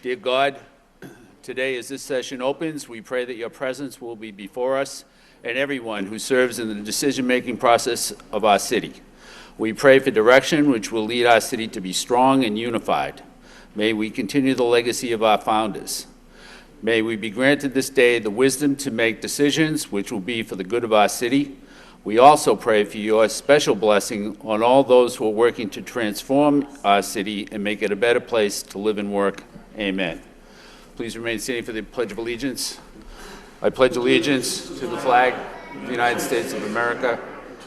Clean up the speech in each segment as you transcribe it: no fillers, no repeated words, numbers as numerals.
Dear God, today as this session opens, we pray that your presence will be before us and everyone who serves in the decision-making process of our city. We pray for direction which will lead our city to be strong and unified. May we continue the legacy of our founders. May we be granted this day the wisdom to make decisions which will be for the good of our city. We also pray for your special blessing on all those who are working to transform our city and make it a better place to live and work. Amen. Please remain standing for the Pledge of Allegiance. I pledge allegiance to the flag of the United States of America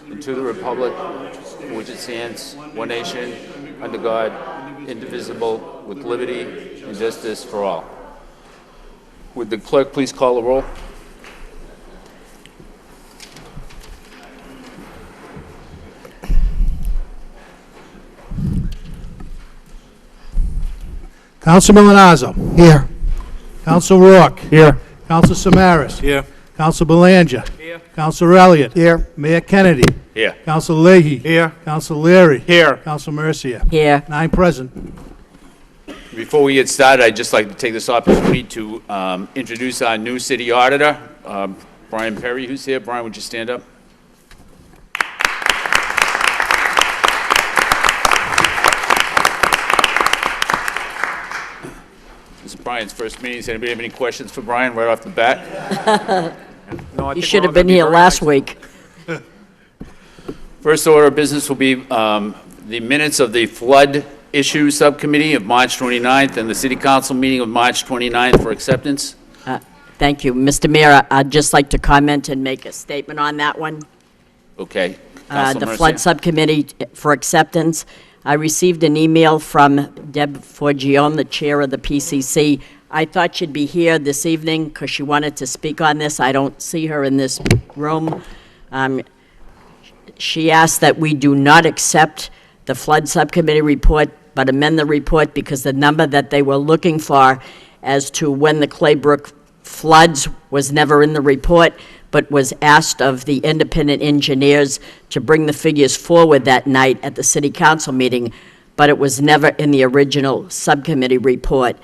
and to the republic for which it stands, one nation, under God, indivisible, with liberty and justice for all. Would the clerk please call the roll? Council Milanazzo. Here. Council Rourke. Here. Council Samaras. Here. Council Belanger. Here. Council Elliott. Here. Mayor Kennedy. Here. Council Leahy. Here. Council Leary. Here. Council Mercia. Here. 9 present. Before we get started, I'd just like to take this opportunity to introduce our new city auditor, Brian Perry, who's here. Brian, would you stand up? This is Brian's first meeting. Does anybody have any questions for Brian right off the bat? No, You should have been here last week. First order of business will be the minutes of the Flood Issue Subcommittee of March 29th and the City Council meeting of March 29th for acceptance. Thank you. Mr. Mayor, I'd just like to comment and make a statement on that one. Okay. Councilor The Mercia. Flood Subcommittee for acceptance. I received an email from Deb Forgione, the chair of the PCC. I thought she'd be here this evening because she wanted to speak on this. I don't see her in this room. She asked that we do not accept the Flood Subcommittee report, but amend the report because the number that they were looking for as to when the Claybrook floods was never in the report, but was asked of the independent engineers to bring the figures forward that night at the City Council meeting, but it was never in the original subcommittee report.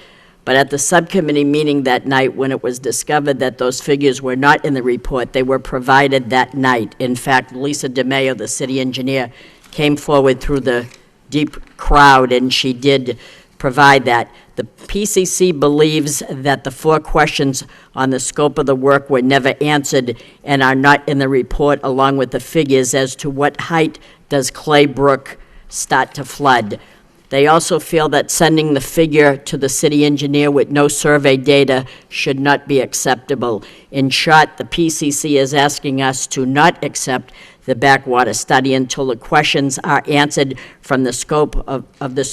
But at the subcommittee meeting that night, when it was discovered that those figures were not in the report, they were provided that night. In fact, Lisa DeMayo, the city engineer, came forward through the deep crowd, and she did provide that. The PCC believes that the 4 questions on the scope of the work were never answered and are not in the report, along with the figures as to what height does Claybrook start to flood. They also feel that sending the figure to the city engineer with no survey data should not be acceptable. In short, the PCC is asking us to not accept the backwater study until the questions are answered from the scope of the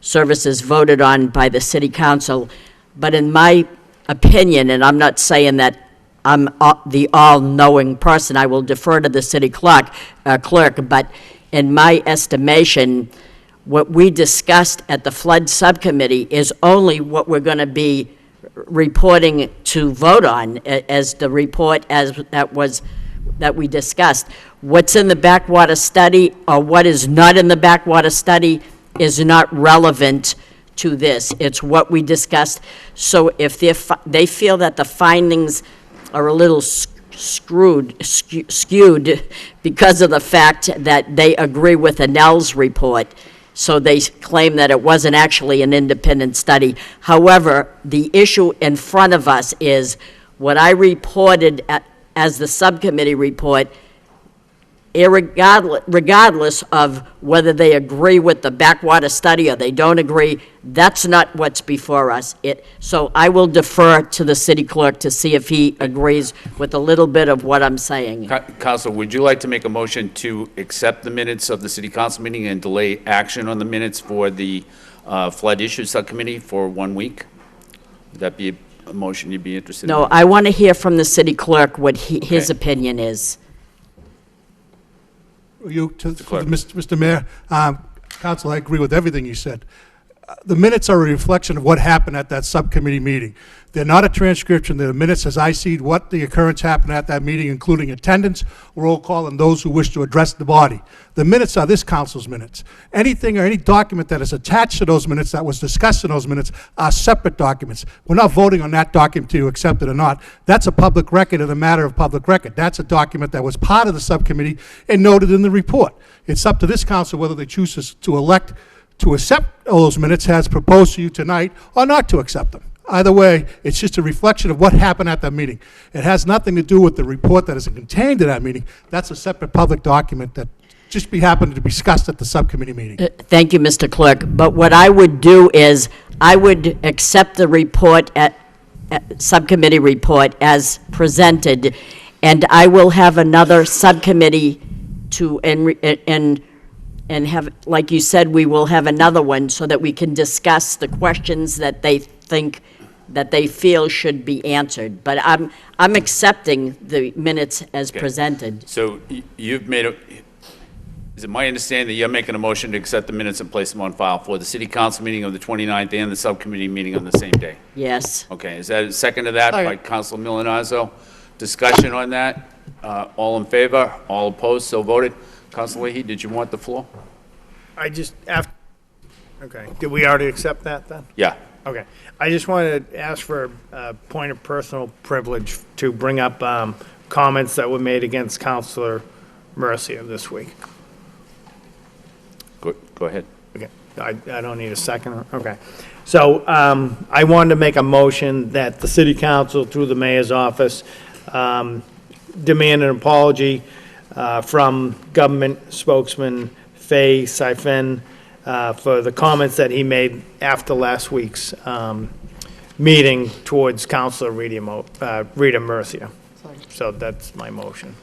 services voted on by the City Council. But in my opinion, and I'm not saying that I'm the all-knowing person, I will defer to the city clerk, but in my estimation, what we discussed at the Flood Subcommittee is only what we're going to be reporting to vote on as the report that we discussed. What's in the backwater study or what is not in the backwater study is not relevant to this. It's what we discussed. So if they feel that the findings are a little skewed because of the fact that they agree with Annell's report, so they claim that it wasn't actually an independent study. However, the issue in front of us is what I reported as the subcommittee report, regardless of whether they agree with the backwater study or they don't agree, that's not what's before us. So I will defer to the city clerk to see if he agrees with a little bit of what I'm saying. Council, would you like to make a motion to accept the minutes of the City Council meeting and delay action on the minutes for the Flood Issue Subcommittee for 1 week? Would that be a motion you'd be interested in? No, I want to hear from the city clerk what his opinion is. Mr. Mayor, Council, I agree with everything you said. the minutes are a reflection of what happened at that subcommittee meeting. They're not a transcription, they're the minutes as I see what the occurrence happened at that meeting, including attendance, roll call, and those who wish to address the body. The minutes are this council's minutes. Anything or any document that is attached to those minutes that was discussed in those minutes are separate documents. We're not voting on that document to accept it or not. That's a public record and a matter of public record. That's a document that was part of the subcommittee and noted in the report. It's up to this council whether they choose to elect to accept those minutes as proposed to you tonight or not to accept them. Either way, it's just a reflection of what happened at that meeting. It has nothing to do with the report that is contained in that meeting. That's a separate public document that just happened to be discussed at the subcommittee meeting. Thank you, Mr. Clerk. But what I would do is, I would accept the report subcommittee report as presented, and I will have another subcommittee to, and have, like you said, we will have another one so that we can discuss the questions that they think, that they feel should be answered. But I'm accepting the minutes as Okay. presented. So you've made is it my understanding that you're making a motion to accept the minutes and place them on file for the city council meeting of the 29th and the subcommittee meeting on the same day? Yes. Okay, is that a second to that by Second. Council Milonazo? Discussion on that? All in favor? All opposed? So voted. Council Leahy, did you want the floor? I just, okay, did we already accept that then? Yeah. Okay, I just wanted to ask for a point of personal privilege to bring up comments that were made against Counselor Mercia this week. Go ahead. Okay, I don't need a second, okay. So I wanted to make a motion that the city council, through the mayor's office, demand an apology from government spokesman Faye Sifen for the comments that he made after last week's meeting towards Councilor Rita Mercia. So that's my motion.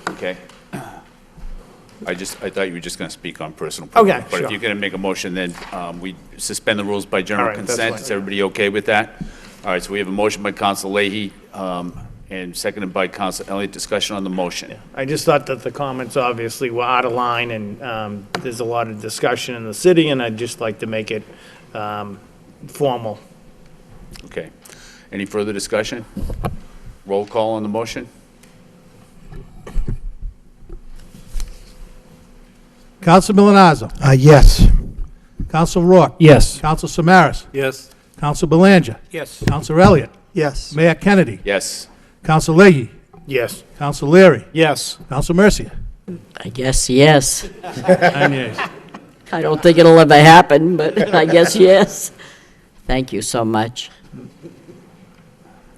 Okay. I thought you were just going to speak on personal Okay, privilege. But if sure. you're going to make a motion, then we suspend the rules by All general right, that's consent. fine. Is everybody okay with that? All right, so we have a motion by Council Leahy and seconded by Council Elliott. Discussion on the motion. I just thought that the comments obviously were out of line, and there's a lot of discussion in the city, and I'd just like to make it formal. Okay. Any further discussion? Roll call on the motion? Council Milonazo. Yes. Council Rourke. Yes. Council Samaras. Yes. Council Belanger. Yes. Council Elliott. Yes. Mayor Kennedy. Yes. Council Leahy. Yes. Council Leary. Yes. Council Mercia. I guess yes. 9 yeas. I don't think it'll ever happen, but I guess yes. Thank you so much.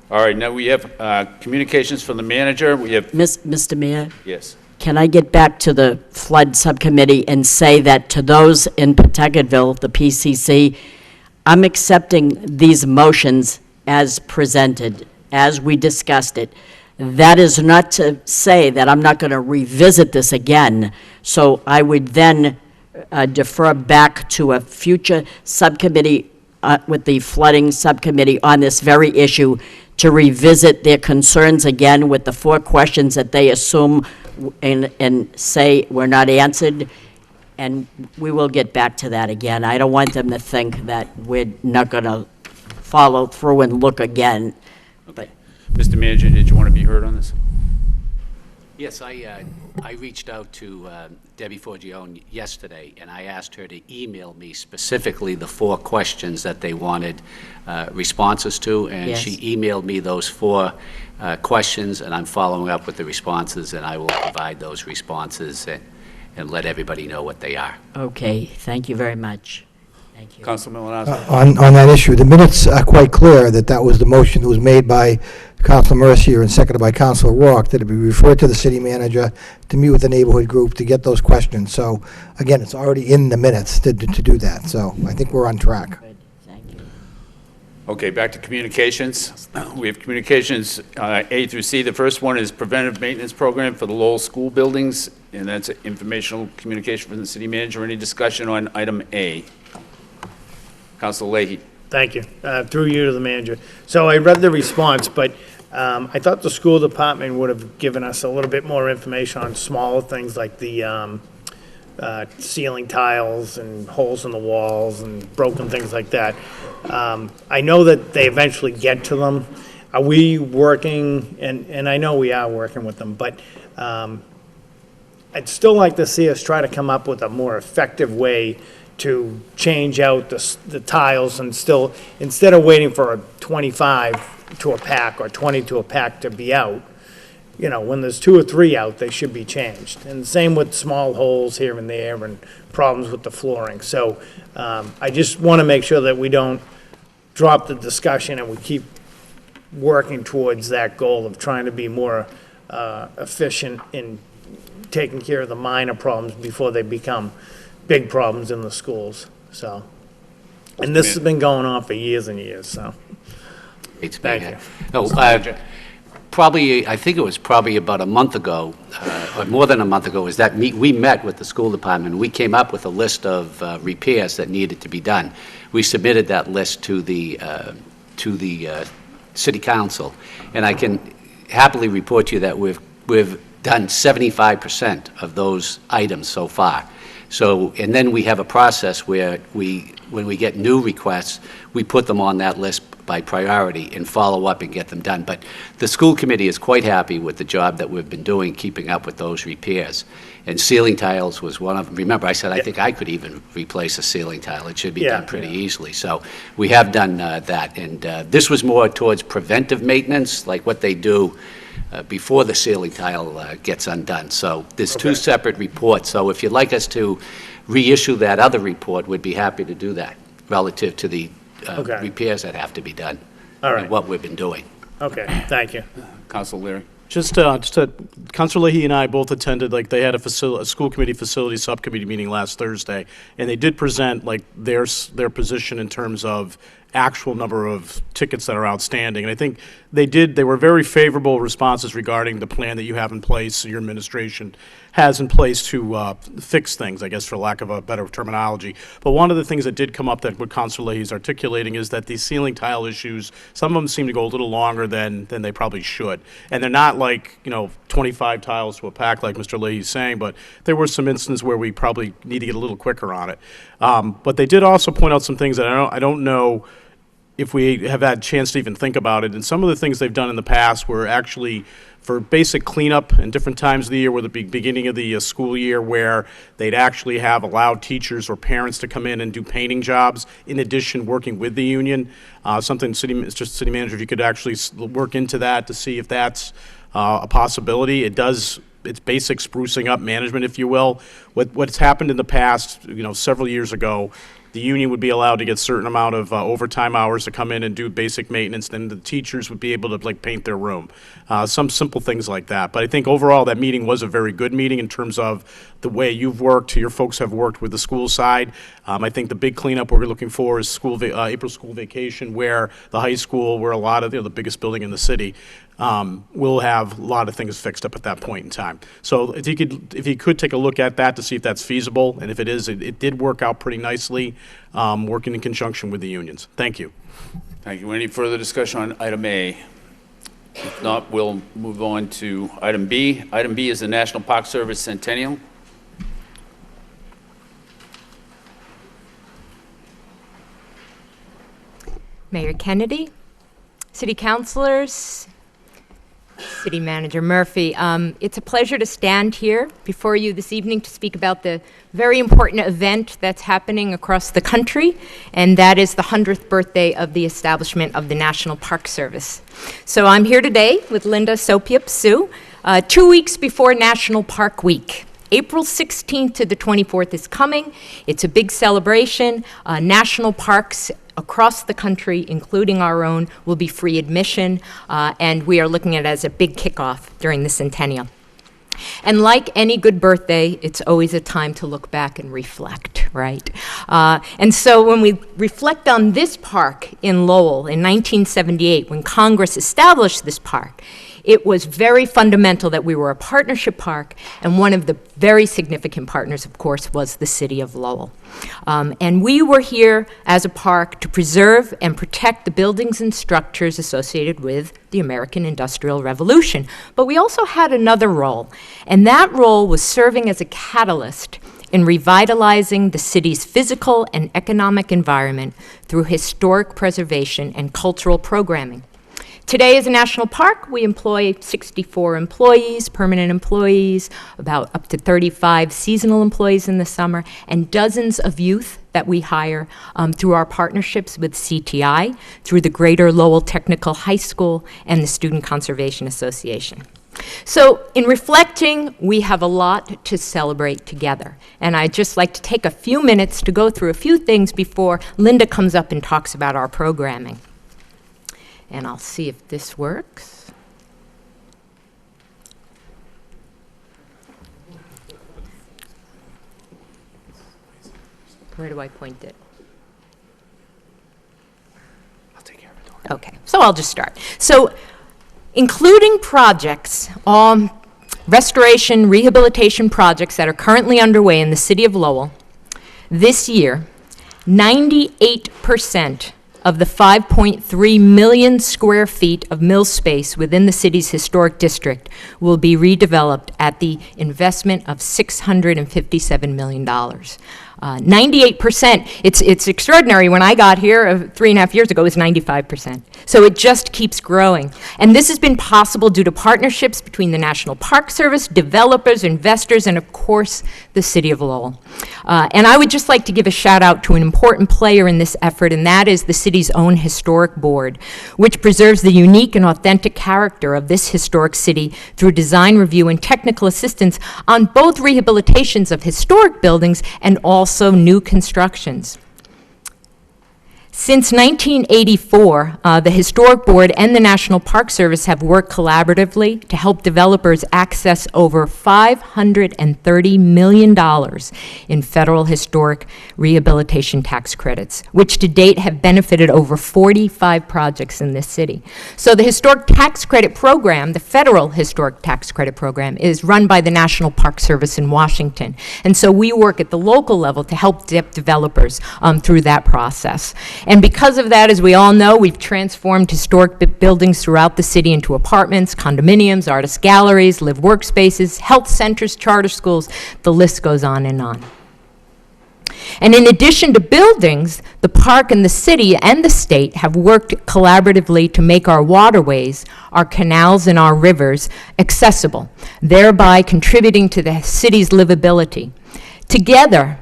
All right, now we have communications from the manager. We have, Mr. Mayor, yes. can I get back to the flood subcommittee and say that to those in Pawtuckettville, the PCC, I'm accepting these motions as presented, as we discussed it. That is not to say that I'm not going to revisit this again. So I would then defer back to a future subcommittee with the flooding subcommittee on this very issue to revisit their concerns again with the 4 questions that they assume and say were not answered. And we will get back to that again. I don't want them to think that we're not going to follow through and look again. But Mr. Manager, did you want to be heard on this? Yes, I reached out to Debbie Forgione yesterday, and I asked her to email me specifically the 4 questions that they wanted responses to, and Yes. she emailed me those 4 questions, and I'm following up with the responses, and I will provide those responses and let everybody know what they are. okay, thank you very much. Thank you. Council Milonazo? On that issue, the minutes are quite clear that that was the motion that was made by Councilor Mercier and seconded by Councilor Rourke, that it be referred to the city manager to meet with the neighborhood group to get those questions. So, again, it's already in the minutes to do that, so I think we're on track. Good, thank you. Okay, back to communications. We have communications A through C. The first one is preventive maintenance program for the Lowell school buildings, and that's informational communication from the city manager. Any discussion on item A? Council Leahy. Thank you. Through you to the manager. So I read the response, but I thought the school department would have given us a little bit more information on smaller things like the ceiling tiles and holes in the walls and broken things like that. I know that they eventually get to them. Are we working, and I know we are working with them, but I'd still like to see us try to come up with a more effective way to change out the tiles and still, instead of waiting for a 25 to a pack or 20 to a pack to be out, you know, when there's 2 or 3 out, they should be changed. And same with small holes here and there and problems with the flooring. So I just want to make sure that we don't drop the discussion and we keep working towards that goal of trying to be more efficient in taking care of the minor problems before they become big problems in the schools, so. And this has been going on for years and years, so. It's Thank been- you. No, probably, I think it was probably about a month ago, or more than a month ago, is that we met with the school department. We came up with a list of repairs that needed to be done. We submitted that list to the city council, and I can happily report to you that we've done 75% of those items so far. So, and then we have a process where when we get new requests, we put them on that list by priority and follow up and get them done. But the school committee is quite happy with the job that we've been doing, keeping up with those repairs. And ceiling tiles was one of them. Remember, I said I think I could even replace a ceiling tile. It should be done pretty easily. So we have done that. And this was more towards preventive maintenance, like what they do before the ceiling tile gets undone. So there's 2 separate reports. So if you'd like us to reissue that other report, we'd be happy to do that relative to the repairs that have to be done. All right. And what we've been doing. Okay, thank you. Council Leary. Councilor Leahy and I both attended, like, they had a school committee facility subcommittee meeting last Thursday, and they did present, like, their position in terms of actual number of tickets that are outstanding. And I think they were very favorable responses regarding the plan that you have in place, your administration has in place to fix things, I guess, for lack of a better terminology. But one of the things that did come up that what Councilor Leahy is articulating is that these ceiling tile issues, some of them seem to go a little longer than they probably should. And they're not like, 25 tiles to a pack like Mr. Leahy's saying, but there were some instances where we probably need to get a little quicker on it. But they did also point out some things that I don't know if we have had a chance to even think about it. And some of the things they've done in the past were actually for basic cleanup in different times of the year, whether it be beginning of the school year, where they'd actually have allowed teachers or parents to come in and do painting jobs, in addition working with the union. Something, city manager, if you could actually work into that to see if that's a possibility. It's basic sprucing up management, if you will. What's happened in the past, several years ago, the union would be allowed to get certain amount of overtime hours to come in and do basic maintenance, then the teachers would be able to paint their room. Some simple things like that. But I think overall that meeting was a very good meeting in terms of the way you've worked, your folks have worked with the school side. I think the big cleanup we're looking for is April school vacation, where the high school, where a lot of the biggest building in the city, we'll have a lot of things fixed up at that point in time. So if you could take a look at that to see if that's feasible, and if it is, it did work out pretty nicely, working in conjunction with the unions. Thank you. Thank you. Any further discussion on item A? If not, we'll move on to item B. Item B is the National Park Service Centennial. Mayor Kennedy, city councilors, City Manager Murphy. It's a pleasure to stand here before you this evening to speak about the very important event that's happening across the country, and that is the 100th birthday of the establishment of the National Park Service. So I'm here today with Linda Sopiup Sue, 2 weeks before National Park Week. April 16th to the 24th is coming. It's a big celebration. National parks across the country, including our own, will be free admission, and we are looking at it as a big kickoff during the centennial. And like any good birthday, it's always a time to look back and reflect, right? And so when we reflect on this park in Lowell in 1978, when Congress established this park, it was very fundamental that we were a partnership park, and one of the very significant partners, of course, was the city of Lowell. And we were here as a park to preserve and protect the buildings and structures associated with the American Industrial Revolution. But we also had another role, and that role was serving as a catalyst in revitalizing the city's physical and economic environment through historic preservation and cultural programming. Today, as a national park, we employ 64 employees, permanent employees, about up to 35 seasonal employees in the summer, and dozens of youth that we hire through our partnerships with CTI, through the Greater Lowell Technical High School, and the Student Conservation Association. So in reflecting, we have a lot to celebrate together. And I'd just like to take a few minutes to go through a few things before Linda comes up and talks about our programming. And I'll see if this works. Where do I point it? I'll take care of it. Okay, so I'll just start. So, including projects, restoration, rehabilitation projects that are currently underway in the city of Lowell, this year, 98% of the 5.3 million square feet of mill space within the city's historic district will be redeveloped at the investment of $657 million. 98%, it's extraordinary. When I got here 3.5 years ago, it was 95%. So it just keeps growing. And this has been possible due to partnerships between the National Park Service, developers, investors, and of course, the City of Lowell. And I would just like to give a shout out to an important player in this effort, and that is the city's own historic board, which preserves the unique and authentic character of this historic city through design review and technical assistance on both rehabilitations of historic buildings and also new constructions. Since 1984, the Historic Board and the National Park Service have worked collaboratively to help developers access over $530 million in federal historic rehabilitation tax credits, which to date have benefited over 45 projects in this city. So the Historic Tax Credit Program, the Federal Historic Tax Credit Program, is run by the National Park Service in Washington. And so we work at the local level to help developers through that process. And because of that, as we all know, we've transformed historic buildings throughout the city into apartments, condominiums, artist galleries, live workspaces, health centers, charter schools. The list goes on and on. And in addition to buildings, the park and the city and the state have worked collaboratively to make our waterways, our canals, and our rivers accessible, thereby contributing to the city's livability. Together,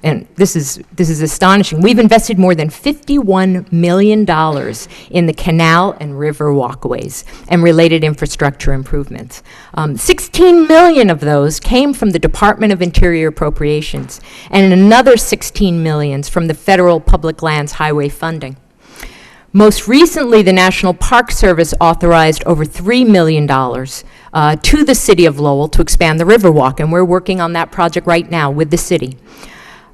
and this is astonishing, we've invested more than $51 million in the canal and river walkways and related infrastructure improvements. 16 million of those came from the Department of Interior appropriations, and another 16 million from the federal public lands highway funding. Most recently, the National Park Service authorized over $3 million to the city of Lowell to expand the Riverwalk, and we're working on that project right now with the city.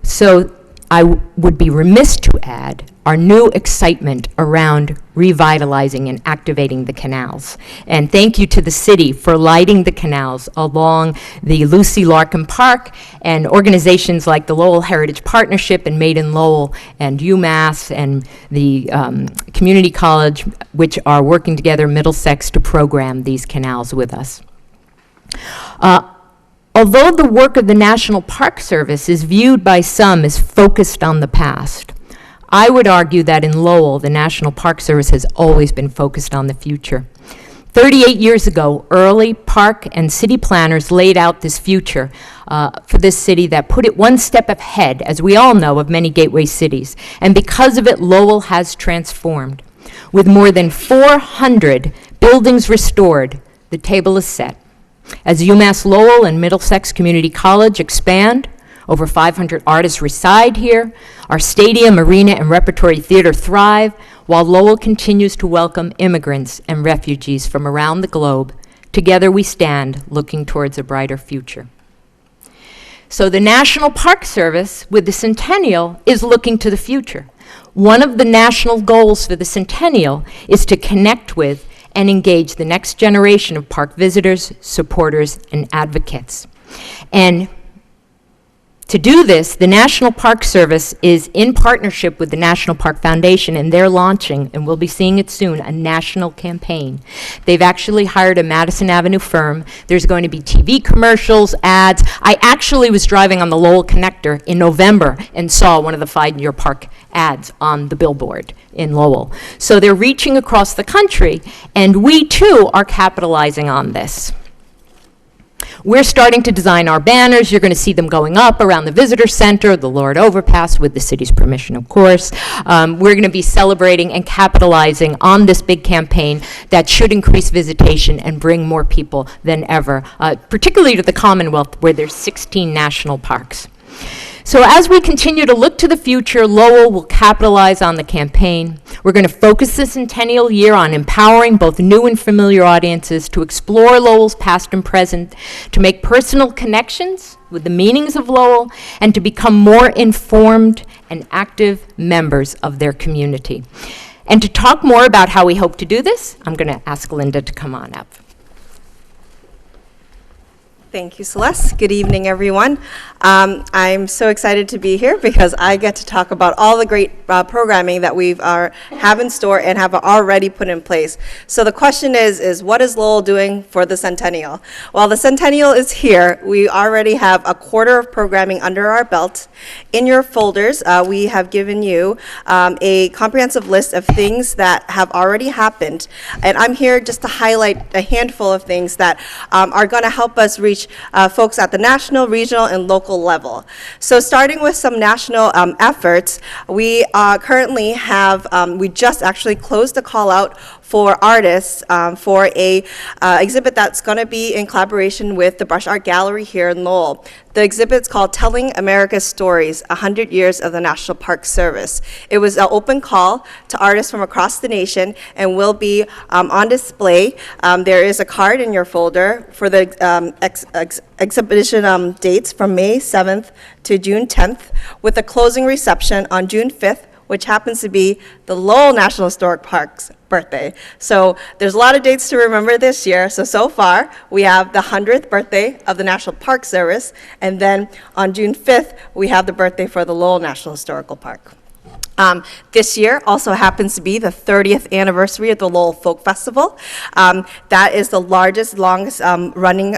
So I would be remiss to add our new excitement around revitalizing and activating the canals. And thank you to the city for lighting the canals along the Lucy Larkin Park, and organizations like the Lowell Heritage Partnership and Made in Lowell and UMass and the Community College, which are working together in Middlesex to program these canals with us. Although the work of the National Park Service is viewed by some as focused on the past, I would argue that in Lowell, the National Park Service has always been focused on the future. 38 years ago, early park and city planners laid out this future for this city that put it one step ahead, as we all know, of many gateway cities. And because of it, Lowell has transformed. With more than 400 buildings restored, the table is set. As UMass Lowell and Middlesex Community College expand, over 500 artists reside here, our stadium, arena, and repertory theater thrive, while Lowell continues to welcome immigrants and refugees from around the globe. Together we stand, looking towards a brighter future. So the National Park Service, with the Centennial, is looking to the future. One of the national goals for the Centennial is to connect with and engage the next generation of park visitors, supporters, and advocates. And To do this, the National Park Service is in partnership with the National Park Foundation, and they're launching, and we'll be seeing it soon, a national campaign. They've actually hired a Madison Avenue firm. There's going to be TV commercials, ads. I actually was driving on the Lowell Connector in November and saw one of the Find Your Park ads on the billboard in Lowell. So they're reaching across the country, and we too are capitalizing on this. We're starting to design our banners. You're going to see them going up around the visitor center, the Lord Overpass, with the city's permission, of course. We're going to be celebrating and capitalizing on this big campaign that should increase visitation and bring more people than ever, particularly to the Commonwealth, where there's 16 national parks. So as we continue to look to the future, Lowell will capitalize on the campaign. We're going to focus the centennial year on empowering both new and familiar audiences to explore Lowell's past and present, to make personal connections with the meanings of Lowell, and to become more informed and active members of their community. And to talk more about how we hope to do this, I'm going to ask Linda to come on up. Thank you, Celeste. Good evening, everyone. I'm so excited to be here because I get to talk about all the great programming that we have in store and have already put in place. So the question is what is Lowell doing for the Centennial? Well, the Centennial is here. We already have a quarter of programming under our belt. In your folders, we have given you a comprehensive list of things that have already happened. And I'm here just to highlight a handful of things that are going to help us reach folks at the national, regional, and local level. So starting with some national efforts, we currently have, we just actually closed a call out for artists for a exhibit that's going to be in collaboration with the Brush Art Gallery here in Lowell. The exhibit's called Telling America's Stories, 100 Years of the National Park Service. It was an open call to artists from across the nation and will be on display. There is a card in your folder for the exhibition dates from May 7th to June 10th, with a closing reception on June 5th, which happens to be the Lowell National Historic Park's birthday. So there's a lot of dates to remember this year. So far, we have the 100th birthday of the National Park Service, and then on June 5th, we have the birthday for the Lowell National Historical Park. This year also happens to be the 30th anniversary of the Lowell Folk Festival. That is the largest, longest running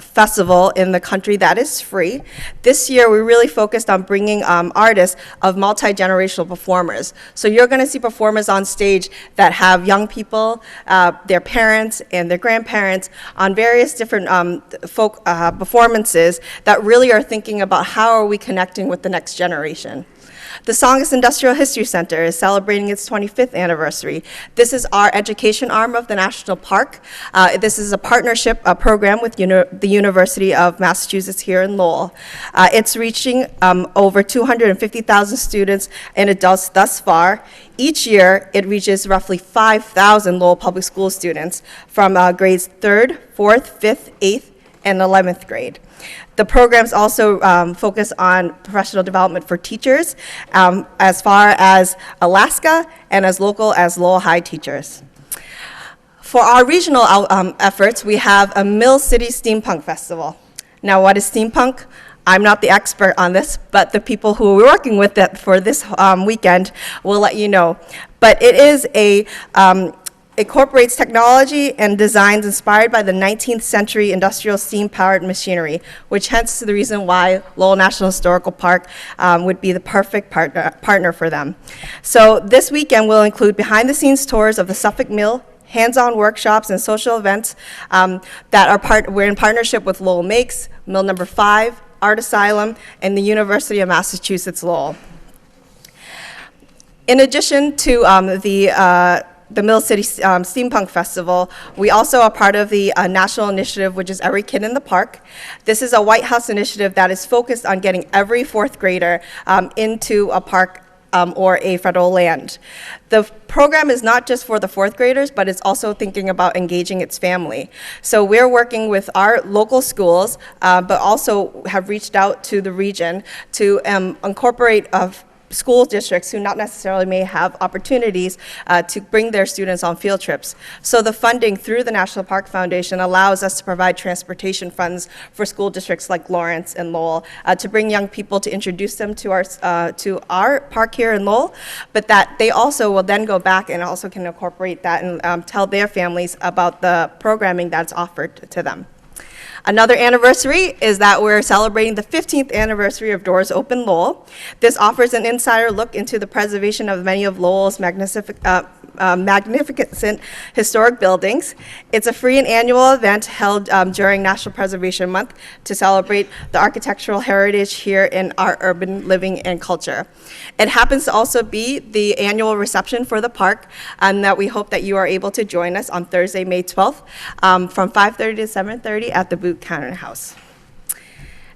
festival in the country that is free. This year we really focused on bringing artists of multi-generational performers. So you're going to see performers on stage that have young people, their parents and their grandparents on various different folk performances that really are thinking about how are we connecting with the next generation. The Songus Industrial History Center is celebrating its 25th anniversary. This is our education arm of the National Park. This is a partnership program with the University of Massachusetts here in Lowell. It's reaching over 250,000 students and adults thus far. Each year, it reaches roughly 5,000 Lowell Public School students from grades 3rd, 4th, 5th, 8th, and 11th grade. The programs also focus on professional development for teachers as far as Alaska and as local as Lowell High teachers. For our regional efforts, we have a Mill City Steampunk Festival. Now, what is steampunk? I'm not the expert on this, but the people who we're working with for this weekend will let you know. But it is incorporates technology and designs inspired by the 19th century industrial steam-powered machinery, which hence the reason why Lowell National Historical Park would be the perfect partner for them. So this weekend will include behind-the-scenes tours of the Suffolk Mill, hands-on workshops and social events we're in partnership with Lowell Makes, Mill No. 5, Art Asylum, and the University of Massachusetts Lowell. In addition to the Mill City Steampunk Festival, we also are part of the national initiative, which is Every Kid in the Park. This is a White House initiative that is focused on getting every fourth grader into a park or a federal land. The program is not just for the fourth graders, but it's also thinking about engaging its family. So we're working with our local schools, but also have reached out to the region to incorporate school districts who not necessarily may have opportunities to bring their students on field trips. So the funding through the National Park Foundation allows us to provide transportation funds for school districts like Lawrence and Lowell to bring young people, to introduce them to our park here in Lowell, but that they also will then go back and also can incorporate that and tell their families about the programming that's offered to them. Another anniversary is that we're celebrating the 15th anniversary of Doors Open Lowell. This offers an insider look into the preservation of many of Lowell's magnificent historic buildings. It's a free and annual event held during National Preservation Month to celebrate the architectural heritage here in our urban living and culture. It happens to also be the annual reception for the park, and that we hope that you are able to join us on Thursday, May 12th, from 5:30 to 7:30 at the Boot Cannon House.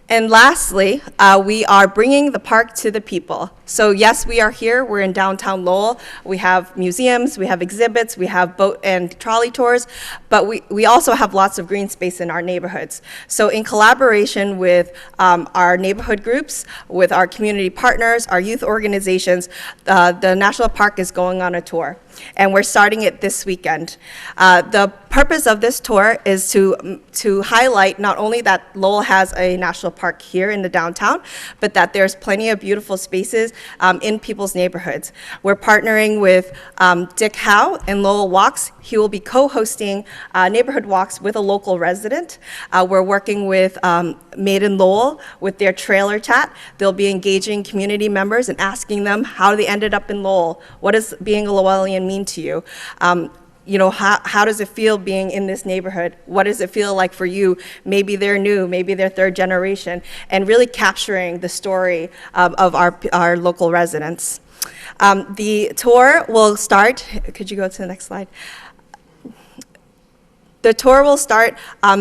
And lastly, we are bringing the park to the people. So yes, we are here, we're in downtown Lowell. We have museums, we have exhibits, we have boat and trolley tours, but we also have lots of green space in our neighborhoods. So in collaboration with our neighborhood groups, with our community partners, our youth organizations, the National Park is going on a tour. And we're starting it this weekend. The purpose of this tour is to highlight not only that Lowell has a national park here in the downtown, but that there's plenty of beautiful spaces in people's neighborhoods. We're partnering with Dick Howe and Lowell Walks. He will be co-hosting neighborhood walks with a local resident. We're working with Made in Lowell with their trailer chat. They'll be engaging community members and asking them how they ended up in Lowell. What does being a Lowellian mean to you? You know, how does it feel being in this neighborhood? What does it feel like for you? Maybe they're new, maybe they're third generation, and really capturing the story of our local residents. The tour will start, could you go to the next slide? The tour will start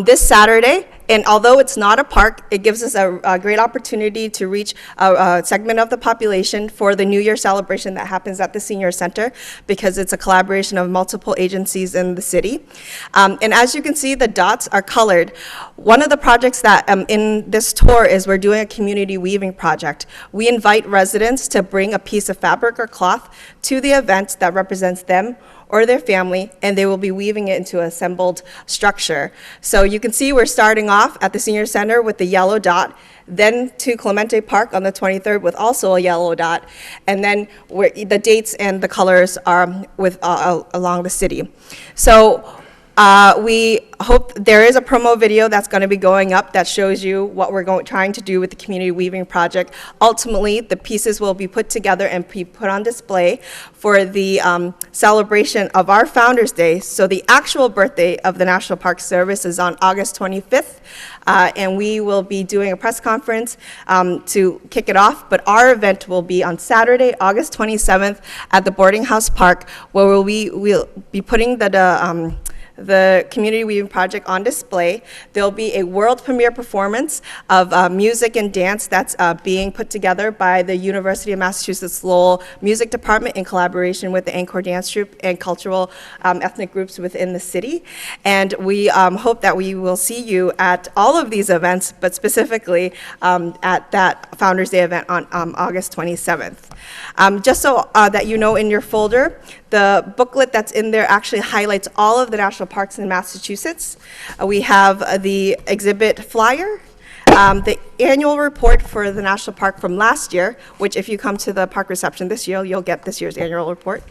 this Saturday, and although it's not a park, it gives us a great opportunity to reach a segment of the population for the New Year celebration that happens at the Senior Center, because it's a collaboration of multiple agencies in the city. And as you can see, the dots are colored. One of the projects that in this tour is we're doing a community weaving project. We invite residents to bring a piece of fabric or cloth to the event that represents them or their family, and they will be weaving it into an assembled structure. So you can see we're starting off at the Senior Center with the yellow dot, then to Clemente Park on the 23rd with also a yellow dot, and then the dates and the colors are with along the city. So we hope there is a promo video that's going to be going up that shows you what we're trying to do with the community weaving project. Ultimately, the pieces will be put together and be put on display for the celebration of our Founders Day. So the actual birthday of the National Park Service is on August 25th, and we will be doing a press conference to kick it off, but our event will be on Saturday, August 27th at the Boarding House Park, where we'll be putting the Community Weaving Project on display. There'll be a world premiere performance of music and dance that's being put together by the University of Massachusetts Lowell Music Department in collaboration with the Encore Dance Troupe and cultural ethnic groups within the city. And we hope that we will see you at all of these events, but specifically at that Founders Day event on August 27th. Just so that you know, in your folder, the booklet that's in there actually highlights all of the national parks in Massachusetts. We have the exhibit flyer, the annual report for the national park from last year, which if you come to the park reception this year, you'll get this year's annual report.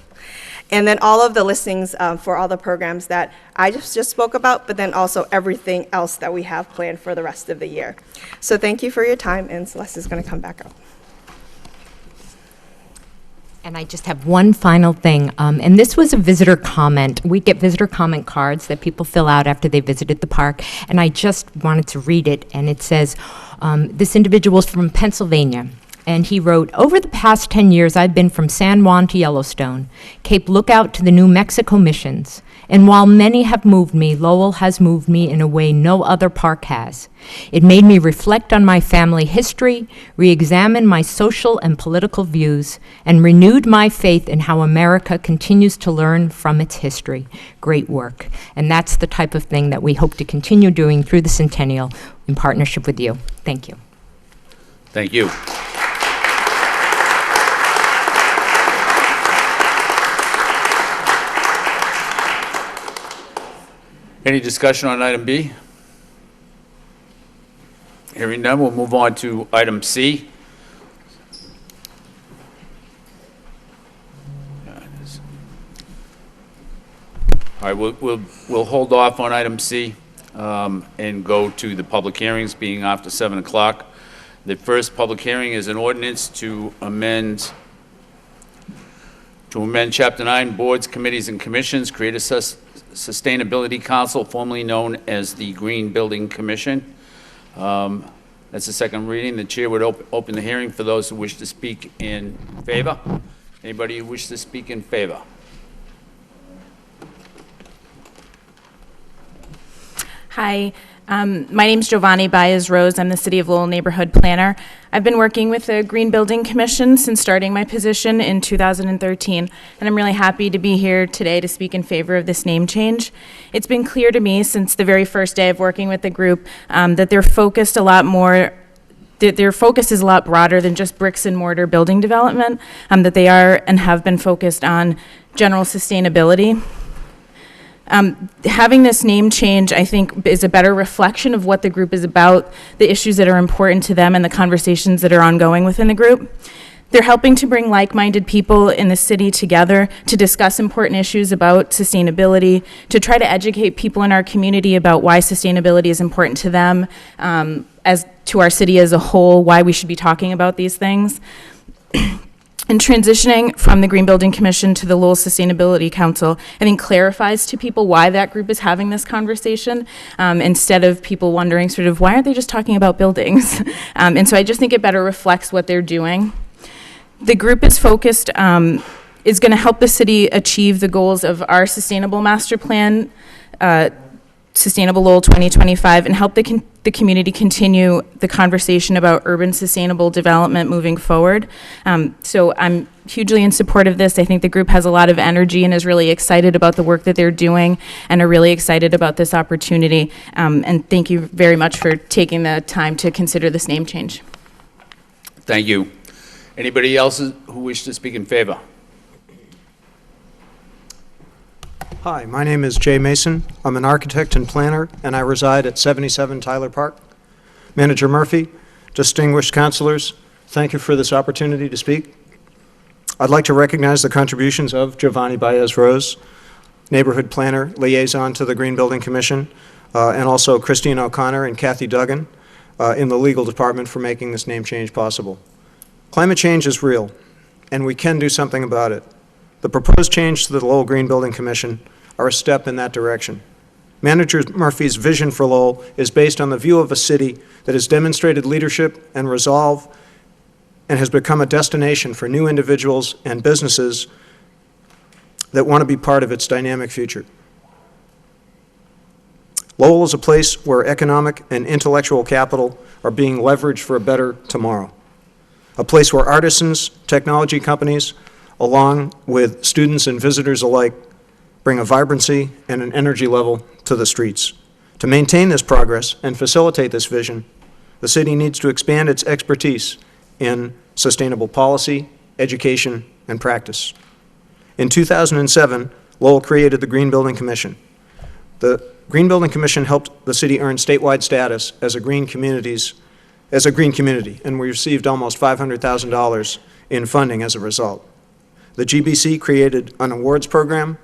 And then all of the listings for all the programs that I just spoke about, but then also everything else that we have planned for the rest of the year. So thank you for your time, and Celeste is going to come back up. And I just have one final thing, and this was a visitor comment. We get visitor comment cards that people fill out after they visited the park, and I just wanted to read it, and it says, this individual is from Pennsylvania, and he wrote, over the past 10 years, I've been from San Juan to Yellowstone, Cape Lookout to the New Mexico missions, and while many have moved me, Lowell has moved me in a way no other park has. It made me reflect on my family history, re-examine my social and political views, and renewed my faith in how America continues to learn from its history. Great work. And that's the type of thing that we hope to continue doing through the Centennial in partnership with you. Thank you. Thank you. Any discussion on item B? Hearing none, we'll move on to item C. All right, we'll hold off on item C and go to the public hearings being after 7 o'clock. The first public hearing is an ordinance to amend Chapter 9, Boards, Committees, and Commissions, create a Sustainability Council, formerly known as the Green Building Commission. That's the second reading. The chair would open the hearing for those who wish to speak in favor. Anybody who wishes to speak in favor? Hi, my name's Giovanni Baez-Rose. I'm the City of Lowell Neighborhood Planner. I've been working with the Green Building Commission since starting my position in 2013, and I'm really happy to be here today to speak in favor of this name change. It's been clear to me since the very first day of working with the group that they're focused a lot more their focus is a lot broader than just bricks and mortar building development, that they are and have been focused on general sustainability. Having this name change, I think, is a better reflection of what the group is about, the issues that are important to them, and the conversations that are ongoing within the group. They're helping to bring like-minded people in the city together to discuss important issues about sustainability, to try to educate people in our community about why sustainability is important to them, as to our city as a whole, why we should be talking about these things. And transitioning from the Green Building Commission to the Lowell Sustainability Council, I think clarifies to people why that group is having this conversation, instead of people wondering sort of, why aren't they just talking about buildings? And so I just think it better reflects what they're doing. The group is focused, is going to help the city achieve the goals of our sustainable master plan, Sustainable Lowell 2025, and help the community continue the conversation about urban sustainable development moving forward. So I'm hugely in support of this. I think the group has a lot of energy and is really excited about the work that they're doing and are really excited about this opportunity. And thank you very much for taking the time to consider this name change. Thank you. Anybody else who wishes to speak in favor? Hi, my name is Jay Mason. I'm an architect and planner, and I reside at 77 Tyler Park. Manager Murphy, distinguished councilors, thank you for this opportunity to speak. I'd like to recognize the contributions of Giovanni Baez-Rose, neighborhood planner, liaison to the Green Building Commission, and also Christine O'Connor and Kathy Duggan in the legal department for making this name change possible. Climate change is real, and we can do something about it. The proposed change to the Lowell Green Building Commission are a step in that direction. Manager Murphy's vision for Lowell is based on the view of a city that has demonstrated leadership and resolve and has become a destination for new individuals and businesses that want to be part of its dynamic future. Lowell is a place where economic and intellectual capital are being leveraged for a better tomorrow. A place where artisans, technology companies, along with students and visitors alike, bring a vibrancy and an energy level to the streets. To maintain this progress and facilitate this vision, the city needs to expand its expertise in sustainable policy, education, and practice. In 2007, Lowell created the Green Building Commission. The Green Building Commission helped the city earn statewide status as a green community, and we received almost $500,000 in funding as a result. The GBC created an awards program,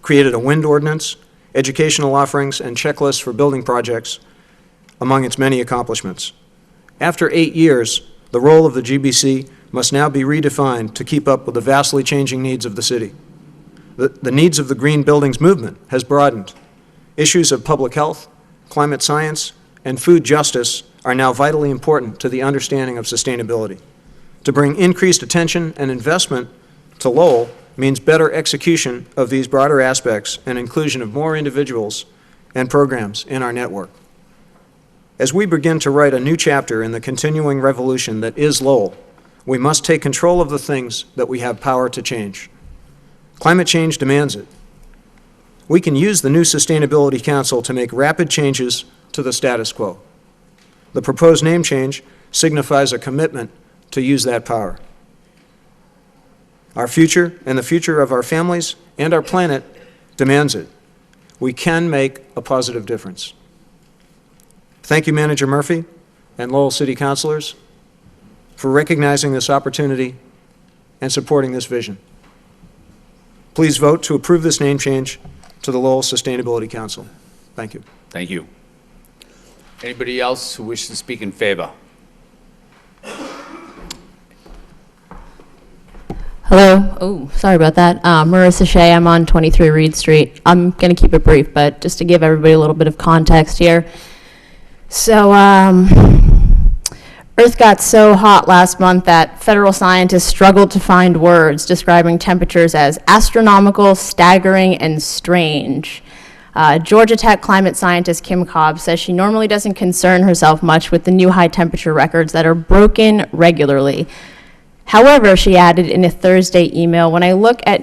created a wind ordinance, educational offerings, and checklists for building projects, among its many accomplishments. After 8 years, the role of the GBC must now be redefined to keep up with the vastly changing needs of the city. The needs of the green buildings movement has broadened. Issues of public health, climate science, and food justice are now vitally important to the understanding of sustainability. To bring increased attention and investment to Lowell means better execution of these broader aspects and inclusion of more individuals and programs in our network. As we begin to write a new chapter in the continuing revolution that is Lowell, we must take control of the things that we have power to change. Climate change demands it. We can use the new Sustainability Council to make rapid changes to the status quo. The proposed name change signifies a commitment to use that power. Our future and the future of our families and our planet demands it. we can make a positive difference. Thank you, Manager Murphy and Lowell City Councilors, for recognizing this opportunity and supporting this vision. Please vote to approve this name change to the Lowell Sustainability Council. Thank you. Thank you. Anybody else who wishes to speak in favor? Hello. Oh, sorry about that. Marissa Shea, I'm on 23 Reed Street. I'm going to keep it brief, but just to give everybody a little bit of context here. So, Earth got so hot last month that federal scientists struggled to find words describing temperatures as astronomical, staggering, and strange. Georgia Tech climate scientist Kim Cobb says she normally doesn't concern herself much with the new high temperature records that are broken regularly. However, she added in a Thursday email, when I look at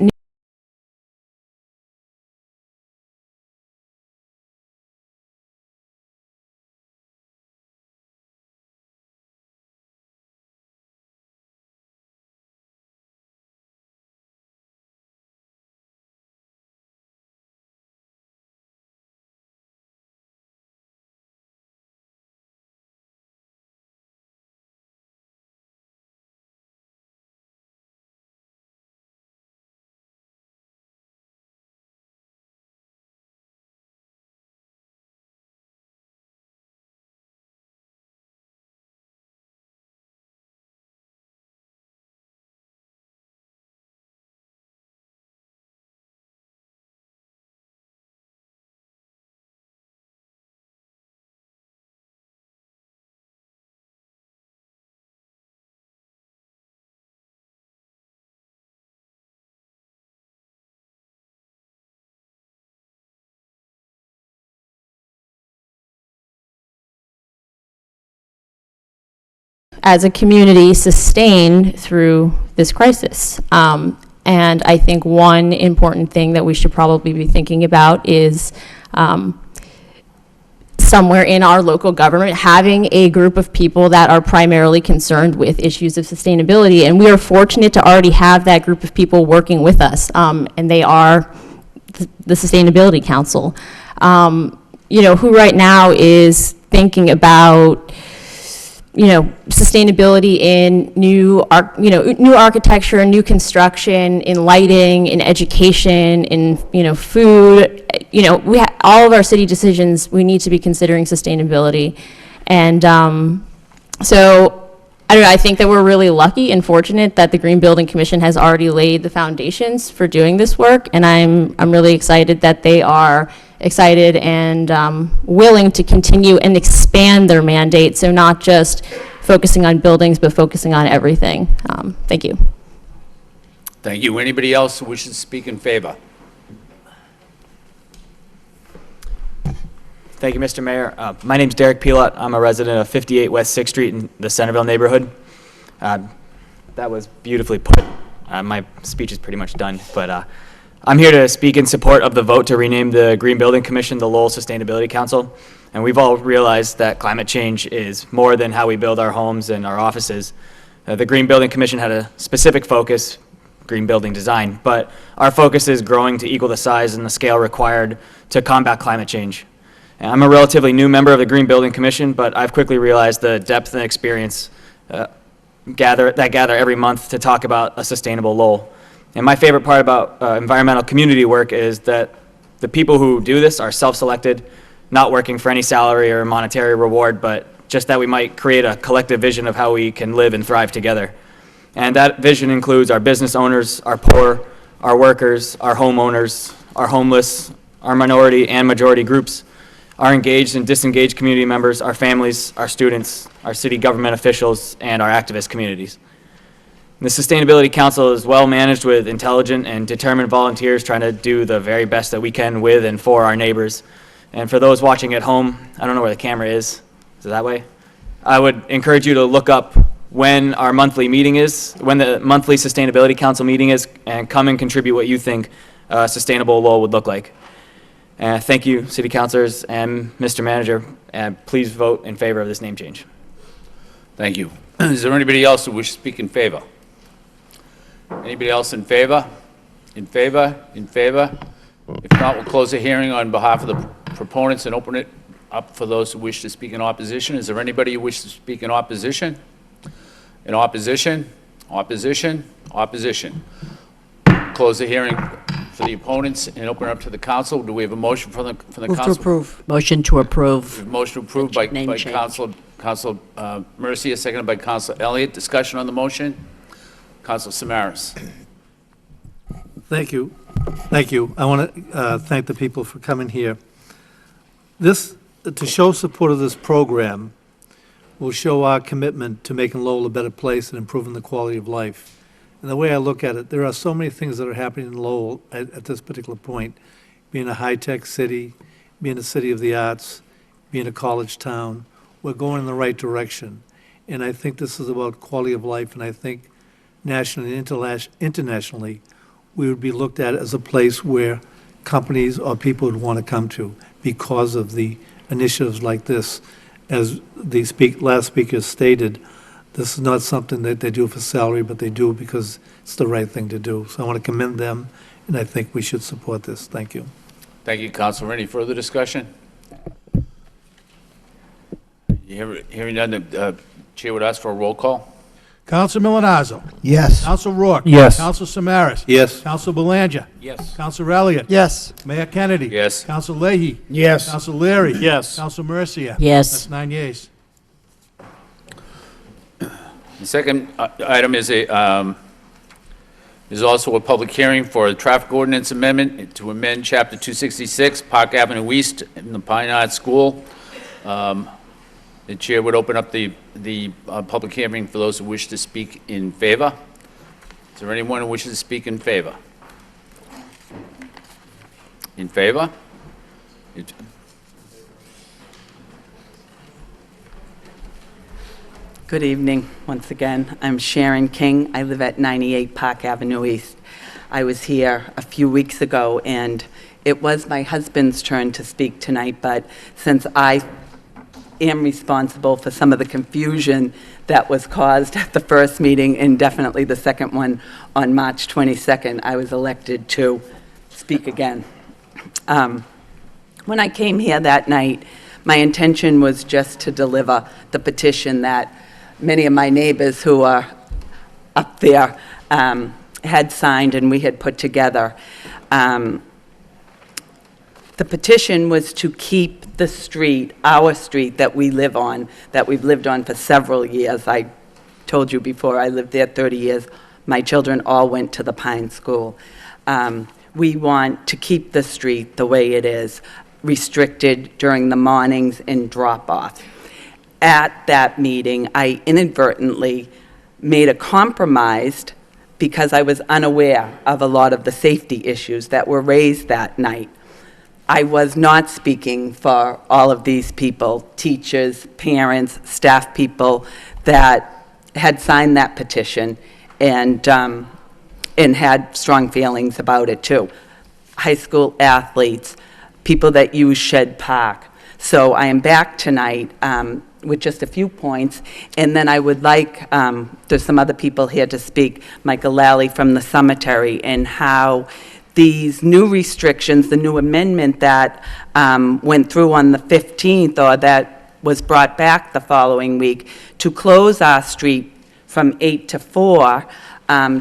as a community sustain through this crisis. And I think one important thing that we should probably be thinking about is somewhere in our local government having a group of people that are primarily concerned with issues of sustainability. And we are fortunate to already have that group of people working with us, and they are the Sustainability Council, who right now is thinking about sustainability in new architecture, new construction, in lighting, in education, in, food. All of our city decisions, we need to be considering sustainability. And so, I don't know, I think that we're really lucky and fortunate that the Green Building Commission has already laid the foundations for doing this work. And I'm really excited that they are excited and willing to continue and expand their mandate, so not just focusing on buildings, but focusing on everything. Thank you. Thank you. Anybody else who wishes to speak in favor? Thank you, Mr. Mayor. My name's Derek Pilat. I'm a resident of 58 West 6th Street in the Centerville neighborhood. That was beautifully put. My speech is pretty much done, but I'm here to speak in support of the vote to rename the Green Building Commission the Lowell Sustainability Council. And we've all realized that climate change is more than how we build our homes and our offices. The Green Building Commission had a specific focus, green building design, but our focus is growing to equal the size and the scale required to combat climate change. And I'm a relatively new member of the Green Building Commission, but I've quickly realized the depth and experience gather every month to talk about a sustainable Lowell. And my favorite part about environmental community work is that the people who do this are self-selected, not working for any salary or monetary reward, but just that we might create a collective vision of how we can live and thrive together. And that vision includes our business owners, our poor, our workers, our homeowners, our homeless, our minority and majority groups, our engaged and disengaged community members, our families, our students, our city government officials, and our activist communities. The Sustainability Council is well managed with intelligent and determined volunteers trying to do the very best that we can with and for our neighbors. And for those watching at home, I don't know where the camera is. Is it that way? I would encourage you to look up when our monthly meeting is, when the monthly Sustainability Council meeting is, and come and contribute what you think a sustainable Lowell would look like. Thank you, City Councilors and Mr. Manager, and please vote in favor of this name change. Thank you. Is there anybody else who wishes to speak in favor? Anybody else in favor? In favor? In favor? If not, we'll close the hearing on behalf of the proponents and open it up for those who wish to speak in opposition. Is there anybody who wishes to speak in opposition? In opposition? Opposition? Opposition. Close the hearing for the opponents and open it up to the council. Do we have a motion from the council? Move to approve. Motion to approve. Motion approved by Name change. Council Mercia, seconded by Council Elliott. Discussion on the motion? Council Samaras. Thank you. Thank you. I want to thank the people for coming here. This, to show support of this program, will show our commitment to making Lowell a better place and improving the quality of life. And the way I look at it, there are so many things that are happening in Lowell at this particular point, being a high-tech city, being a city of the arts, being a college town. We're going in the right direction. And I think this is about quality of life, and I think nationally and internationally, we would be looked at as a place where companies or people would want to come to because of the initiatives like this. As the last speaker stated, this is not something that they do for salary, but they do because it's the right thing to do. So I want to commend them, and I think we should support this. Thank you. Thank you, Councilor. Any further discussion? Hearing none, the chair would ask for a roll call. Counsel Milonazo. Yes. Counsel Rourke. Yes. Counsel Samaras. Yes. Counsel Belanger. Yes. Counsel Elliott. Yes. Mayor Kennedy. Yes. Counsel Leahy. Yes. Counsel Leary. Yes. Counsel Mercia. Yes. That's 9 yeas. The second item is also a public hearing for a traffic ordinance amendment to amend Chapter 266, Park Avenue East in the Pine Art School. The chair would open up the public hearing for those who wish to speak in favor. Is there anyone who wishes to speak in favor? In favor? Good evening, once again. I'm Sharon King. I live at 98 Park Avenue East. I was here a few weeks ago, and it was my husband's turn to speak tonight, but since I am responsible for some of the confusion that was caused at the first meeting and definitely the second one on March 22nd, I was elected to speak again. When I came here that night, my intention was just to deliver the petition that many of my neighbors who are up there had signed and we had put together. The petition was to keep the street, our street that we live on, that we've lived on for several years. I told you before, I lived there 30 years. My children all went to the Pine School. We want to keep the street the way it is, restricted during the mornings and drop-off. At that meeting, I inadvertently made a compromise because I was unaware of a lot of the safety issues that were raised that night. I was not speaking for all of these people, teachers, parents, staff people that had signed that petition and had strong feelings about it too. High school athletes, people that use Shed Park. So I am back tonight with just a few points, and then I would like, there's some other people here to speak, Michael Lally from the cemetery, and how these new restrictions, the new amendment that went through on the 15th, or that was brought back the following week, to close our street from 8 to 4,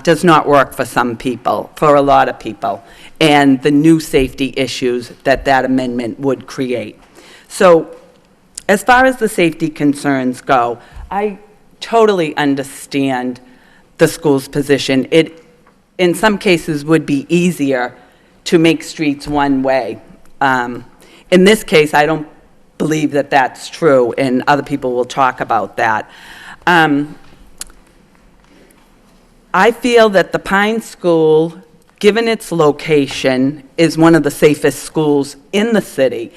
does not work for some people, for a lot of people, and the new safety issues that that amendment would create. So, as far as the safety concerns go, I totally understand the school's position. It, in some cases, would be easier to make streets one way. In this case, I don't believe that that's true, and other people will talk about that. I feel that the Pine School, given its location, is one of the safest schools in the city.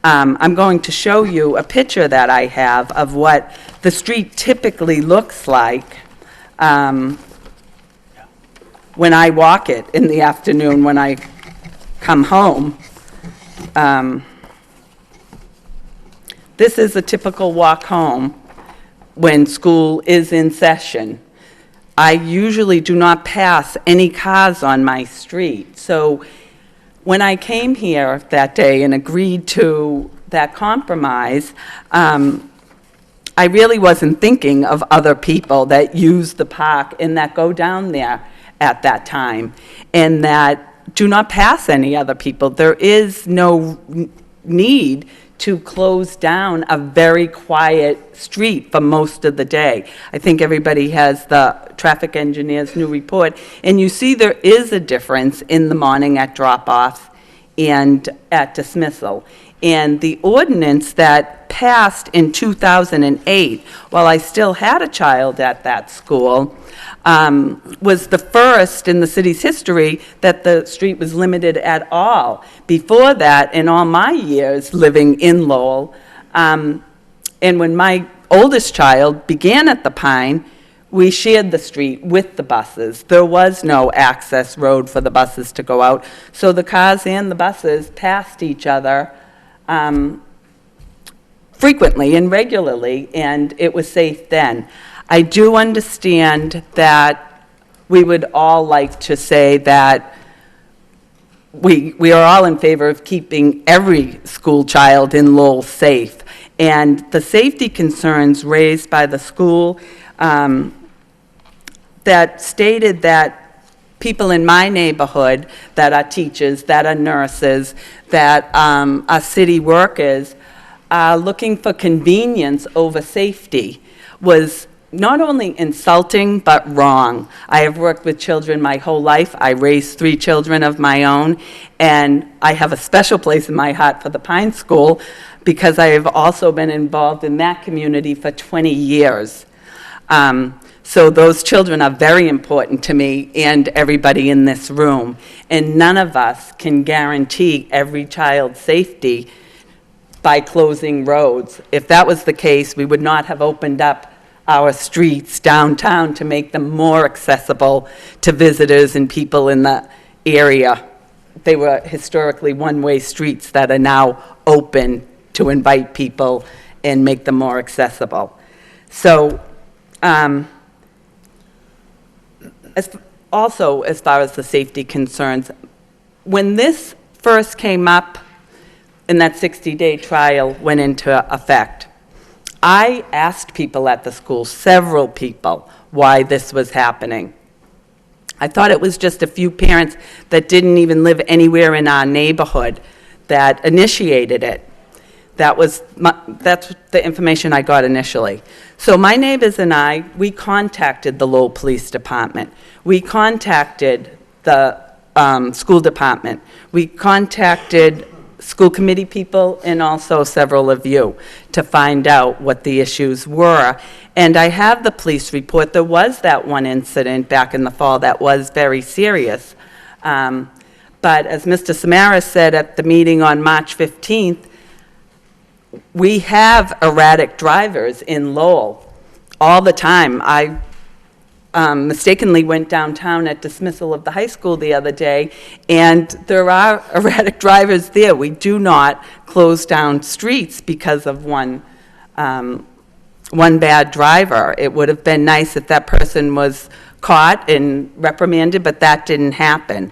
I'm going to show you a picture that I have of what the street typically looks like when I walk it in the afternoon when I come home. This is a typical walk home when school is in session. I usually do not pass any cars on my street, so When I came here that day and agreed to that compromise, I really wasn't thinking of other people that use the park and that go down there at that time, and that do not pass any other people. There is no need to close down a very quiet street for most of the day. I think everybody has the traffic engineer's new report, and you see there is a difference in the morning at drop-off and at dismissal. And the ordinance that passed in 2008, while I still had a child at that school, was the first in the city's history that the street was limited at all. Before that, in all my years living in Lowell, and when my oldest child began at the Pine, we shared the street with the buses. There was no access road for the buses to go out, so the cars and the buses passed each other frequently and regularly, and it was safe then. I do understand that we would all like to say that we are all in favor of keeping every school child in Lowell safe, and the safety concerns raised by the school that stated that people in my neighborhood that are teachers, that are nurses, that are city workers, are looking for convenience over safety was not only insulting, but wrong. I have worked with children my whole life. I raised 3 children of my own, and I have a special place in my heart for the Pine School because I have also been involved in that community for 20 years. So those children are very important to me and everybody in this room. And none of us can guarantee every child's safety by closing roads. If that was the case, we would not have opened up our streets downtown to make them more accessible to visitors and people in the area. They were historically one-way streets that are now open to invite people and make them more accessible. So, also, as far as the safety concerns, when this first came up and that 60-day trial went into effect, I asked people at the school, several people, why this was happening. I thought it was just a few parents that didn't even live anywhere in our neighborhood that initiated it. That's the information I got initially. So my neighbors and I, we contacted the Lowell Police Department. We contacted the school department. We contacted school committee people and also several of you to find out what the issues were. And I have the police report. There was that one incident back in the fall that was very serious. But as Mr. Samaras said at the meeting on March 15th, we have erratic drivers in Lowell all the time. I mistakenly went downtown at dismissal of the high school the other day, and there are erratic drivers there. We do not close down streets because of one bad driver. It would have been nice if that person was caught and reprimanded, but that didn't happen.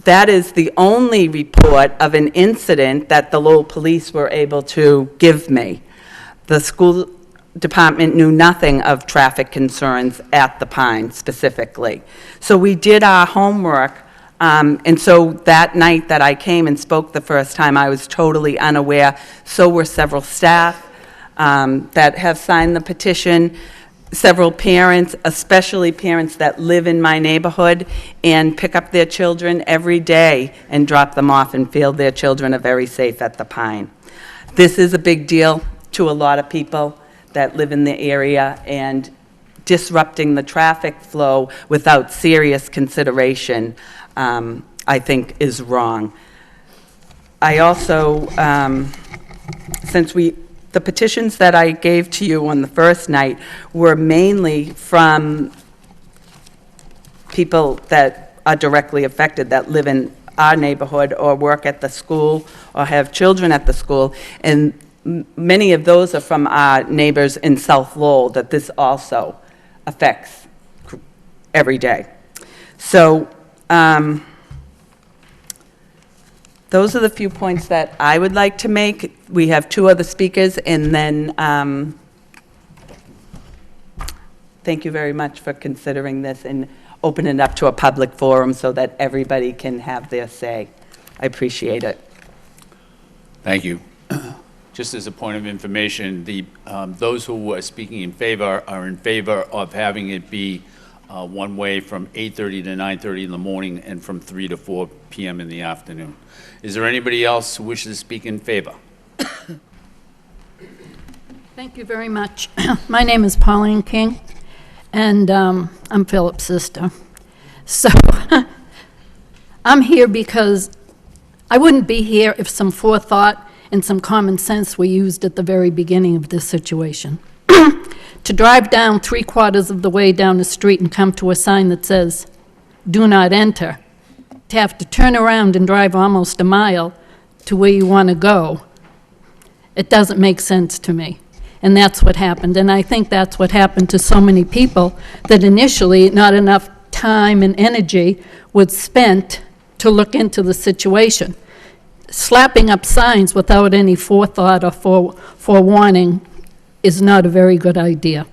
That is the only report of an incident that the Lowell police were able to give me. The school department knew nothing of traffic concerns at the Pine specifically. So we did our homework, and so that night that I came and spoke the first time, I was totally unaware. So were several staff that have signed the petition. Several parents, especially parents that live in my neighborhood and pick up their children every day and drop them off and feel their children are very safe at the Pine. This is a big deal to a lot of people that live in the area, and disrupting the traffic flow without serious consideration, I think, is wrong. I also, the petitions that I gave to you on the first night were mainly from people that are directly affected, that live in our neighborhood or work at the school or have children at the school, and many of those are from our neighbors in South Lowell that this also affects every day. So those are the few points that I would like to make. We have two other speakers, and then thank you very much for considering this and opening it up to a public forum so that everybody can have their say. I appreciate it. Thank you. Just as a point of information, those who are speaking in favor are in favor of having it be one way from 8:30 to 9:30 in the morning and from 3 to 4 p.m. in the afternoon. Is there anybody else who wishes to speak in favor? Thank you very much. My name is Pauline King, and I'm Philip's sister. So I'm here because I wouldn't be here if some forethought and some common sense were used at the very beginning of this situation. To drive down 3/4 of the way down the street and come to a sign that says, "Do not enter," to have to turn around and drive almost a mile to where you want to go, it doesn't make sense to me. And that's what happened. And I think that's what happened to so many people, that initially not enough time and energy was spent to look into the situation. Slapping up signs without any forethought or forewarning is not a very good idea.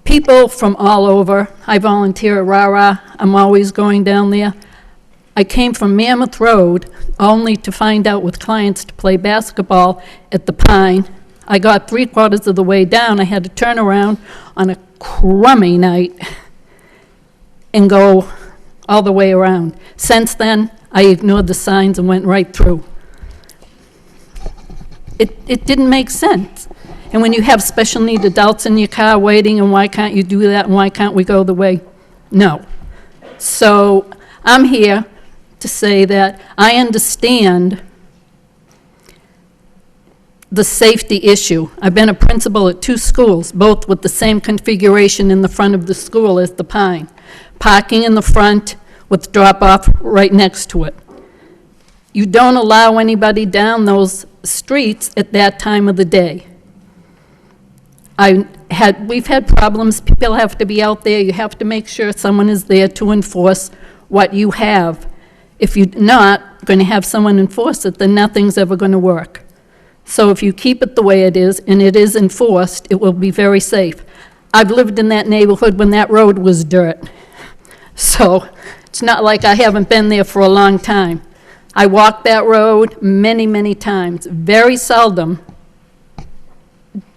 People from all over, I volunteer at RARA, I'm always going down there. I came from Mammoth Road only to find out with clients to play basketball at the Pine. I got 3/4 of the way down, I had to turn around on a crummy night and go all the way around. Since then, I ignored the signs and went right through. It didn't make sense. And when you have special need adults in your car waiting, and why can't you do that, and why can't we go the way? No. So I'm here to say that I understand the safety issue. I've been a principal at 2 schools, both with the same configuration in the front of the school as the Pine. Parking in the front with drop-off right next to it. You don't allow anybody down those streets at that time of the day. We've had problems, people have to be out there, you have to make sure someone is there to enforce what you have. If you're not going to have someone enforce it, then nothing's ever going to work. So if you keep it the way it is, and it is enforced, it will be very safe. I've lived in that neighborhood when that road was dirt. So it's not like I haven't been there for a long time. I walked that road many, many times. Very seldom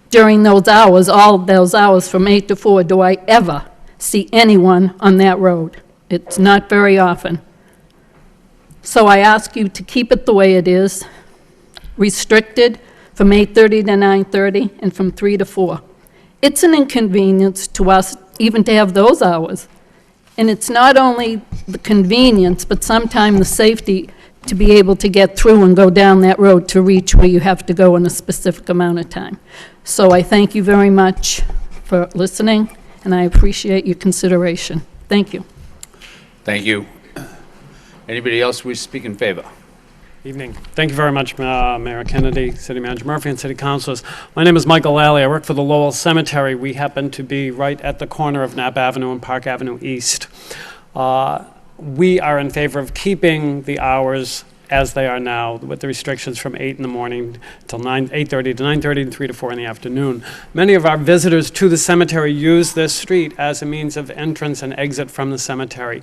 during those hours, all those hours from 8 to 4, do I ever see anyone on that road. It's not very often. So I ask you to keep it the way it is, restricted from 8:30 to 9:30 and from 3 to 4. It's an inconvenience to us even to have those hours. And it's not only the convenience, but sometimes the safety to be able to get through and go down that road to reach where you have to go in a specific amount of time. So I thank you very much for listening, and I appreciate your consideration. Thank you. Thank you. Anybody else wish to speak in favor? Evening. Thank you very much, Mayor Kennedy, City Manager Murphy, and City Councilors. My name is Michael Lally. I work for the Lowell Cemetery. We happen to be right at the corner of Knapp Avenue and Park Avenue East. We are in favor of keeping the hours as they are now, with the restrictions from 8 in the morning till 8:30 to 9:30 and 3 to 4 in the afternoon. Many of our visitors to the cemetery use this street as a means of entrance and exit from the cemetery.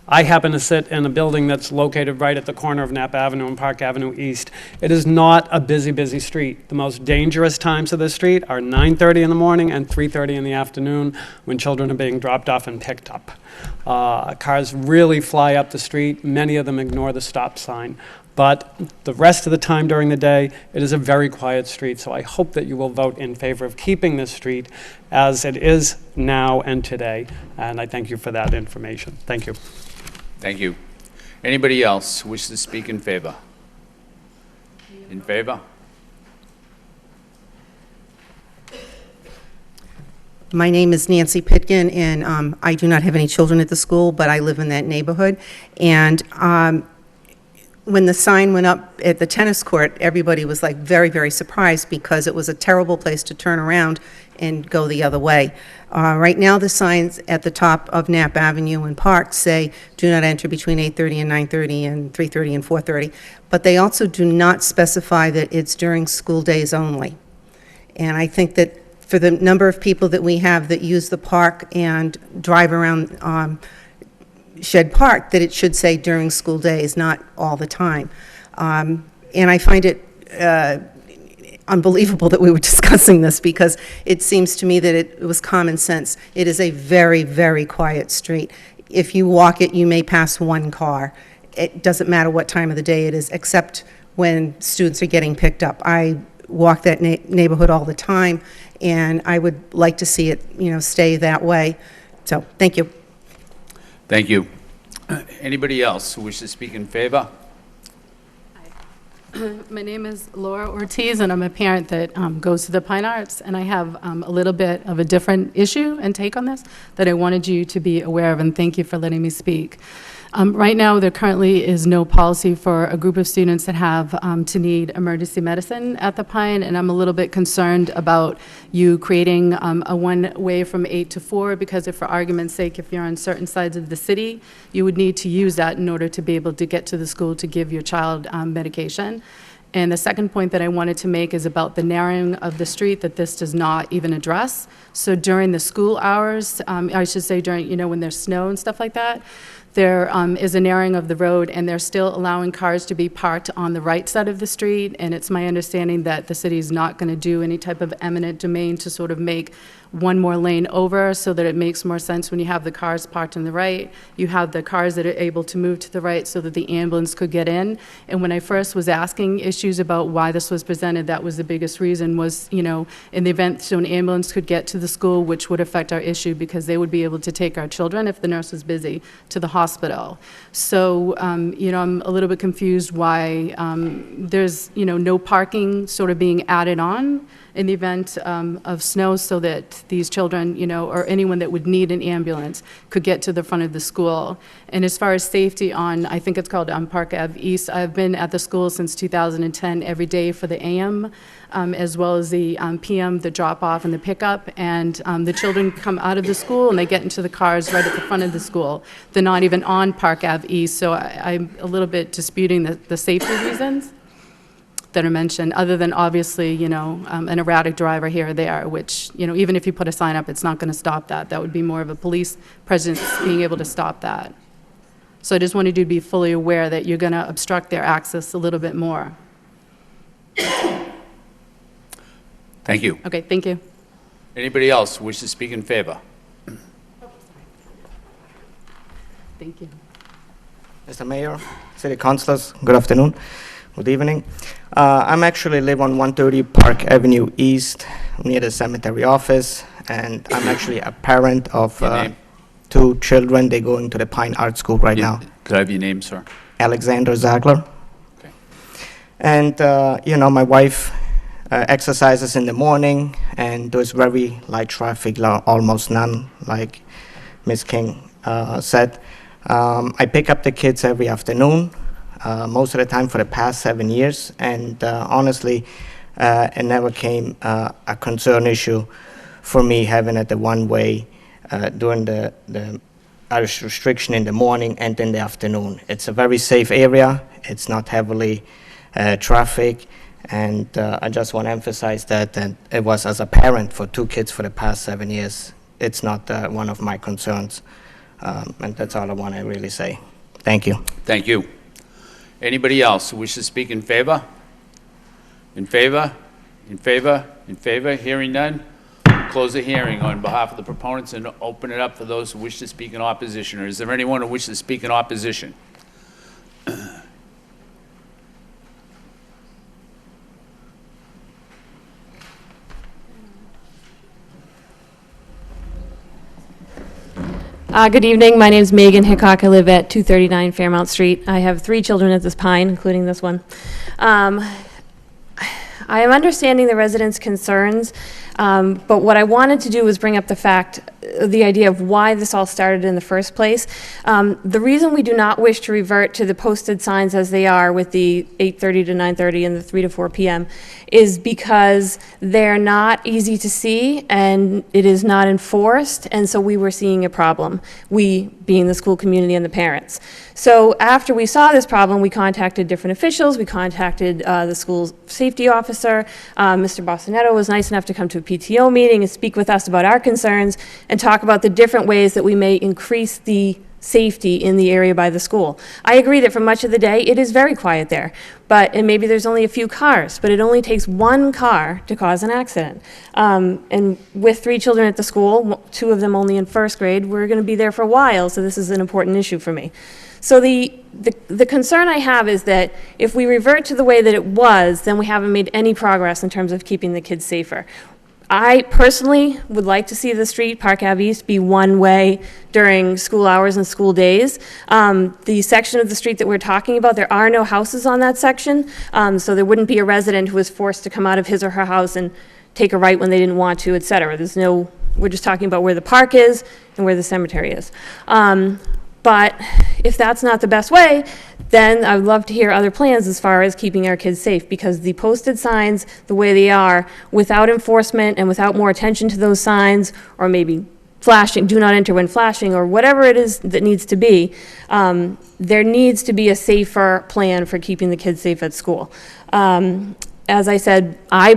I happen to sit in a building that's located right at the corner of Knapp Avenue and Park Avenue East. It is not a busy, busy street. The most dangerous times of this street are 9:30 in the morning and 3:30 in the afternoon when children are being dropped off and picked up. Cars really fly up the street. Many of them ignore the stop sign. But the rest of the time during the day, it is a very quiet street. So I hope that you will vote in favor of keeping this street as it is now and today. And I thank you for that information. Thank you. Thank you. Anybody else wish to speak in favor? In favor? My name is Nancy Pitkin, and I do not have any children at the school, but I live in that neighborhood. And when the sign went up at the tennis court, everybody was like very, very surprised because it was a terrible place to turn around and go the other way. Right now, the signs at the top of Knapp Avenue and Park say, do not enter between 8:30 and 9:30 and 3:30 and 4:30. But they also do not specify that it's during school days only. And I think that for the number of people that we have that use the park and drive around Shed Park, that it should say during school days, not all the time. And I find it unbelievable that we were discussing this, because it seems to me that it was common sense. It is a very, very quiet street. If you walk it, you may pass one car. It doesn't matter what time of the day it is, except when students are getting picked up. I walk that neighborhood all the time, and I would like to see it, stay that way. So, thank you. Thank you. Anybody else who wishes to speak in favor? My name is Laura Ortiz, and I'm a parent that goes to the Pine Arts, and I have a little bit of a different issue and take on this that I wanted you to be aware of, and thank you for letting me speak. Right now, there currently is no policy for a group of students that have to need emergency medicine at the Pine, and I'm a little bit concerned about you creating a one-way from 8 to 4, because if, for argument's sake, if you're on certain sides of the city, you would need to use that in order to be able to get to the school to give your child medication. And the second point that I wanted to make is about the narrowing of the street that this does not even address. So during the school hours, I should say during, when there's snow and stuff like that, there is a narrowing of the road, and they're still allowing cars to be parked on the right side of the street, and it's my understanding that the city is not going to do any type of eminent domain to sort of make one more lane over, so that it makes more sense when you have the cars parked on the right. You have the cars that are able to move to the right so that the ambulance could get in. And when I first was asking issues about why this was presented, that was the biggest reason was, in the event so an ambulance could get to the school, which would affect our issue, because they would be able to take our children, if the nurse was busy, to the hospital. So, I'm a little bit confused why there's, no parking sort of being added on in the event of snow, so that these children, or anyone that would need an ambulance could get to the front of the school. And as far as safety on, I think it's called Park Ave East, I've been at the school since 2010 every day for the AM, as well as the PM, the drop-off and the pickup. And the children come out of the school and they get into the cars right at the front of the school. They're not even on Park Ave East, so I'm a little bit disputing the safety reasons that are mentioned, other than obviously, an erratic driver here or there, which, even if you put a sign up, it's not going to stop that. That would be more of a police presence being able to stop that. So I just wanted you to be fully aware that you're going to obstruct their access a little bit more. Thank you. Okay, thank you. Anybody else wish to speak in favor? Thank you. Mr. Mayor, City Councilors, good afternoon, good evening. I'm actually live on 130 Park Avenue East, near the cemetery office, and I'm actually a parent of two children. They're going to the Pine Art School right now. Could I have your name, sir? Alexander Zagler. Okay. And, my wife exercises in the morning, and there's very light traffic, almost none, like Ms. King said. I pick up the kids every afternoon, most of the time for the past 7 years, and honestly, it never came a concern issue for me having it the one way during the Irish restriction in the morning and in the afternoon. It's a very safe area. It's not heavily traffic, and I just want to emphasize that it was as a parent for two kids for the past 7 years. It's not one of my concerns, and that's all I want to really say. Thank you. Thank you. Anybody else who wishes to speak in favor? In favor? In favor? In favor? Hearing none? Close the hearing on behalf of the proponents and open it up for those who wish to speak in opposition. Or is there anyone who wishes to speak in opposition? Good evening. My name is Megan Hickok. I live at 239 Fairmount Street. I have 3 children at this Pine, including this one. I am understanding the residents' concerns, But what I wanted to do was bring up the idea of why this all started in the first place. The reason we do not wish to revert to the posted signs as they are with the 8:30 to 9:30 and the 3 to 4 p.m. is because they're not easy to see and it is not enforced, and so we were seeing a problem, we being the school community and the parents. So after we saw this problem, we contacted different officials, we contacted the school safety officer. Mr. Bostonetto was nice enough to come to a PTO meeting and speak with us about our concerns and talk about the different ways that we may increase the safety in the area by the school. I agree that for much of the day, it is very quiet there, and maybe there's only a few cars, but it only takes one car to cause an accident. And with 3 children at the school, 2 of them only in first grade, we're going to be there for a while, so this is an important issue for me. So the concern I have is that if we revert to the way that it was, then we haven't made any progress in terms of keeping the kids safer. I personally would like to see the street, Park Ave East, be one way during school hours and school days. The section of the street that we're talking about, there are no houses on that section, so there wouldn't be a resident who was forced to come out of his or her house and take a right when they didn't want to, et cetera. We're just talking about where the park is and where the cemetery is. But if that's not the best way, then I would love to hear other plans as far as keeping our kids safe, because the posted signs, the way they are, without enforcement and without more attention to those signs, or maybe flashing, do not enter when flashing, or whatever it is that needs to be, there needs to be a safer plan for keeping the kids safe at school. As I said, I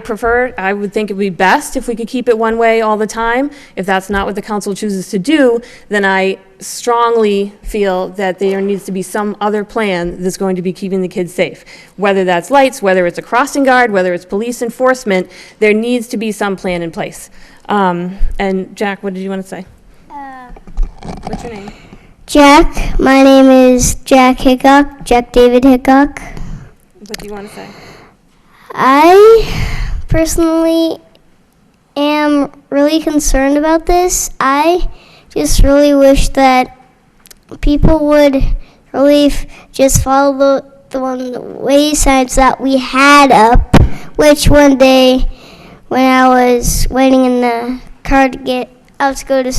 would think it would be best if we could keep it one way all the time. If that's not what the council chooses to do, then I strongly feel that there needs to be some other plan that's going to be keeping the kids safe. Whether that's lights, whether it's a crossing guard, whether it's police enforcement, there needs to be some plan in place. And Jack, what did you want to say? What's your name? Jack. My name is Jack Hickok, Jack David Hickok. What do you want to say? I personally am really concerned about this. I just really wish that people would really just follow the way signs that we had up, which one day when I was waiting in the car to get out to go to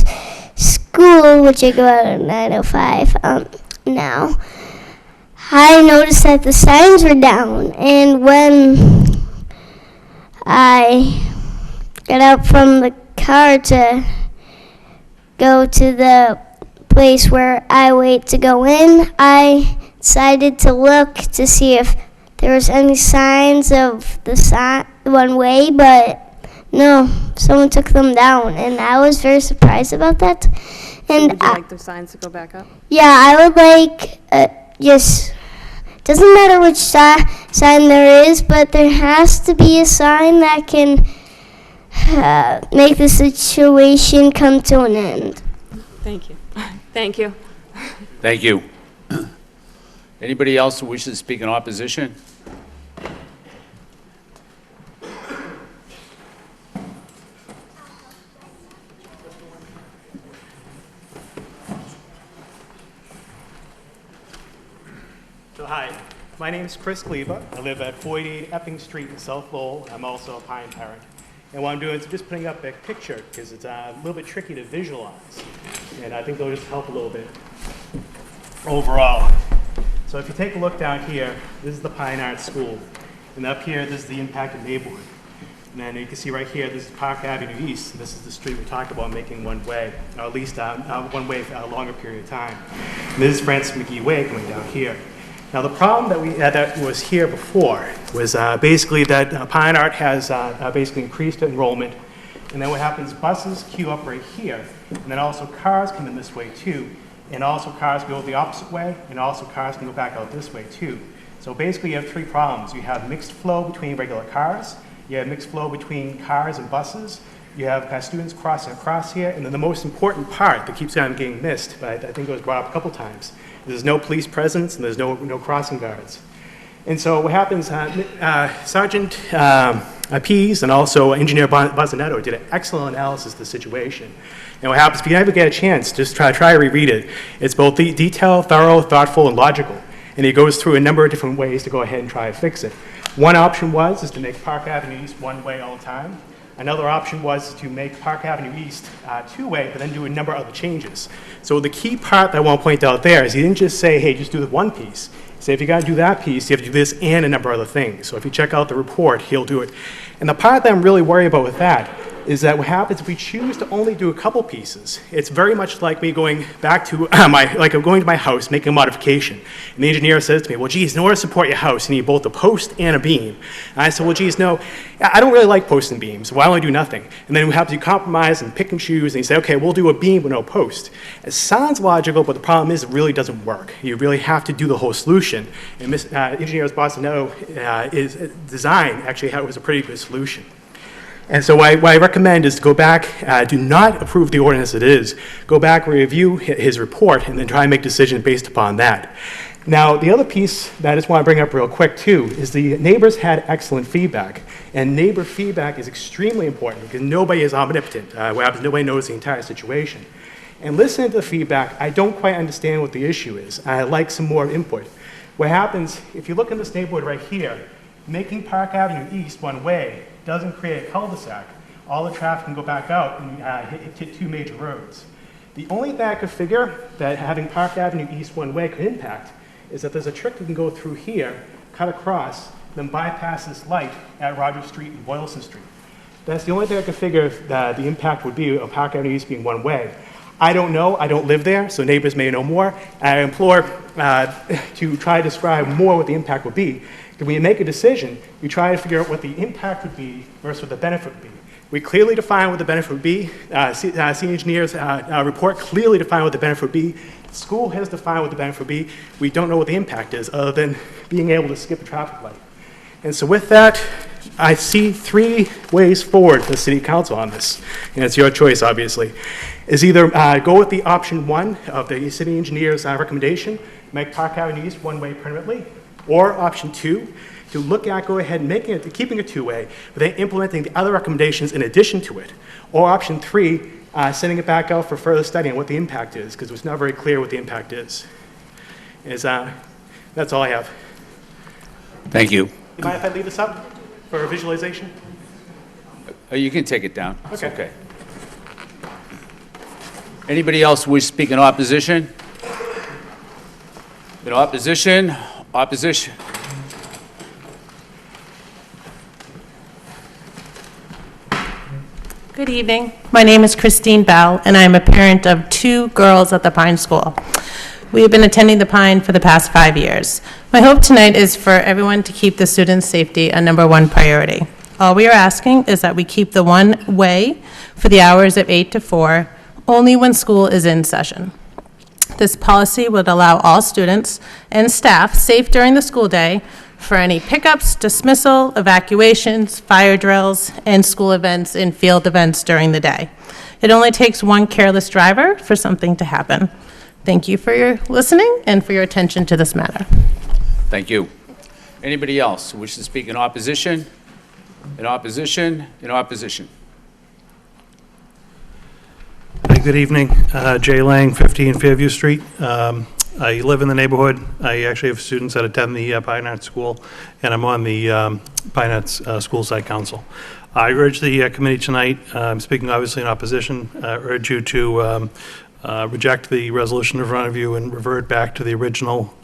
school, which I go out at 9:05 now, I noticed that the signs were down, and when I got out from the car to go to the place where I wait to go in, I decided to look to see if there was any signs of the one way, but no, someone took them down, and I was very surprised about that. And would you like the signs to go back up? Yeah, I would like doesn't matter which sign there is, but there has to be a sign that can make the situation come to an end. Thank you. Thank you. Thank you. Anybody else who wishes to speak in opposition? So hi, my name is Chris Cleaver. I live at 488 Epping Street in South Lowell. I'm also a Pine parent. And what I'm doing is just putting up a picture because it's a little bit tricky to visualize. And I think they'll just help a little bit overall. So if you take a look down here, this is the Pine Arts School. And up here, this is the impacted neighborhood. And then you can see right here, this is Park Avenue East. And this is the street we talked about making one way, or at least one way for a longer period of time. And this is Francis McGee Way coming down here. Now the problem that we had that was here before was basically that Pine Art has basically increased enrollment, and then what happens, buses queue up right here, and then also cars come in this way too, and also cars go the opposite way, and also cars can go back out this way too. So basically you have 3 problems. You have mixed flow between regular cars, you have mixed flow between cars and buses, you have students crossing across here, and then the most important part that keeps on getting missed, but I think it was brought up a couple times, there's no police presence and there's no crossing guards. And so what happens, Sergeant Pease and also Engineer Bostonetto did an excellent analysis of the situation. And what happens, if you ever get a chance, just try to reread it. It's both detailed, thorough, thoughtful, and logical. And he goes through a number of different ways to go ahead and try to fix it. One option is to make Park Avenue East one way all the time. Another option was to make Park Avenue East two-way, but then do a number of other changes. So the key part that I want to point out there is he didn't just say, hey, just do the one piece. He said, if you got to do that piece, you have to do this and a number of other things. So if you check out the report, he'll do it. And the part that I'm really worried about with that is that what happens if we choose to only do a couple pieces, it's very much like me going back to going to my house, making a modification. And the engineer says to me, well, geez, in order to support your house, you need both a post and a beam. And I said, well, geez, no, I don't really like posts and beams, so why don't I do nothing? And then we have to compromise and pick and choose, and you say, okay, we'll do a beam with no post. It sounds logical, but the problem is it really doesn't work. You really have to do the whole solution. And engineers Bossino, his design actually was a pretty good solution. And so what I recommend is to go back, do not approve the ordinance as it is. Go back, review his report, and then try and make decisions based upon that. Now, the other piece that I just want to bring up real quick, too, is the neighbors had excellent feedback. And neighbor feedback is extremely important because nobody is omnipotent. What happens, nobody knows the entire situation. And listening to the feedback, I don't quite understand what the issue is. I like some more input. What happens, if you look in this neighborhood right here, making Park Avenue East one way doesn't create a cul-de-sac. All the traffic can go back out and hit two major roads. The only thing I could figure that having Park Avenue East one way could impact is that there's a trick you can go through here, cut across, then bypass this light at Rogers Street and Boylston Street. That's the only thing I could figure that the impact would be of Park Avenue East being one way. I don't know, I don't live there, so neighbors may know more. I implore to try to describe more what the impact would be. Because when you make a decision, you try to figure out what the impact would be versus what the benefit would be. We clearly define what the benefit would be. City engineers report clearly define what the benefit would be. The school has defined what the benefit would be. We don't know what the impact is other than being able to skip a traffic light. And so with that, I see three ways forward for the city council on this. And it's your choice, obviously. Is either go with the option one of the city engineer's recommendation, make Park Avenue East one-way permanently, or option two, to look at, go ahead and making it, keeping it two-way, but then implementing the other recommendations in addition to it. Or option three, sending it back out for further study on what the impact is, because it's not very clear what the impact is. That's all I have. Thank you. Do you mind if I leave this up for visualization? You can take it down. It's Okay. okay. Anybody else wish to speak in opposition? In opposition? Opposition. Good evening. My name is Christine Bell, and I am a parent of two girls at the Pine School. We have been attending the Pine for the past 5 years. My hope tonight is for everyone to keep the students' safety a #1 priority. All we are asking is that we keep the one way for the hours of 8 to 4, only when school is in session. This policy would allow all students and staff safe during the school day for any pickups, dismissal, evacuations, fire drills, and school events and field events during the day. It only takes one careless driver for something to happen. Thank you for your listening and for your attention to this matter. Thank you. Anybody else who wishes to speak in opposition? In opposition? In opposition? Hi, good evening. Jay Lang, 15 Fairview Street. I live in the neighborhood. I actually have students that attend the Pine Arts School, and I'm on the Pine Arts School Site Council. I urge the committee tonight, I'm speaking obviously in opposition, urge you to reject the resolution in front of you and revert back to the original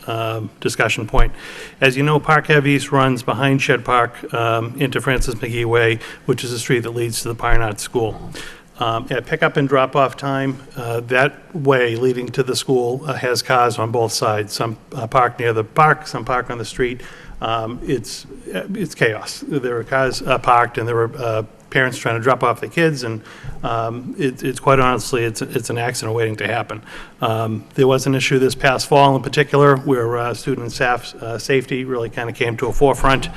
discussion point. As you know, Park Ave East runs behind Shed Park into Francis McGee Way, which is the street that leads to the Pine Arts School. At pickup and drop-off time, that way leading to the school has cars on both sides. Some park near the park, some park on the street. It's chaos. There are cars parked, and there are parents trying to drop off their kids, and it's quite honestly, it's an accident waiting to happen. There was an issue this past fall in particular where student and staff safety really kind of came to a forefront.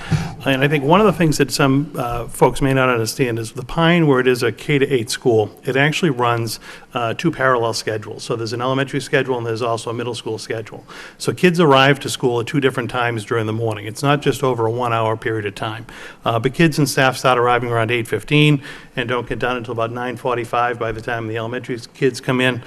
And I think one of the things that some folks may not understand is the Pine, where it is a K-8 school, it actually runs two parallel schedules. So there's an elementary schedule and there's also a middle school schedule. So kids arrive to school at two different times during the morning. It's not just over a 1 hour period of time. But kids and staff start arriving around 8:15. 8:15 and don't get done until about 9:45 by the time the elementary kids come in.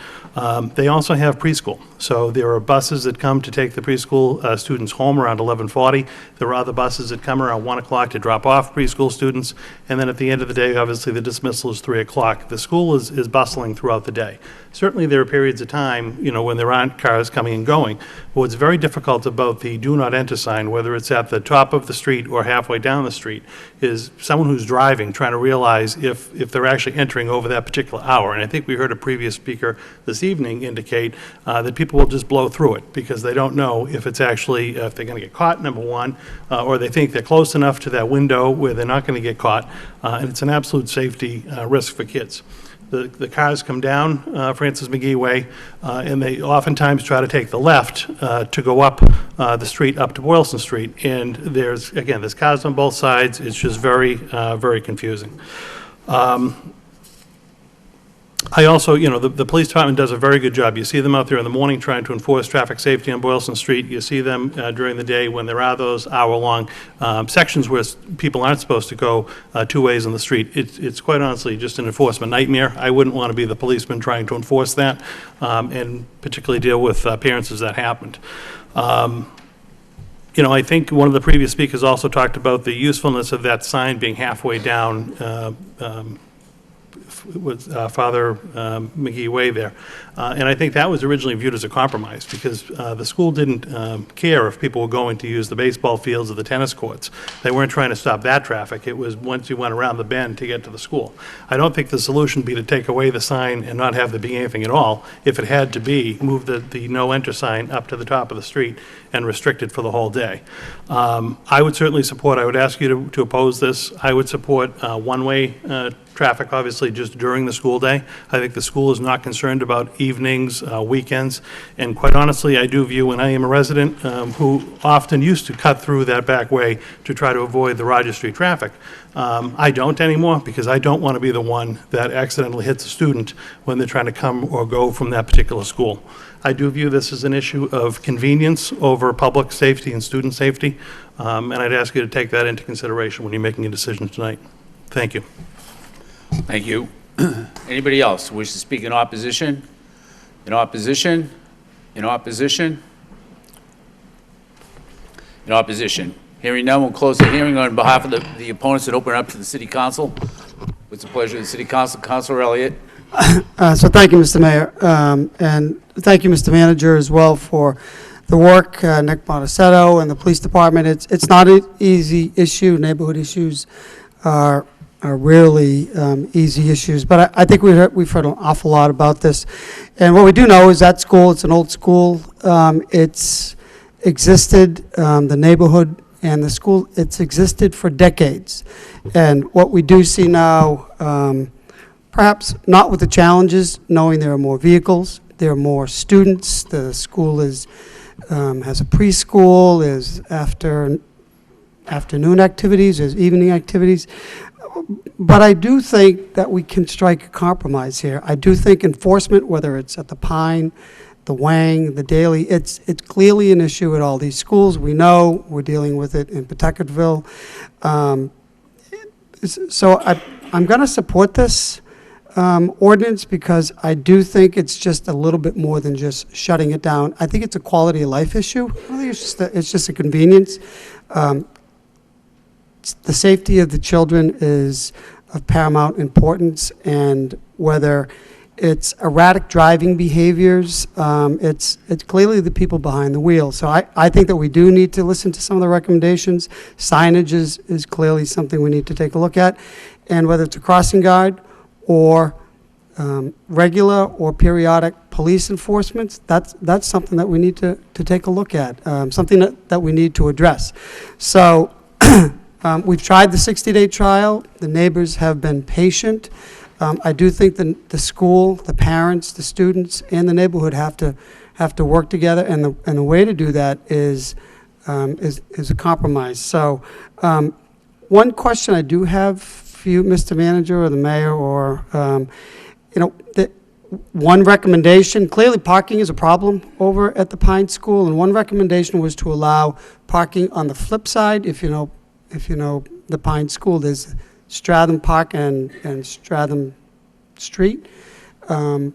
They also have preschool. So there are buses that come to take the preschool students home around 11:40. There are other buses that come around 1 o'clock to drop off preschool students. And then at the end of the day, obviously, the dismissal is 3 o'clock. The school is bustling throughout the day. Certainly, there are periods of time, when there aren't cars coming and going. But what's very difficult about the do not enter sign, whether it's at the top of the street or halfway down the street, is someone who's driving trying to realize if they're actually entering over that particular hour. And I think we heard a previous speaker this evening indicate that people will just blow through it because they don't know if it's actually, if they're going to get caught, number one, or they think they're close enough to that window where they're not going to get caught. And it's an absolute safety risk for kids. The cars come down Francis McGee Way, and they oftentimes try to take the left to go up the street up to Boylston Street. And there's cars on both sides. It's just very, very confusing. I also, the police department does a very good job. You see them out there in the morning trying to enforce traffic safety on Boylston Street. You see them during the day when there are those hour-long sections where people aren't supposed to go two ways on the street. It's quite honestly just an enforcement nightmare. I wouldn't want to be the policeman trying to enforce that and particularly deal with appearances that happened. I think one of the previous speakers also talked about the usefulness of that sign being halfway down with Father McGee Way there. And I think that was originally viewed as a compromise because the school didn't care if people were going to use the baseball fields or the tennis courts. They weren't trying to stop that traffic. It was once you went around the bend to get to the school. I don't think the solution would be to take away the sign and not have there be anything at all. If it had to be, move the no enter sign up to the top of the street and restrict it for the whole day. I would certainly support, I would ask you to oppose this. I would support one-way traffic, obviously, just during the school day. I think the school is not concerned about evenings, weekends, and quite honestly, I do view, and I am a resident who often used to cut through that back way to try to avoid the Roger Street traffic. I don't anymore because I don't want to be the one that accidentally hits a student when they're trying to come or go from that particular school. I do view this as an issue of convenience over public safety and student safety, and I'd ask you to take that into consideration when you're making a decision tonight. Thank you. Thank you. Anybody else wish to speak in opposition? In opposition? In opposition? In opposition. Hearing none, we'll close the hearing on behalf of the opponents and open it up to the City Council. It's a pleasure of the City Council. Councilor Elliott. So thank you, Mr. Mayor, and thank you, Mr. Manager, as well for the work, Nick Montecetto and the Police Department. It's not an easy issue. Neighborhood issues are rarely easy issues, but I think we've heard an awful lot about this. And what we do know is that school, it's an old school. It's existed, the neighborhood and the school, it's existed for decades. And what we do see now, perhaps not with the challenges, knowing there are more vehicles, there are more students, the school has a preschool, there's afternoon activities, there's evening activities. But I do think that we can strike a compromise here. I do think enforcement, whether it's at the Pine, the Wang, the Daily, it's clearly an issue at all these schools. We know we're dealing with it in Pawtucketville. So I'm going to support this ordinance because I do think it's just a little bit more than just shutting it down. I think it's a quality of life issue. I think it's just a convenience. The safety of the children is of paramount importance, and whether it's erratic driving behaviors, it's clearly the people behind the wheel. So I think that we do need to listen to some of the recommendations. Signage is clearly something we need to take a look at, and whether it's a crossing guard or regular or periodic police enforcement, that's something that we need to take a look at, something that we need to address. So we've tried the 60-day trial. The neighbors have been patient. I do think the school, the parents, the students, and the neighborhood have to work together, and the way to do that is a compromise. So one question I do have for you, Mr. Manager, or the mayor, or one recommendation, clearly parking is a problem over at the Pine School, and one recommendation was to allow parking on the flip side. If you know the Pine School, there's Stratham Park and Stratham Street, and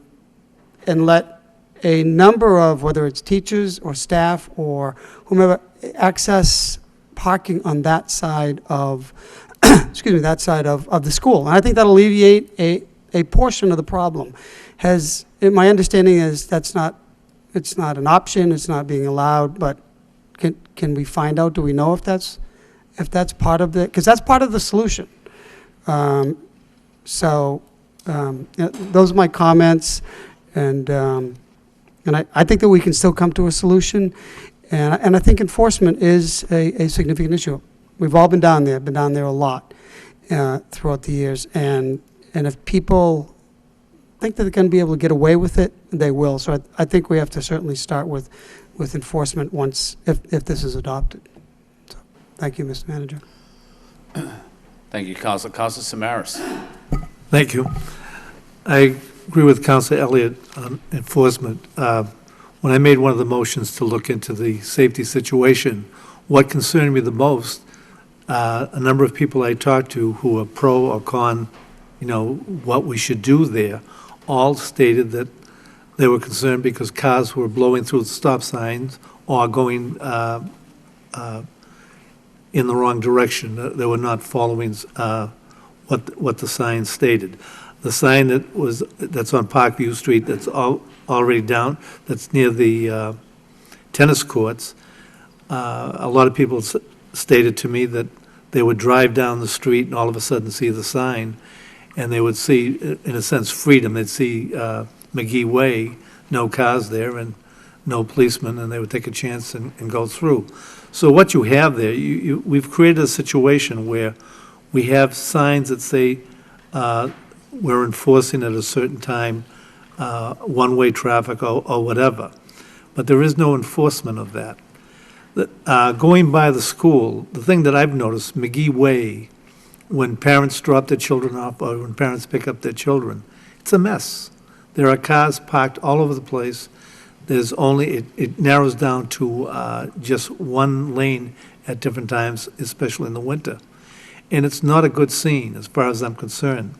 let a number of, whether it's teachers or staff or whomever, access parking on that side of, excuse me, that side of the school. And I think that'll alleviate a portion of the problem. My understanding is it's not an option, it's not being allowed, but can we find out, do we know if that's part of the, because that's part of the solution. Those are my comments, and I think that we can still come to a solution, and I think enforcement is a significant issue. We've all been down there a lot throughout the years, and if people think that they're going to be able to get away with it, they will. So I think we have to certainly start with enforcement once, if this is adopted. So, thank you, Mr. Manager. Thank you, Councilor. Councilor Samaras. Thank you. I agree with Councilor Elliott on enforcement. When I made one of the motions to look into the safety situation, what concerned me the most, a number of people I talked to who are pro or con, what we should do there, all stated that they were concerned because cars were blowing through the stop signs or going in the wrong direction. They were not following what the sign stated. The sign that's on Parkview Street that's already down, that's near the tennis courts, a lot of people stated to me that they would drive down the street and all of a sudden see the sign, and they would see, in a sense, freedom. They'd see McGee Way, no cars there and no policemen, and they would take a chance and go through. So what you have there, we've created a situation where we have signs that say we're enforcing at a certain time one-way traffic or whatever, but there is no enforcement of that. Going by the school, the thing that I've noticed, McGee Way, when parents drop their children off or when parents pick up their children, it's a mess. There are cars parked all over the place. There's only, it narrows down to just one lane at different times, especially in the winter. And it's not a good scene as far as I'm concerned.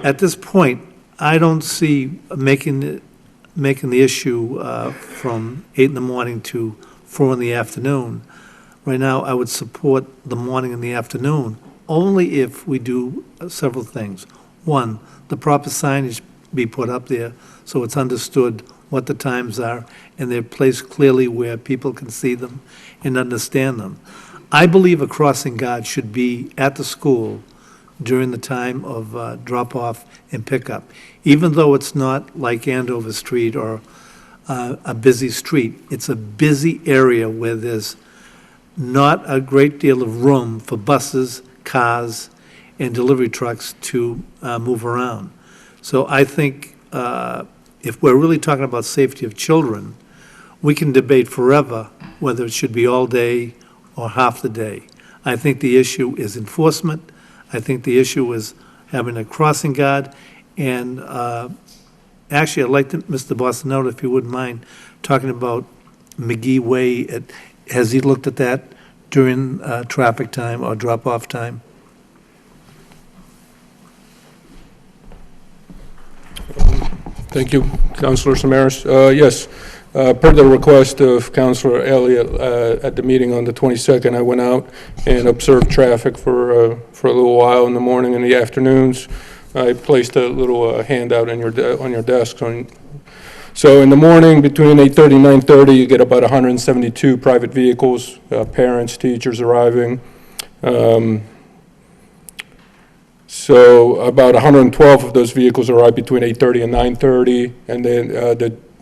At this point, I don't see making the issue from 8 in the morning to 4 in the afternoon. Right now, I would support the morning and the afternoon only if we do several things. One, the proper signage be put up there so it's understood what the times are and they're placed clearly where people can see them and understand them. I believe a crossing guard should be at the school during the time of drop-off and pickup, even though it's not like Andover Street or a busy street. It's a busy area where there's not a great deal of room for buses, cars, and delivery trucks to move around. So I think if we're really talking about safety of children, we can debate forever whether it should be all day or half the day. I think the issue is enforcement. I think the issue is having a crossing guard. And actually, I'd like to, Mr. Bostanotte, if you wouldn't mind, talking about McGee Way. Has he looked at that during traffic time or drop-off time? Thank you, Councilor Samaras. Yes, per the request of Councilor Elliott at the meeting on the 22nd, I went out and observed traffic for a little while in the morning and the afternoons. I placed a little handout on your desk. So in the morning, between 8:30 and 9:30, you get about 172 private vehicles, parents, teachers arriving. So about 112 of those vehicles arrive between 8:30 and 9:30, and then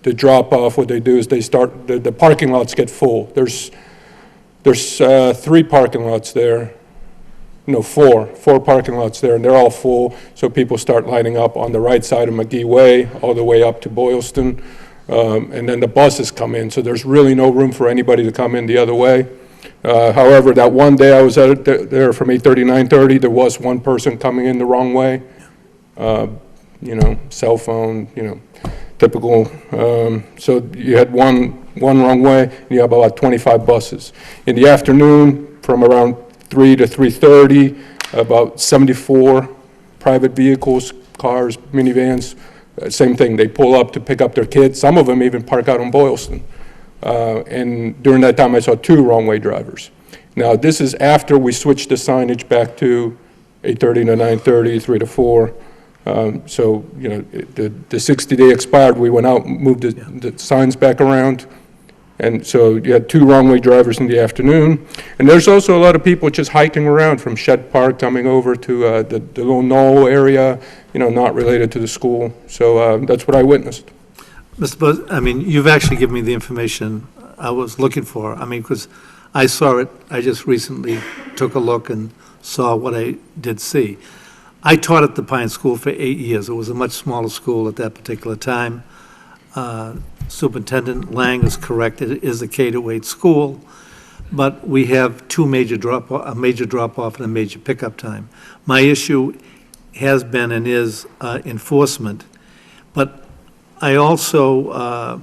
the drop-off, what they do is they start, the parking lots get full. There's 3 parking lots there. No, four parking lots there, and they're all full, so people start lining up on the right side of McGee Way, all the way up to Boylston, and then the buses come in, so there's really no room for anybody to come in the other way. However, that one day I was there from 8:30, 9:30, there was one person coming in the wrong way, cell phone, typical. So you had one wrong way, and you have about 25 buses. In the afternoon, from around 3 to 3:30, about 74 private vehicles, cars, minivans. Same thing, they pull up to pick up their kids. Some of them even park out on Boylston. And during that time, I saw 2 wrong-way drivers. Now, this is after we switched the signage back to 8:30 to 9:30, 3 to 4. So, you know, the 60-day expired, we went out, moved the signs back around. And so you had 2 wrong-way drivers in the afternoon. And there's also a lot of people just hiking around from Shed Park coming over to the little Lowell area, you know, not related to the school. So that's what I witnessed. Mr. Buzz, I mean, you've actually given me the information I was looking for. I mean, because I saw it, I just recently took a look and saw what I did see. I taught at the Pine School for 8 years. It was a much smaller school at that particular time. Superintendent Lang is correct, it is a K-8 school, but we have 2 major a major drop-off and a major pickup time. My issue has been and is enforcement, but I also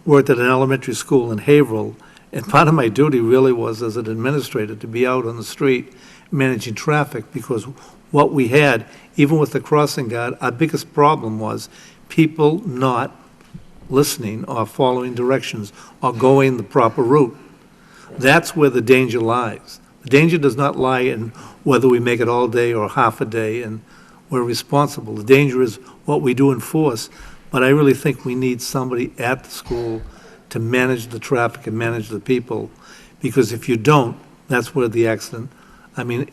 worked at an elementary school in Haverhill, and part of my duty really was as an administrator to be out on the street managing traffic, because what we had, even with the crossing guard, our biggest problem was people not listening or following directions or going the proper route. That's where the danger lies. The danger does not lie in whether we make it all day or half a day and we're responsible. The danger is what we do enforce, but I really think we need somebody at the school to manage the traffic and manage the people, because if you don't, that's where the accident, I mean,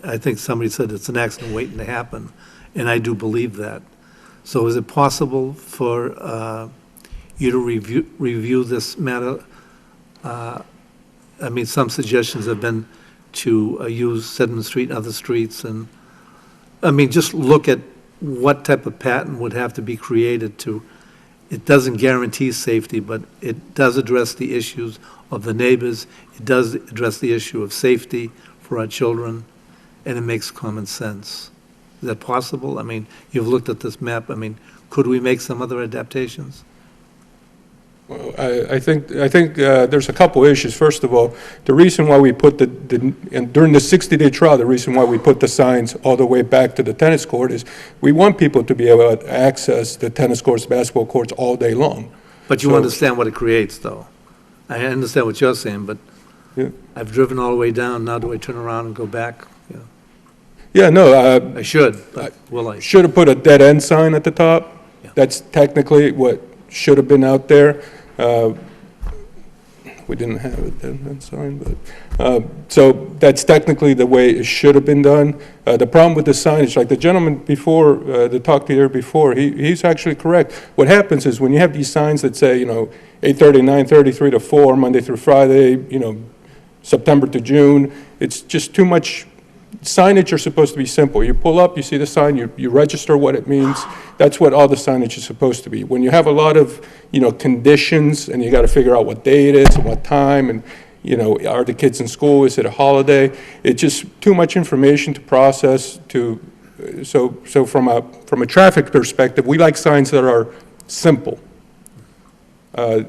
I think somebody said it's an accident waiting to happen, and I do believe that. So is it possible for you to review this matter? I mean, some suggestions have been to use Sedgman Street and other streets, and, I mean, just look at what type of pattern would have to be created to, it doesn't guarantee safety, but it does address the issues of the neighbors, it does address the issue of safety for our children, and it makes common sense. Is that possible? I mean, you've looked at this map, I mean, could we make some other adaptations? Well, I think there's a couple issues. First of all, the reason why we put and during the 60-day trial, the reason why we put the signs all the way back to the tennis court is we want people to be able to access the tennis courts, basketball courts all day long. But you understand what it creates, though. I understand what you're saying, but yeah. I've driven all the way down, now do I turn around and go back? Yeah. Yeah, no. I should, but will I? Should have put a dead end sign at the top. Yeah. That's technically what should have been out there. We didn't have a dead end sign, but so that's technically the way it should have been done. The problem with the signage, like the gentleman before, that talked here before, he's actually correct. What happens is when you have these signs that say, you know, 8:30, 9:30, 3 to 4, Monday through Friday, you know, September to June, it's just too much. Signage are supposed to be simple. You pull up, you see the sign, you register what it means. That's what all the signage is supposed to be. When you have a lot of, you know, conditions and you got to figure out what day it is and what time and, you know, are the kids in school, is it a holiday? It's just too much information to process. So from a traffic perspective, we like signs that are simple.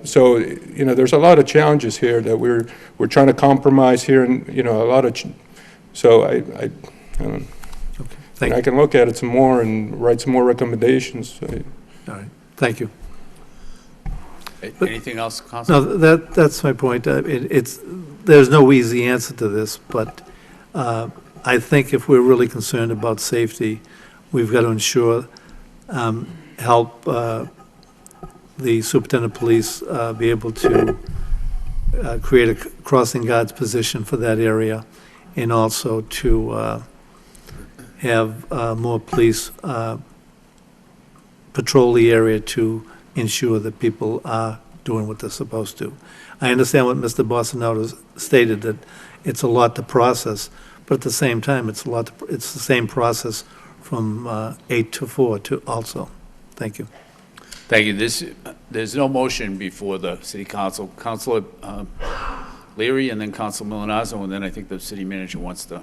So, you know, there's a lot of challenges here that we're trying to compromise here, and, you know, a lot of. So I don't know. I can look at it some more and write some more recommendations. All right, thank you. Anything else, Councilor? No, that's my point. There's no easy answer to this, but I think if we're really concerned about safety, we've got to ensure, help the superintendent of police be able to create a crossing guards position for that area, and also to have more police patrol the area to ensure that people are doing what they're supposed to. I understand what Mr. Bossinato stated, that it's a lot to process, but at the same time, it's the same process from 8 to 4 to also. Thank you. Thank you. There's no motion before the City Council. Councilor Leary and then Councilor Milanazzo, and then I think the city manager wants to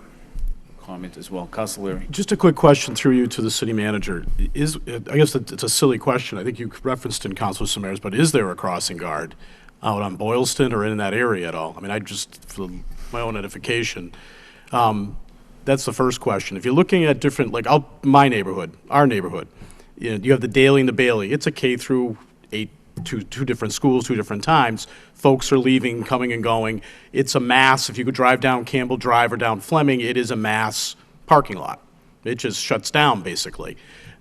comment as well. Councilor Leary. Just a quick question through you to the city manager. I guess it's a silly question. I think you referenced in Councilor Samaras, but is there a crossing guard out on Boylston or in that area at all? I mean, I just, for my own edification, That's the first question. If you're looking at different, like my neighborhood, our neighborhood, you have the Daly and the Bailey. It's a K through 8, two different schools, 2 different times. Folks are leaving, coming and going. It's a mass. If you could drive down Campbell Drive or down Fleming, it is a mass parking lot. It just shuts down, basically.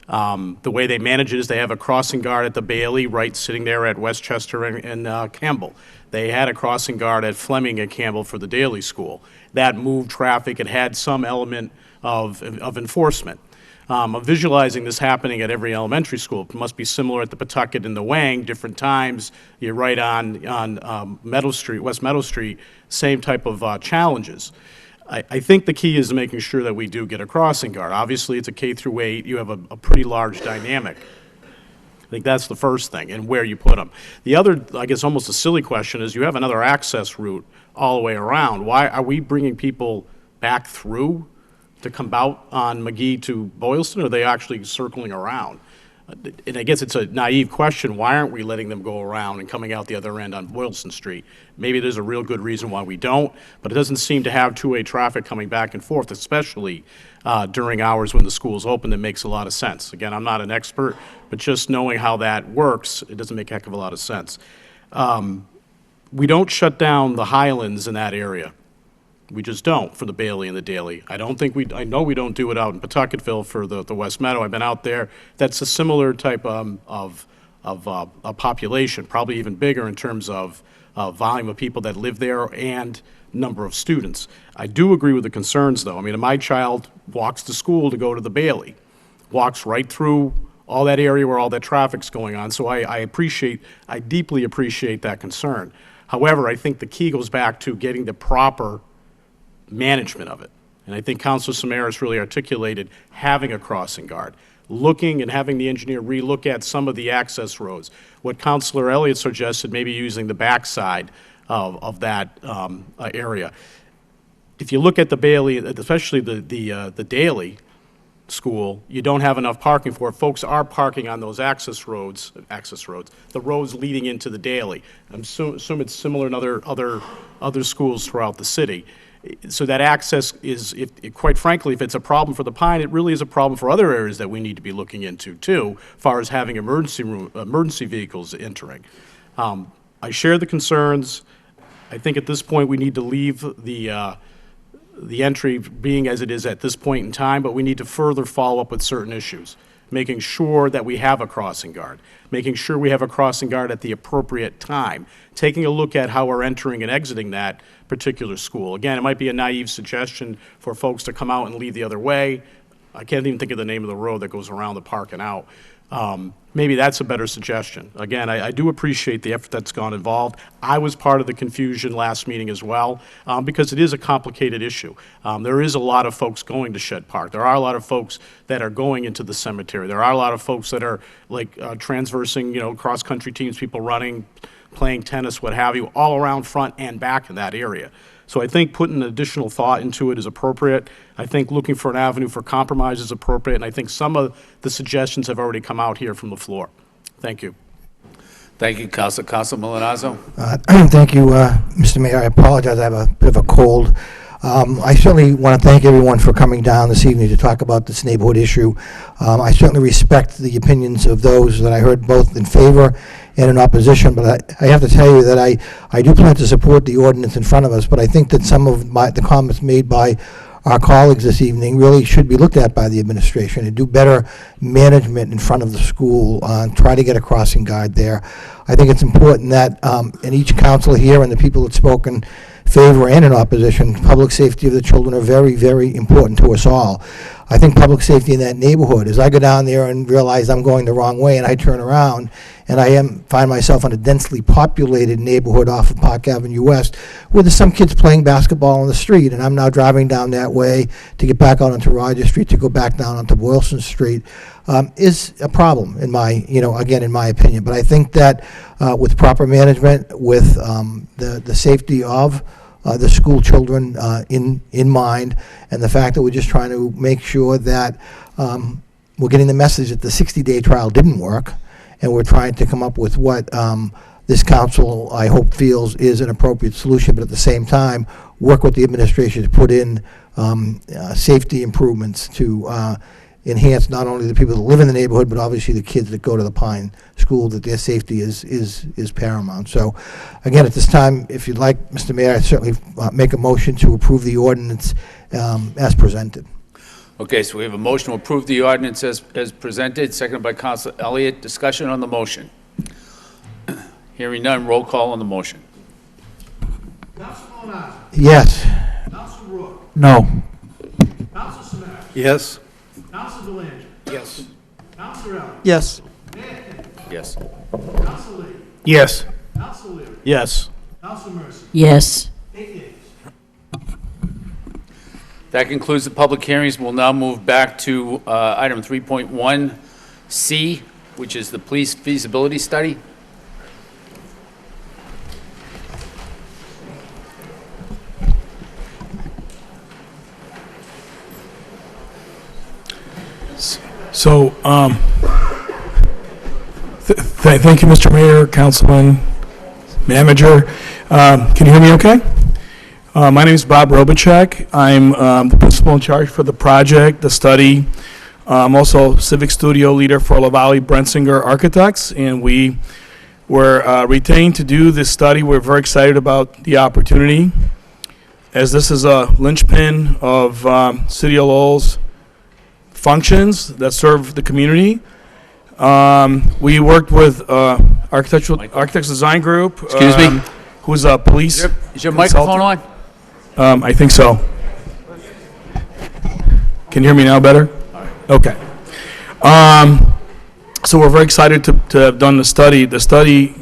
The way they manage it is they have a crossing guard at the Bailey, right sitting there at Westchester and Campbell. They had a crossing guard at Fleming and Campbell for the Daly School. That moved traffic. It had some element of enforcement. I'm visualizing this happening at every elementary school. It must be similar at the Pawtucket and the Wang, different times. You're right on Meadow Street, West Meadow Street, same type of challenges. I think the key is making sure that we do get a crossing guard. Obviously, it's a K through 8. You have a pretty large dynamic. I think that's the first thing, and where you put them. The other, I guess, almost a silly question is you have another access route all the way around. Why are we bringing people back through to come out on McGee to Boylston, or are they actually circling around? And I guess it's a naive question. Why aren't we letting them go around and coming out the other end on Boylston Street? Maybe there's a real good reason why we don't, but it doesn't seem to have two-way traffic coming back and forth, especially during hours when the school's open. That makes a lot of sense. Again, I'm not an expert, but just knowing how that works, it doesn't make a heck of a lot of sense. We don't shut down the Highlands in that area. We just don't for the Bailey and the Daly. I know we don't do it out in Pawtucketville for the West Meadow. I've been out there. That's a similar type of a population, probably even bigger in terms of volume of people that live there and number of students. I do agree with the concerns, though. I mean, my child walks to school to go to the Bailey, walks right through all that area where all that traffic's going on. So I deeply appreciate that concern. However, I think the key goes back to getting the proper management of it. And I think Councilor Samaras really articulated having a crossing guard, looking and having the engineer relook at some of the access roads. What Councilor Elliott suggested, maybe using the backside of that area. If you look at the Bailey, especially the Daly School, you don't have enough parking for it. Folks are parking on those access roads, the roads leading into the Daly. I assume it's similar in other schools throughout the city. So that access is, quite frankly, if it's a problem for the Pine, it really is a problem for other areas that we need to be looking into, too, as far as having emergency vehicles entering. I share the concerns. I think at this point we need to leave the entry being as it is at this point in time, but we need to further follow up with certain issues, making sure that we have a crossing guard, making sure we have a crossing guard at the appropriate time, taking a look at how we're entering and exiting that particular school. Again, it might be a naive suggestion for folks to come out and leave the other way. I can't even think of the name of the road that goes around the park and out. Maybe that's a better suggestion. Again, I do appreciate the effort that's gone involved. I was part of the confusion last meeting as well, because it is a complicated issue. There is a lot of folks going to Shed Park. There are a lot of folks that are going into the cemetery. There are a lot of folks that are like transversing, cross-country teams, people running, playing tennis, what have you, all around front and back in that area. So I think putting additional thought into it is appropriate. I think looking for an avenue for compromise is appropriate, and I think some of the suggestions have already come out here from the floor. Thank you. Thank you, Councilor Milanazzo. Thank you, Mr. Mayor. I apologize. I have a bit of a cold. I certainly want to thank everyone for coming down this evening to talk about this neighborhood issue. I certainly respect the opinions of those that I heard both in favor and in opposition, but I have to tell you that I do plan to support the ordinance in front of us, but I think that some of the comments made by our colleagues this evening really should be looked at by the administration and do better management in front of the school, try to get a crossing guard there. I think it's important that in each council here and the people that spoke in favor and in opposition, public safety of the children are very, very important to us all. I think public safety in that neighborhood, as I go down there and realize I'm going the wrong way and I turn around and find myself in a densely populated neighborhood off of Park Avenue West where there's some kids playing basketball on the street, and I'm now driving down that way to get back out onto Rogers Street to go back down onto Boylston Street, is a problem in my, again, in my opinion. But I think that with proper management, with the safety of the school children in mind, and the fact that we're just trying to make sure that we're getting the message that the 60-day trial didn't work, and we're trying to come up with what this council, I hope, feels is an appropriate solution, but at the same time, work with the administration to put in safety improvements to enhance not only the people that live in the neighborhood, but obviously the kids that go to the Pine School, that their safety is paramount. So, again, at this time, if you'd like, Mr. Mayor, I'd certainly make a motion to approve the ordinance as presented. Okay, so we have a motion to approve the ordinance as presented, seconded by Councilor Elliott. Discussion on the motion. Hearing none, roll call on the motion. Yes. Council Rook. No. Council Samara. Yes. Council Delange. Yes. Council Elliott. Yes. Mayor King. Yes. Council Lee. Yes. Council Leary. Yes. Council Mercy. Yes. 8 yeas. That concludes the public hearings. We'll now move back to item 3.1C, which is the police feasibility study. So, thank you, Mr. Mayor, Councilman, Manager. Can you hear me okay? My name is Bob Robichek. I'm the principal in charge for the project, the study. I'm also civic studio leader for LaValle Brensinger Architects, and we were retained to do this study. We're very excited about the opportunity, as this is a linchpin of City of Lowell's functions that serve the community. We worked with Architects Design Group. Excuse me? Who's a police Is your microphone on? I think so. Can you hear me now better? Okay. So we're very excited to have done the study. The study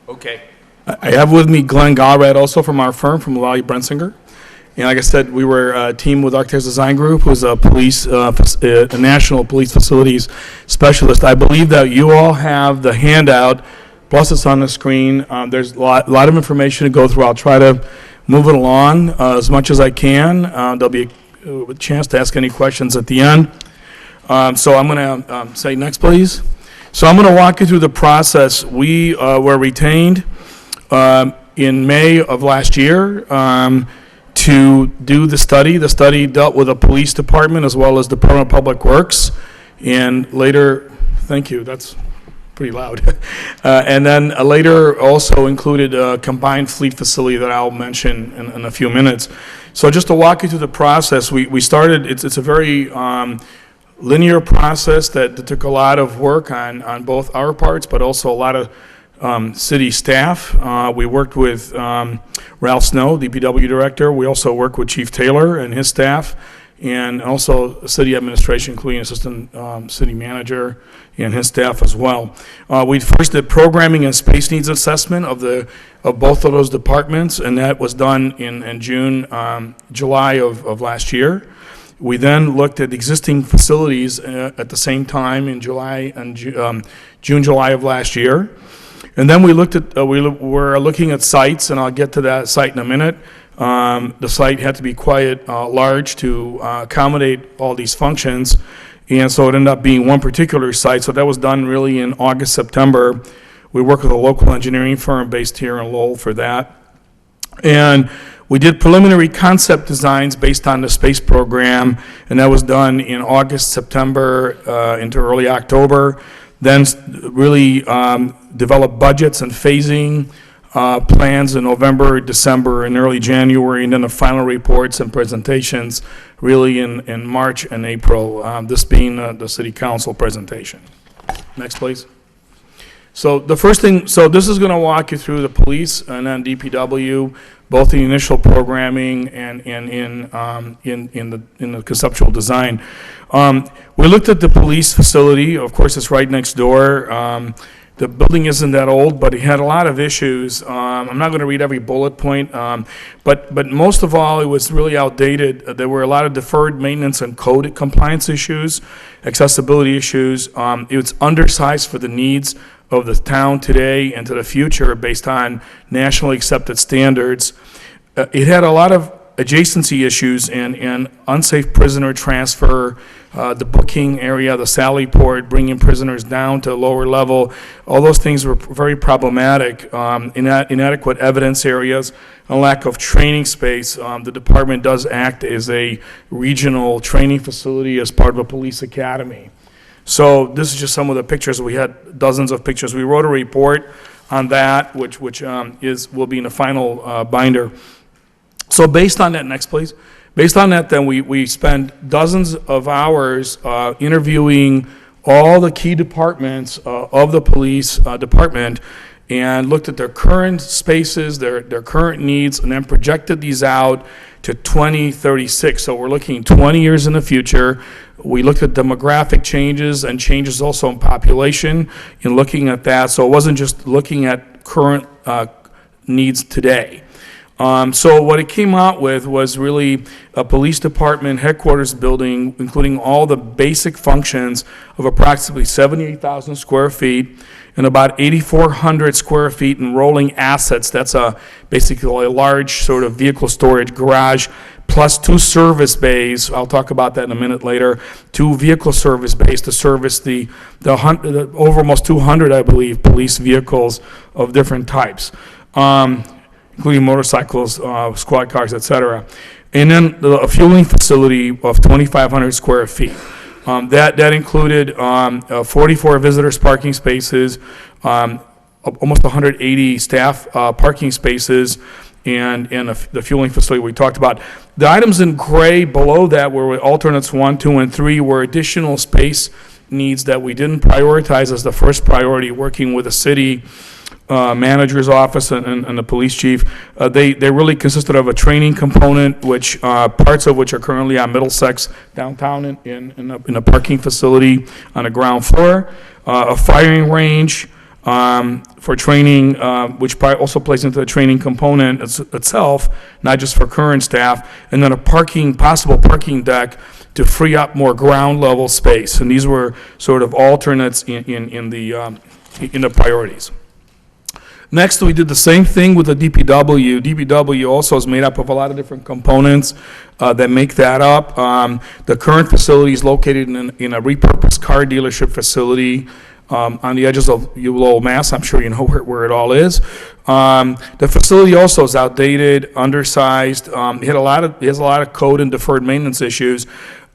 Okay. I have with me Glenn Galrad, also from our firm, from LaValle Brensinger. And like I said, we were a team with Architects Design Group, who's a a national police facilities specialist. I believe that you all have the handout, plus it's on the screen. There's a lot of information to go through. I'll try to move it along as much as I can. There'll be a chance to ask any questions at the end. So I'm going to say next, please. So I'm going to walk you through the process. We were retained in May of last year to do the study. The study dealt with the police department as well as Department of Public Works. And later, thank you, that's pretty loud. And then later also included a combined fleet facility that I'll mention in a few minutes. So just to walk you through the process, we started, it's a very linear process that took a lot of work on both our parts, but also a lot of city staff. We worked with Ralph Snow, DPW director. We also worked with Chief Taylor and his staff, and also city administration, including assistant city manager and his staff as well. We first did programming and space needs assessment of both of those departments, and that was done in July of last year. We then looked at existing facilities at the same time in June, July of last year. And then we looked at, we're looking at sites, and I'll get to that site in a minute. The site had to be quite large to accommodate all these functions, and so it ended up being one particular site. So that was done really in August, September. We worked with a local engineering firm based here in Lowell for that. And we did preliminary concept designs based on the space program, and that was done in August, September, into early October. Then really developed budgets and phasing plans in November, December, and early January, and then the final reports and presentations really in March and April, this being the City Council presentation. Next, please. So the first thing, so this is going to walk you through the police and then DPW, both the initial programming and in the conceptual design. We looked at the police facility. Of course, it's right next door. The building isn't that old, but it had a lot of issues. I'm not going to read every bullet point, but most of all, it was really outdated. There were a lot of deferred maintenance and code compliance issues, accessibility issues. It was undersized for the needs of the town today and to the future based on nationally accepted standards. It had a lot of adjacency issues and unsafe prisoner transfer, the booking area, the Sally Port, bringing prisoners down to a lower level, all those things were very problematic. Inadequate evidence areas, a lack of training space. The department does act as a regional training facility as part of a police academy. So this is just some of the pictures. We had dozens of pictures. We wrote a report on that, which will be in the final binder. So based on that, next please. Based on that, then we spend dozens of hours interviewing all the key departments of the police department and looked at their current spaces, their current needs, and then projected these out to 2036. So we're looking 20 years in the future. We looked at demographic changes and changes also in population in looking at that. So it wasn't just looking at current needs today. So what it came out with was really a police department headquarters building, including all the basic functions of approximately 78,000 square feet and about 8,400 square feet in rolling assets. That's basically a large sort of vehicle storage garage, plus 2 service bays. I'll talk about that in a minute later. 2 vehicle service bays to service the over almost 200, I believe, police vehicles of different types. Including motorcycles, squad cars, etc. And then a fueling facility of 2,500 square feet. That included 44 visitors parking spaces, almost 180 staff parking spaces, and the fueling facility we talked about. The items in gray below that were alternates 1, 2, and 3 were additional space needs that we didn't prioritize as the first priority, working with the city manager's office and the police chief. They really consisted of a training component, which parts of which are currently on Middlesex downtown in a parking facility on the ground floor, a firing range for training, which also plays into the training component itself, not just for current staff, and then a possible parking deck to free up more ground level space. And these were sort of alternates in the priorities. Next, we did the same thing with the DPW. DPW also is made up of a lot of different components that make that up. The current facility is located in a repurposed car dealership facility on the edges of Lowell, Mass. I'm sure you know where it all is. The facility also is outdated, undersized. It has a lot of code and deferred maintenance issues.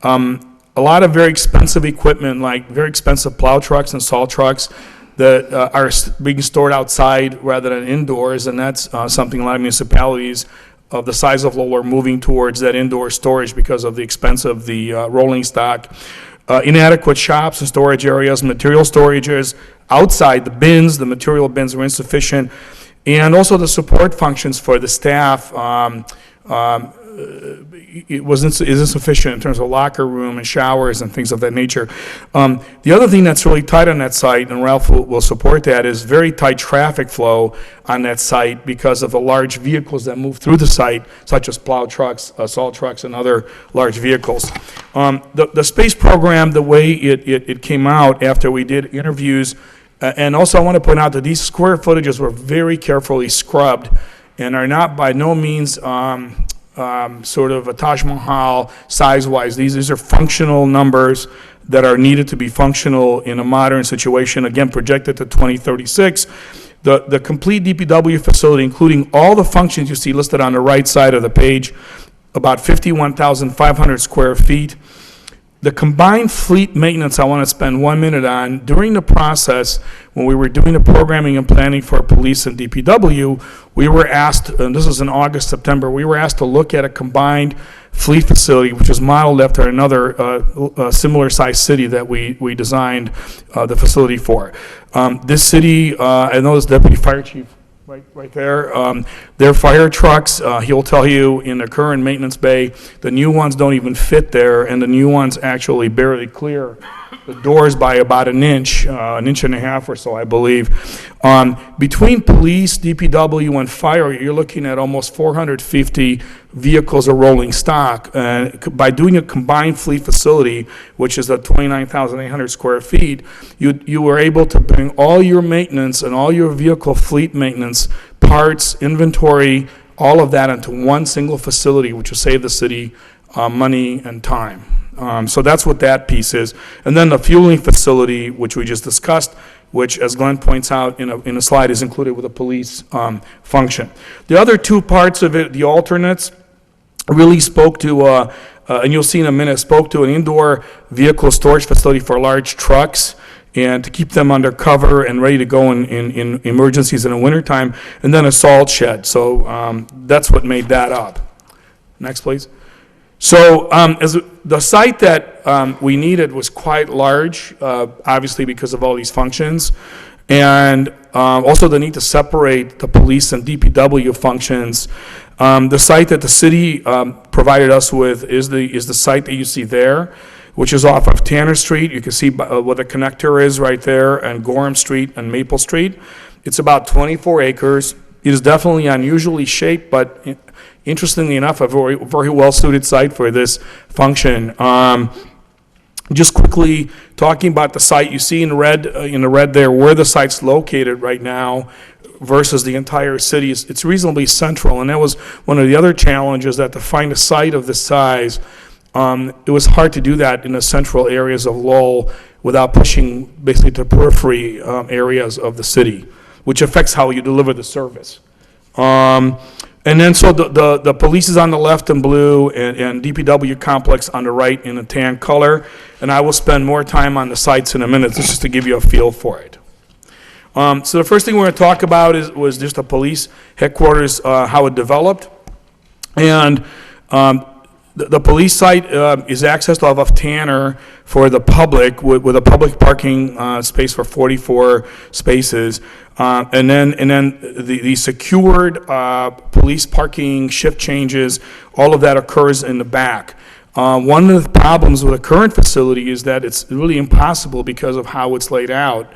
A lot of very expensive equipment, like very expensive plow trucks and salt trucks, that are being stored outside rather than indoors, and that's something a lot of municipalities of the size of Lowell are moving towards, that indoor storage because of the expense of the rolling stock. Inadequate shops and storage areas, material storages outside the bins, the material bins were insufficient, and also the support functions for the staff is insufficient in terms of locker room and showers and things of that nature. The other thing that's really tight on that site, and Ralph will support that, is very tight traffic flow on that site because of the large vehicles that move through the site, such as plow trucks, salt trucks, and other large vehicles. The space program, the way it came out after we did interviews, and also I want to point out that these square footages were very carefully scrubbed and are not by no means sort of a Taj Mahal size-wise. These are functional numbers that are needed to be functional in a modern situation, again, projected to 2036. The complete DPW facility, including all the functions you see listed on the right side of the page, about 51,500 square feet. The combined fleet maintenance I want to spend 1 minute on. During the process, when we were doing the programming and planning for police and DPW, we were asked, and this is in August, September, we were asked to look at a combined fleet facility, which was modeled after another similar sized city that we designed the facility for. This city, I know this Deputy Fire Chief right there. Their fire trucks, he'll tell you, in the current maintenance bay, the new ones don't even fit there, and the new ones actually barely clear the doors by about an inch and a half or so, I believe. Between police, DPW, and fire, you're looking at almost 450 vehicles of rolling stock. By doing a combined fleet facility, which is at 29,800 square feet, you were able to bring all your maintenance and all your vehicle fleet maintenance, parts, inventory, all of that into one single facility, which will save the city money and time. So that's what that piece is. And then the fueling facility, which we just discussed, which, as Glenn points out in a slide, is included with a police function. The other two parts of it, the alternates, really spoke to, and you'll see in a minute, spoke to an indoor vehicle storage facility for large trucks and to keep them under cover and ready to go in emergencies in the wintertime, and then a salt shed. So that's what made that up. Next, please. So as the site that we needed was quite large, obviously because of all these functions, and also the need to separate the police and DPW functions. The site that the city provided us with is the site that you see there, which is off of Tanner Street. You can see what the connector is right there, and Gorham Street and Maple Street. It's about 24 acres. It is definitely unusually shaped, but interestingly enough, a very, very well-suited site for this function. Just quickly talking about the site, you see in the red there where the site's located right now versus the entire city. It's reasonably central, and that was one of the other challenges, that to find a site of this size, it was hard to do that in the central areas of Lowell without pushing basically to periphery areas of the city, which affects how you deliver the service. And then so the police is on the left in blue, and DPW complex on the right in a tan color. And I will spend more time on the sites in a minute just to give you a feel for it. So the first thing we're going to talk about was just the police headquarters, how it developed. And the police site is accessed off of Tanner for the public with a public parking space for 44 spaces. And then the secured police parking shift changes, all of that occurs in the back. One of the problems with the current facility is that it's really impossible because of how it's laid out.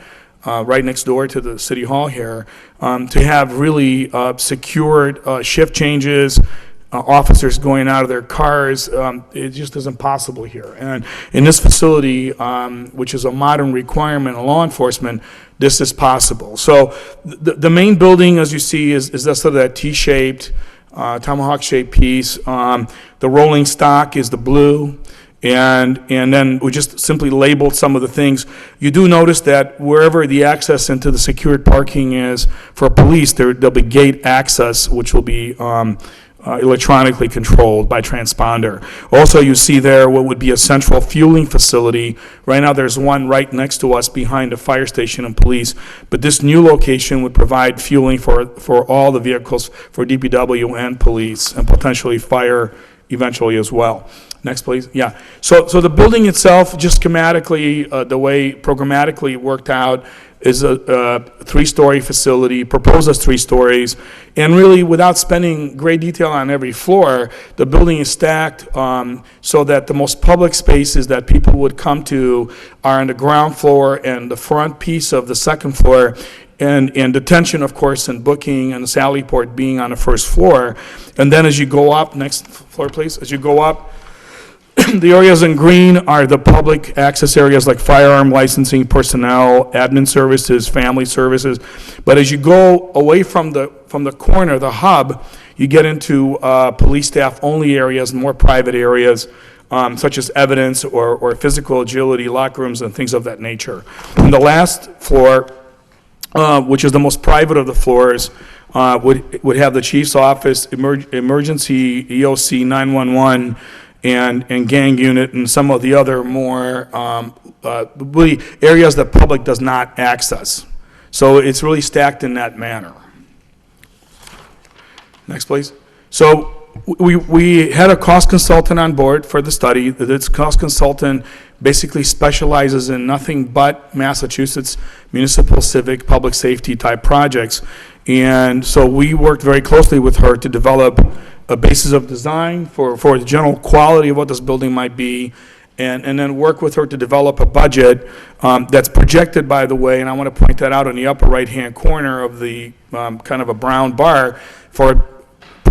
Right next door to the city hall here, to have really secured shift changes, officers going out of their cars. It just isn't possible here. And in this facility, which is a modern requirement of law enforcement, this is possible. So the main building, as you see, is that sort of that T-shaped, tomahawk-shaped piece. The rolling stock is the blue. And then we just simply labeled some of the things. You do notice that wherever the access into the secured parking is for police, there'll be gate access, which will be electronically controlled by transponder. Also, you see there what would be a central fueling facility. Right now, there's one right next to us behind the fire station and police. But this new location would provide fueling for all the vehicles for DPW and police, and potentially fire eventually as well. Next, please. Yeah. So the building itself, just schematically, the way programmatically it worked out, is a three-story facility, proposed as 3 stories, and really, without spending great detail on every floor, the building is stacked so that the most public spaces that people would come to are on the ground floor and the front piece of the second floor, and detention, of course, and booking and the Sally Port being on the first floor. And then as you go up, next floor, please, as you go up, the areas in green are the public access areas like firearm licensing, personnel, admin services, family services. But as you go away from the corner, the hub, you get into police staff only areas, more private areas, such as evidence or physical agility, locker rooms, and things of that nature. And the last floor, which is the most private of the floors, would have the chief's office, emergency, EOC, 911, and gang unit, and some of the other more really areas that public does not access. So it's really stacked in that manner. Next, please. So we had a cost consultant on board for the study. This cost consultant basically specializes in nothing but Massachusetts municipal, civic, public safety type projects. And so we worked very closely with her to develop a basis of design for the general quality of what this building might be, and then work with her to develop a budget that's projected, by the way, and I want to point that out in the upper right-hand corner of the kind of a brown bar, for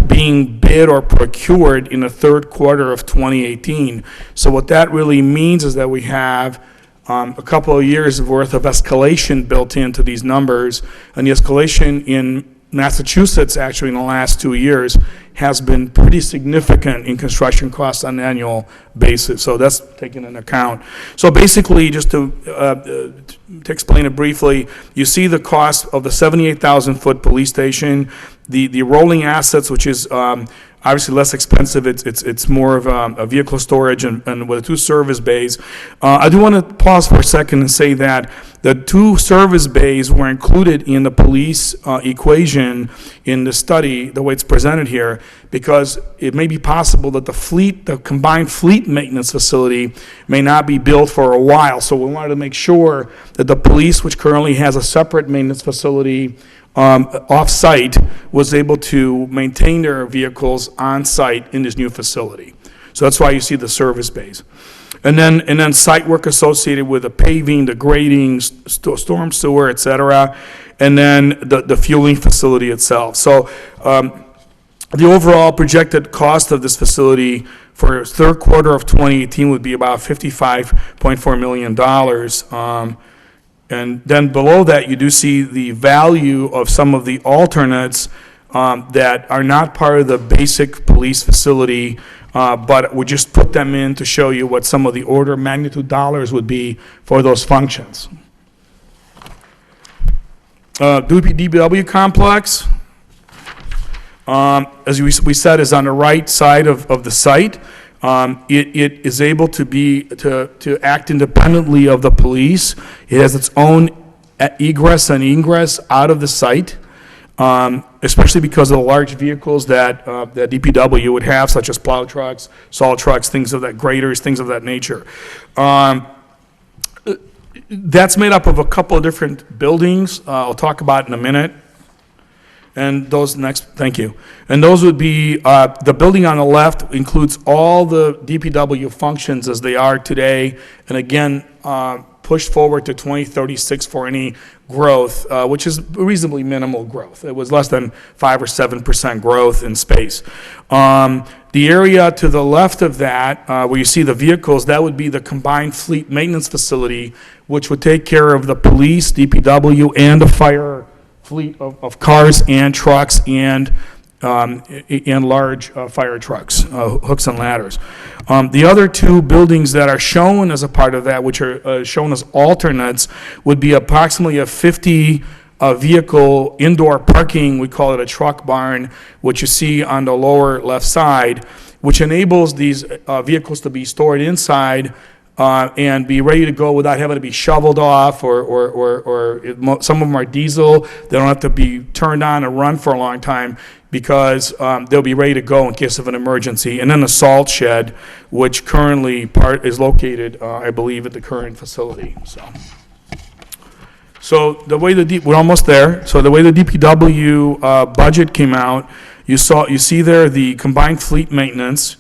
being bid or procured in the third quarter of 2018. So what that really means is that we have a couple of years worth of escalation built into these numbers, and the escalation in Massachusetts, actually, in the last 2 years, has been pretty significant in construction costs on an annual basis, so that's taken into account. So basically, just to explain it briefly, you see the cost of the 78,000-foot police station, the rolling assets, which is obviously less expensive. It's more of a vehicle storage and with 2 service bays. I do want to pause for a second and say that the 2 service bays were included in the police equation in the study, the way it's presented here, because it may be possible that the combined fleet maintenance facility may not be built for a while. So we wanted to make sure that the police, which currently has a separate maintenance facility off-site, was able to maintain their vehicles on-site in this new facility. So that's why you see the service bays. And then site work associated with the paving, the grading, storm sewer, et cetera, and then the fueling facility itself. So the overall projected cost of this facility for third quarter of 2018 would be about $55.4 million. And then below that, you do see the value of some of the alternates that are not part of the basic police facility, but we just put them in to show you what some of the order of magnitude dollars would be for those functions. DPW complex, as we said, is on the right side of the site. It is able to act independently of the police. It has its own egress and ingress out of the site, especially because of the large vehicles that DPW would have, such as plow trucks, salt trucks, things of that, graders, things of that nature. That's made up of a couple of different buildings. I'll talk about in a minute. And those next, thank you. And those would be, the building on the left includes all the DPW functions as they are today, and again, pushed forward to 2036 for any growth, which is reasonably minimal growth. It was less than 5 or 7% growth in space. The area to the left of that, where you see the vehicles, that would be the combined fleet maintenance facility, which would take care of the police, DPW, and the fire fleet of cars and trucks and large fire trucks, hooks and ladders. The other 2 buildings that are shown as a part of that, which are shown as alternates, would be approximately a 50 vehicle indoor parking, we call it a truck barn, which you see on the lower left side, which enables these vehicles to be stored inside and be ready to go without having to be shoveled off, or some of them are diesel. They don't have to be turned on and run for a long time because they'll be ready to go in case of an emergency. And then the salt shed, which currently is located, I believe, at the current facility. So the way we're almost there. So the way the DPW budget came out, you see there the combined fleet maintenance.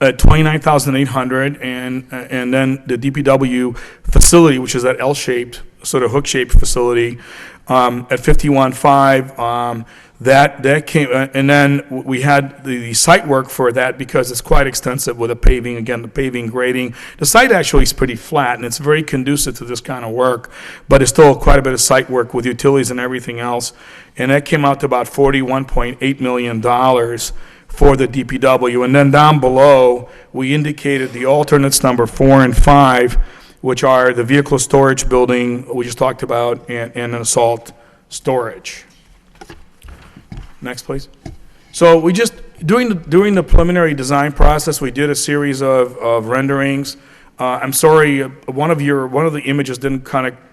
At $29,800, and then the DPW facility, which is that L-shaped, sort of hook-shaped facility, at $51,500. That came, and then we had the site work for that because it's quite extensive with the paving, again, the paving, grading. The site actually is pretty flat, and it's very conducive to this kind of work, but it's still quite a bit of site work with utilities and everything else, and that came out to about $41.8 million for the DPW. And then down below, we indicated the alternates number 4 and 5, which are the vehicle storage building we just talked about and an assault storage. Next, please. So we just, during the preliminary design process, we did a series of renderings. I'm sorry, one of the images didn't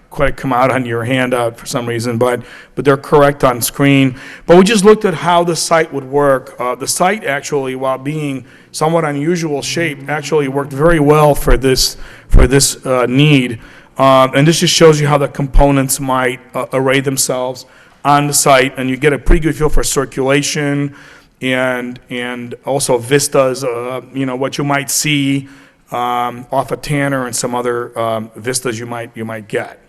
quite come out on your handout for some reason, but they're correct on screen. But we just looked at how the site would work. The site actually, while being somewhat unusual shape, actually worked very well for this need. And this just shows you how the components might array themselves on the site, and you get a pretty good feel for circulation and also vistas, what you might see off of Tanner and some other vistas you might get.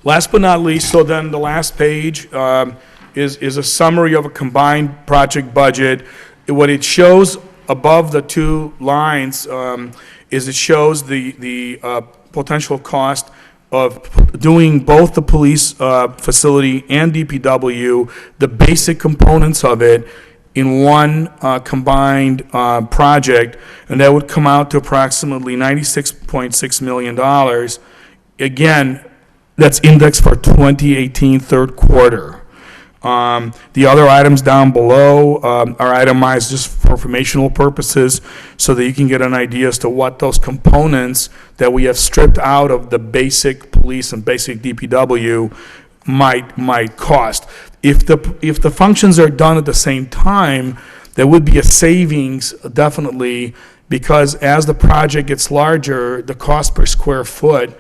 Last but not least, so then the last page is a summary of a combined project budget. What it shows above the 2 lines is it shows the potential cost of doing both the police facility and DPW, the basic components of it, in one combined project, and that would come out to approximately $96.6 million. Again, that's indexed for 2018 third quarter. The other items down below are itemized just for informational purposes so that you can get an idea as to what those components that we have stripped out of the basic police and basic DPW might cost. If the functions are done at the same time, there would be a savings definitely, because as the project gets larger, the cost per square foot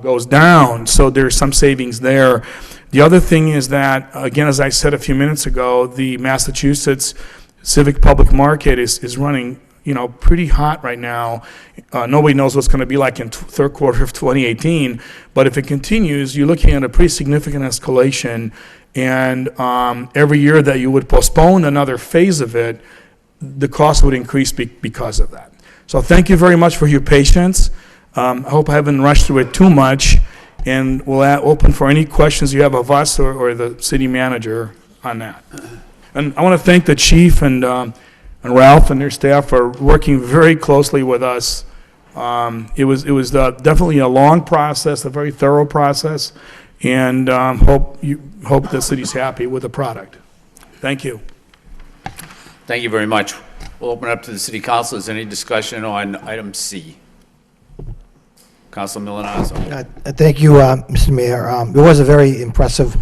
goes down, so there's some savings there. The other thing is that, again, as I said a few minutes ago, the Massachusetts civic public market is running, pretty hot right now. Nobody knows what's going to be like in third quarter of 2018, but if it continues, you're looking at a pretty significant escalation, and every year that you would postpone another phase of it, the cost would increase because of that. So thank you very much for your patience. I hope I haven't rushed through it too much, and we'll open for any questions you have of us or the city manager on that. And I want to thank the chief and Ralph and their staff for working very closely with us. It was definitely a long process, a very thorough process, and hope the city's happy with the product. Thank you. Thank you very much. We'll open up to the city council. Is there any discussion on item C? Councilor Milanazzo. Thank you, Mr. Mayor. It was a very impressive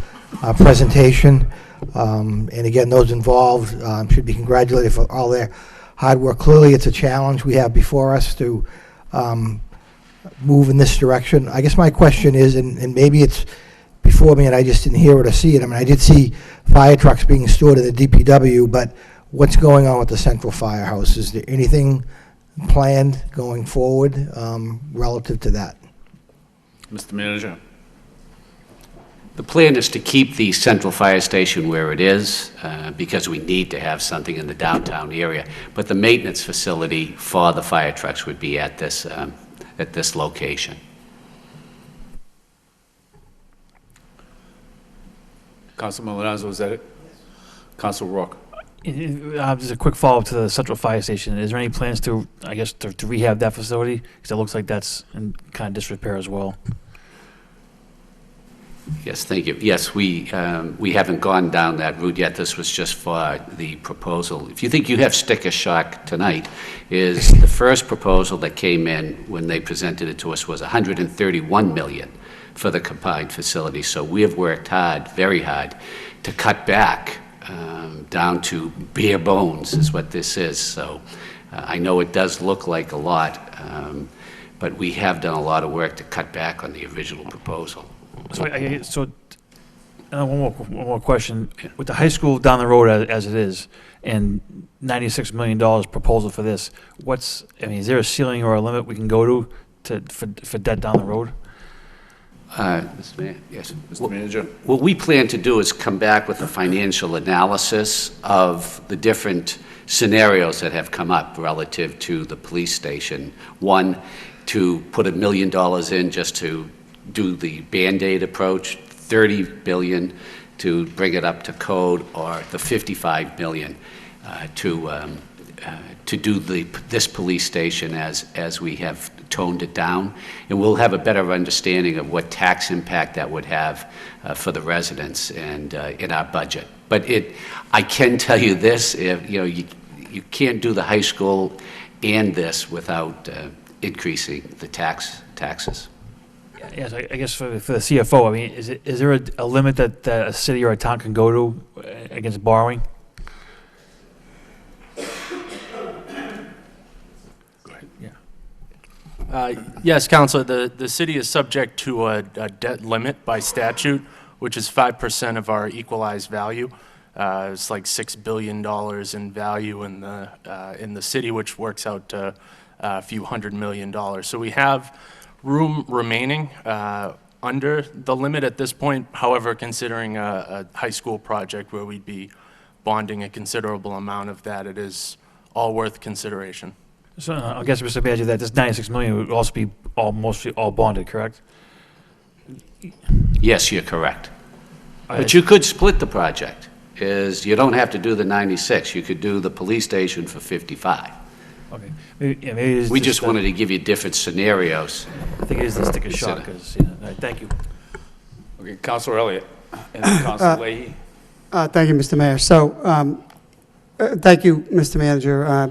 presentation, and again, those involved should be congratulated for all their hard work. Clearly, it's a challenge we have before us to move in this direction. I guess my question is, and maybe it's before me and I just didn't hear it or see it. I mean, I did see fire trucks being stored in the DPW, but what's going on with the central firehouse? Is there anything planned going forward relative to that? Mr. Manager. The plan is to keep the central fire station where it is because we need to have something in the downtown area. But the maintenance facility for the fire trucks would be at this location. Councilor Milanazzo, is that it? Councilor Rourke. Just a quick follow-up to the central fire station. Is there any plans to rehab that facility? Because it looks like that's in kind of disrepair as well. Yes, thank you. Yes, we haven't gone down that route yet. This was just for the proposal. If you think you have sticker shock tonight, is the first proposal that came in when they presented it to us was $131 million for the combined facility. So we have worked hard, very hard, to cut back down to bare bones is what this is. So I know it does look like a lot, but we have done a lot of work to cut back on the original proposal. So one more question. With the high school down the road as it is, and $96 million proposal for this, is there a ceiling or a limit we can go to for debt down the road? Mr. Mayor, yes. Mr. Manager. What we plan to do is come back with a financial analysis of the different scenarios that have come up relative to the police station. One, to put $1 million in just to do the Band-Aid approach, $30 billion to bring it up to code, or the $55 million to do this police station as we have toned it down, and we'll have a better understanding of what tax impact that would have for the residents and in our budget. But I can tell you this: you can't do the high school and this without increasing the taxes. Yes, I guess for the CFO, is there a limit that a city or a town can go to against borrowing? Yes, Councilor, the city is subject to a debt limit by statute, which is 5% of our equalized value. It's like $6 billion in value in the city, which works out to a few $100 million. So we have room remaining under the limit at this point. However, considering a high school project where we'd be bonding a considerable amount of that, it is all worth consideration. So I guess, Mr. Manager, that this $96 million would also be mostly all bonded, correct? Yes, you're correct. But you could split the project, you don't have to do the 96, you could do the police station for 55. Okay. Maybe it's We just wanted to give you different scenarios. I think it is the sticker shock, because, all right, thank you. Okay, Counselor Elliott, and then Counselor Leahy. Thank you, Mr. Mayor. So, thank you, Mr. Manager.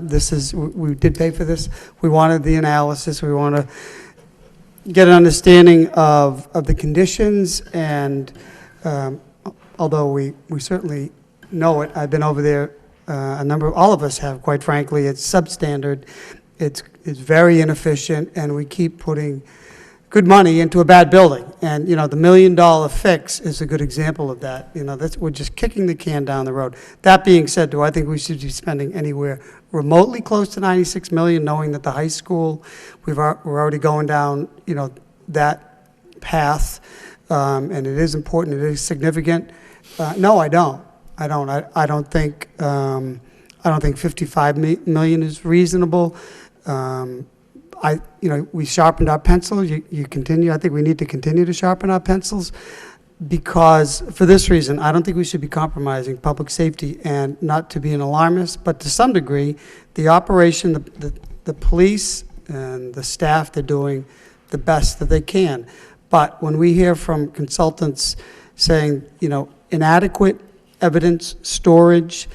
We did pay for this. We wanted the analysis. We want to get an understanding of the conditions, and although we certainly know it, I've been over there, all of us have, quite frankly. It's substandard. It's very inefficient, and we keep putting good money into a bad building. And, the $1 million fix is a good example of that. We're just kicking the can down the road. That being said, do I think we should be spending anywhere remotely close to $96 million, knowing that the high school, we're already going down, that path, and it is important, it is significant? No, I don't. I don't think $55 million is reasonable. We sharpened our pencil. You continue. I think we need to continue to sharpen our pencils, because for this reason, I don't think we should be compromising public safety, and not to be an alarmist, but to some degree, the operation, the police and the staff, they're doing the best that they can. But when we hear from consultants saying, inadequate evidence storage,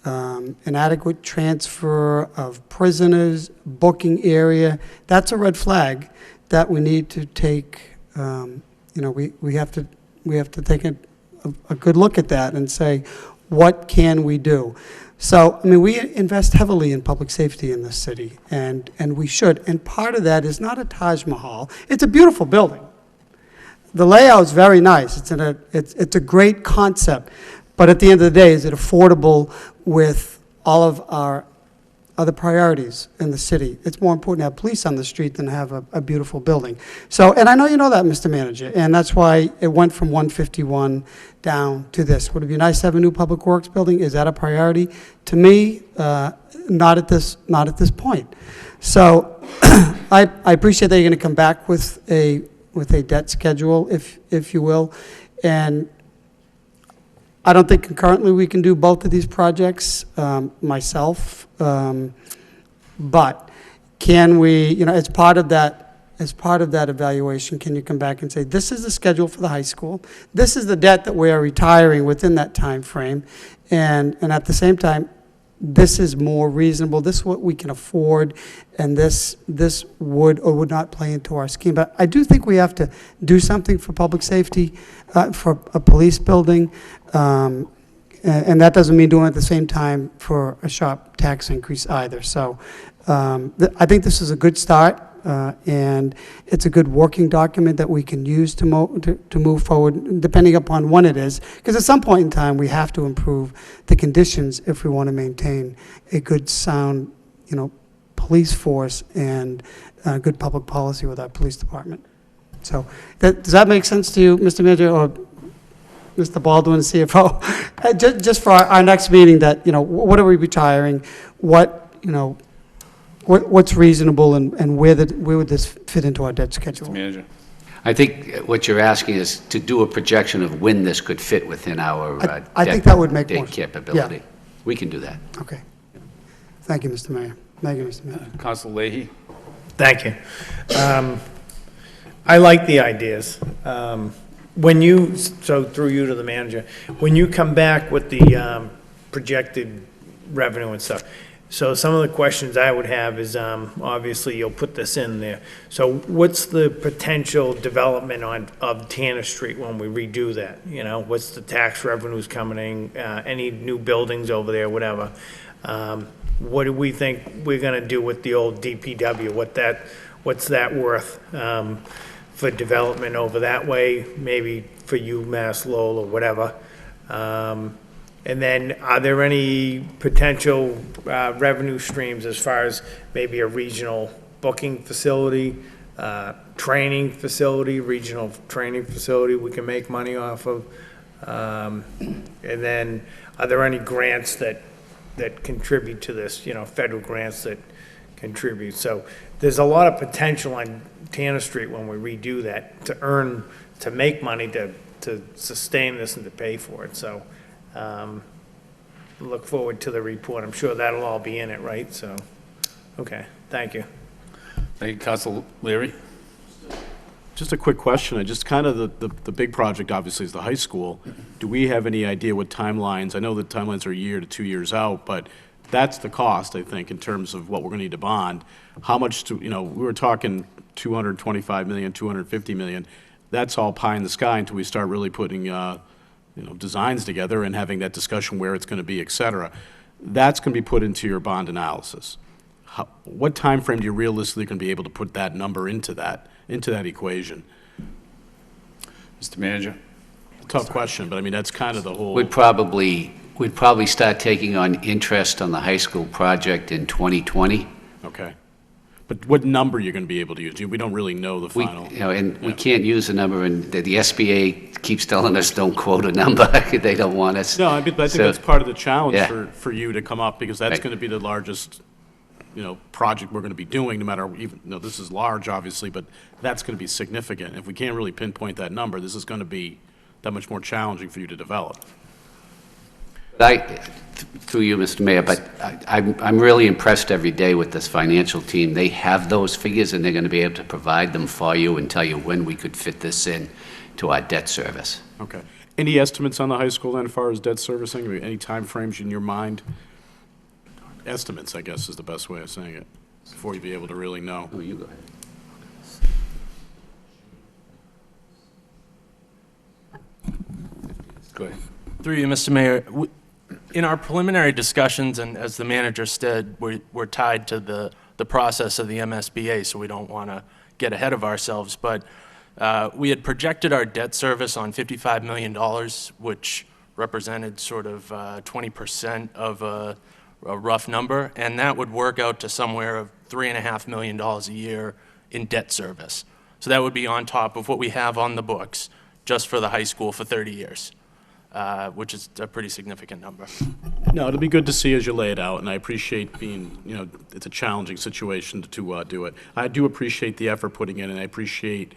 inadequate transfer of prisoners, booking area, that's a red flag that we need to take, we have to take a good look at that and say, what can we do? So, we invest heavily in public safety in this city, and we should. And part of that is not a Taj Mahal. It's a beautiful building. The layout's very nice. It's a great concept. But at the end of the day, is it affordable with all of our other priorities in the city? It's more important to have police on the street than to have a beautiful building. So, and I know you know that, Mr. Manager, and that's why it went from 151 down to this. Would it be nice to have a new public works building? Is that a priority? To me, not at this point. So, I appreciate that you're going to come back with a debt schedule, if you will, and I don't think concurrently we can do both of these projects myself, but can we, as part of that evaluation, can you come back and say, this is the schedule for the high school, this is the debt that we are retiring within that time frame, and at the same time, this is more reasonable, this is what we can afford, and this would or would not play into our scheme. But I do think we have to do something for public safety, for a police building, and that doesn't mean doing it at the same time for a sharp tax increase either. So I think this is a good start, and it's a good working document that we can use to move forward, depending upon when it is. Because at some point in time, we have to improve the conditions if we want to maintain a good, sound, police force and good public policy with our police department. So does that make sense to you, Mr. Manager, or Mr. Baldwin, CFO? Just for our next meeting, that, what are we retiring? What's reasonable, and where would this fit into our debt schedule? Mr. Manager. I think what you're asking is to do a projection of when this could fit within our I think that would make more debt sense. capability. Yeah. We can do that. Okay. Thank you, Mr. Mayor. Thank you, Mr. Mayor. Counselor Leahy. Thank you. I like the ideas. So through you to the manager, when you come back with the projected revenue and stuff, so some of the questions I would have is, obviously you'll put this in there. So what's the potential development of Tanner Street when we redo that? What's the tax revenues coming in, any new buildings over there, whatever? What do we think we're gonna do with the old DPW? What's that worth for development over that way? Maybe for UMass Lowell or whatever. And then, are there any potential revenue streams as far as maybe a regional booking facility, training facility, regional training facility we can make money off of? And then, are there any grants that contribute to this, federal grants that contribute? So there's a lot of potential on Tanner Street when we redo that to earn to make money to sustain this and to pay for it, so, look forward to the report. I'm sure that'll all be in it, right? So, okay, thank you. Thank you, Council Leary. Just a quick question, just kind of the big project obviously is the high school. Do we have any idea what timelines, I know the timelines are a year to 2 years out, but that's the cost, I think, in terms of what we're gonna need to bond. How much we were talking 225 million, 250 million. That's all pie in the sky until we start really putting, designs together and having that discussion where it's gonna be, et cetera. That's gonna be put into your bond analysis. What time frame do you realistically gonna be able to put that number into that equation? Mr. Manager? Tough question, but I mean, that's kind of the whole. We'd probably start taking on interest on the high school project in 2020. Okay. But what number you're going to be able to use? We don't really know the final. We can't use a number, and the SBA keeps telling us don't quote a number. They don't want us. No, I think that's part of the challenge Yeah. for you to come up, because that's going to be the largest, project we're going to be doing, no matter, even, this is large, obviously, but that's going to be significant. If we can't really pinpoint that number, this is going to be that much more challenging for you to develop. Through you, Mr. Mayor, but I'm really impressed every day with this financial team. They have those figures, and they're going to be able to provide them for you and tell you when we could fit this in to our debt service. Okay. Any estimates on the high school then, as far as debt servicing? Any time frames in your mind? Estimates, I guess, is the best way of saying it, before you be able to really know. Oh, you go ahead. Go ahead. Through you, Mr. Mayor, in our preliminary discussions, and as the manager said, we're tied to the process of the MSBA, so we don't want to get ahead of ourselves, but we had projected our debt service on $55 million, which represented sort of 20% of a rough number, and that would work out to somewhere of $3.5 million a year in debt service. So that would be on top of what we have on the books just for the high school for 30 years. Which is a pretty significant number. No, it'll be good to see as you lay it out, and I appreciate being, it's a challenging situation to do it. I do appreciate the effort putting in, and I appreciate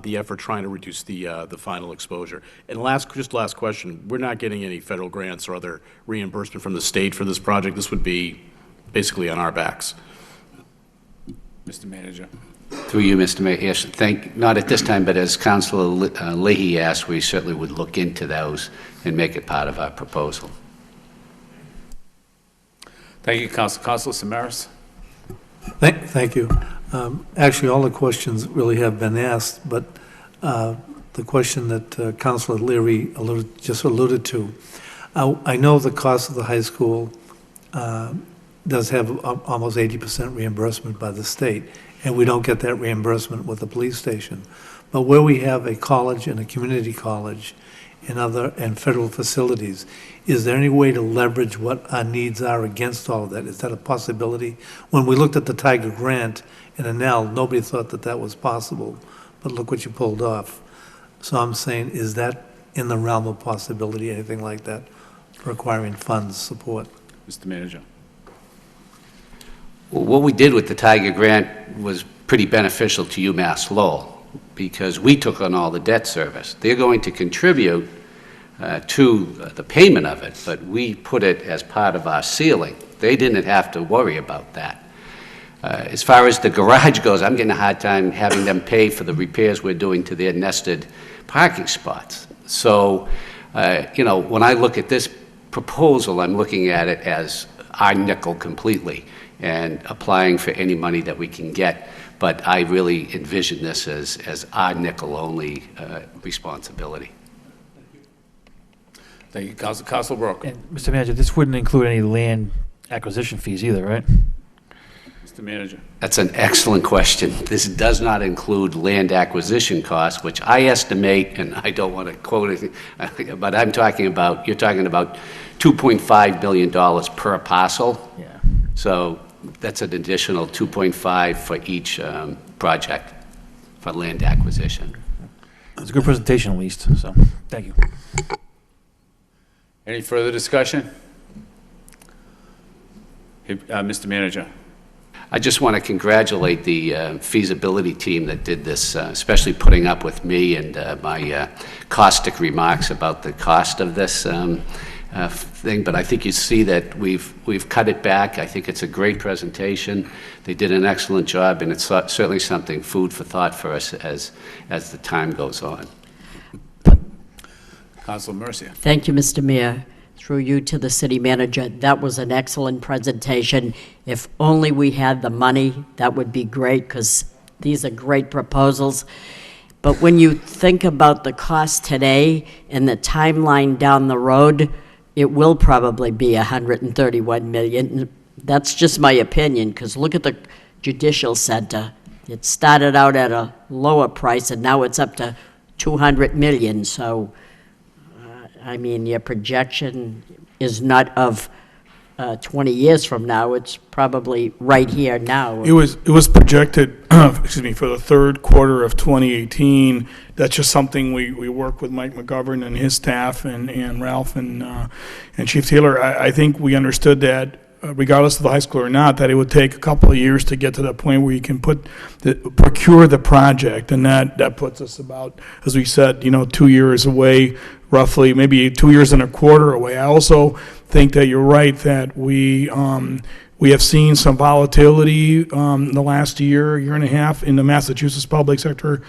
the effort trying to reduce the final exposure. And last question, we're not getting any federal grants or other reimbursement from the state for this project. This would be basically on our backs. Mr. Manager. Through you, Mr. Mayor, yes, not at this time, but as Councilor Leahy asked, we certainly would look into those and make it part of our proposal. Thank you, Councilor Samaras. Thank you. Actually, all the questions really have been asked, but the question that Councilor Leary just alluded to, I know the cost of the high school does have almost 80% reimbursement by the state, and we don't get that reimbursement with the police station. But where we have a college and a community college and federal facilities, is there any way to leverage what our needs are against all of that? Is that a possibility? When we looked at the Tiger Grant in Annell, nobody thought that that was possible, but look what you pulled off. So I'm saying, is that in the realm of possibility, anything like that, for acquiring funds support? Mr. Manager. Well, what we did with the Tiger Grant was pretty beneficial to UMass Lowell, because we took on all the debt service. They're going to contribute to the payment of it, but we put it as part of our ceiling. They didn't have to worry about that. As far as the garage goes, I'm getting a hard time having them pay for the repairs we're doing to their nested parking spots. So, when I look at this proposal, I'm looking at it as our nickel completely and applying for any money that we can get. But I really envision this as our nickel-only responsibility. Thank you, Councilor Brooke. And Mr. Manager, this wouldn't include any land acquisition fees either, right? Mr. Manager. That's an excellent question. This does not include land acquisition costs, which I estimate, and I don't want to quote anything, but you're talking about $2.5 billion per parcel. Yeah. So that's an additional 2.5 for each project for land acquisition. It's a good presentation, at least, so thank you. Any further discussion? Mr. Manager. I just want to congratulate the feasibility team that did this, especially putting up with me and my caustic remarks about the cost of this thing. But I think you see that we've cut it back. I think it's a great presentation. They did an excellent job, and it's certainly something food for thought for us as the time goes on. Councilor Mercia. Thank you, Mr. Mayor. Through you to the city manager, that was an excellent presentation. If only we had the money, that would be great, because these are great proposals. But when you think about the cost today and the timeline down the road, it will probably be $131 million. That's just my opinion, because look at the Judicial Center. It started out at a lower price, and now it's up to $200 million. So I mean, your projection is not of 20 years from now. It's probably right here now. It was projected, excuse me, for the third quarter of 2018. That's just something we work with Mike McGovern and his staff and Ralph and Chief Taylor. I think we understood that regardless of the high school or not, that it would take a couple of years to get to the point where you can procure the project, and that puts us about, as we said, 2 years away, roughly, maybe 2 years and a quarter away. I also think that you're right that we have seen some volatility in the last year and a half in the Massachusetts public sector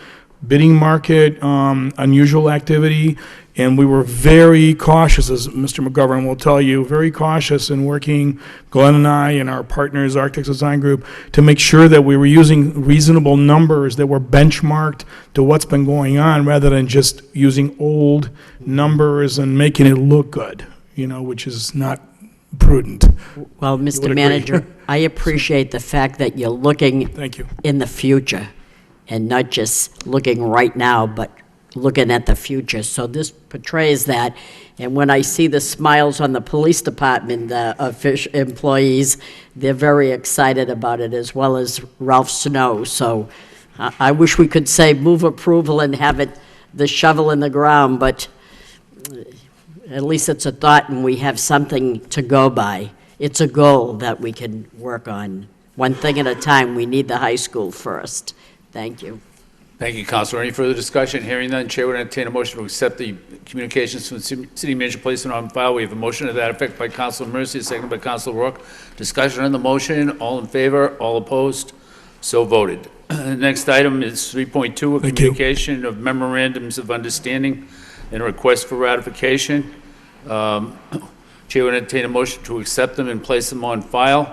bidding market, unusual activity, and we were very cautious, as Mr. McGovern will tell you, very cautious in working, Glenn and I and our partners, Architects Design Group, to make sure that we were using reasonable numbers that were benchmarked to what's been going on, rather than just using old numbers and making it look good, which is not prudent. Well, Mr. Manager, I appreciate the fact that you're looking in the future and not just looking right now, but looking at the future. So this portrays that. And when I see the smiles on the police department employees, they're very excited about it, as well as Ralph Snow. So I wish we could say move approval and have it the shovel in the ground, but at least it's a thought and we have something to go by. It's a goal that we can work on. One thing at a time. We need the high school first. Thank you. Thank you, Councilor. Any further discussion? Hearing none, Chair would entertain a motion to accept the communications from the city manager, place it on file. We have a motion to that effect by Councilor Mercia, seconded by Councilor Rourke. Discussion on the motion. All in favor? All opposed? So voted. The next item is 3.2, a communication of memorandums of understanding and a request for ratification. Chair would entertain a motion to accept them and place them on file.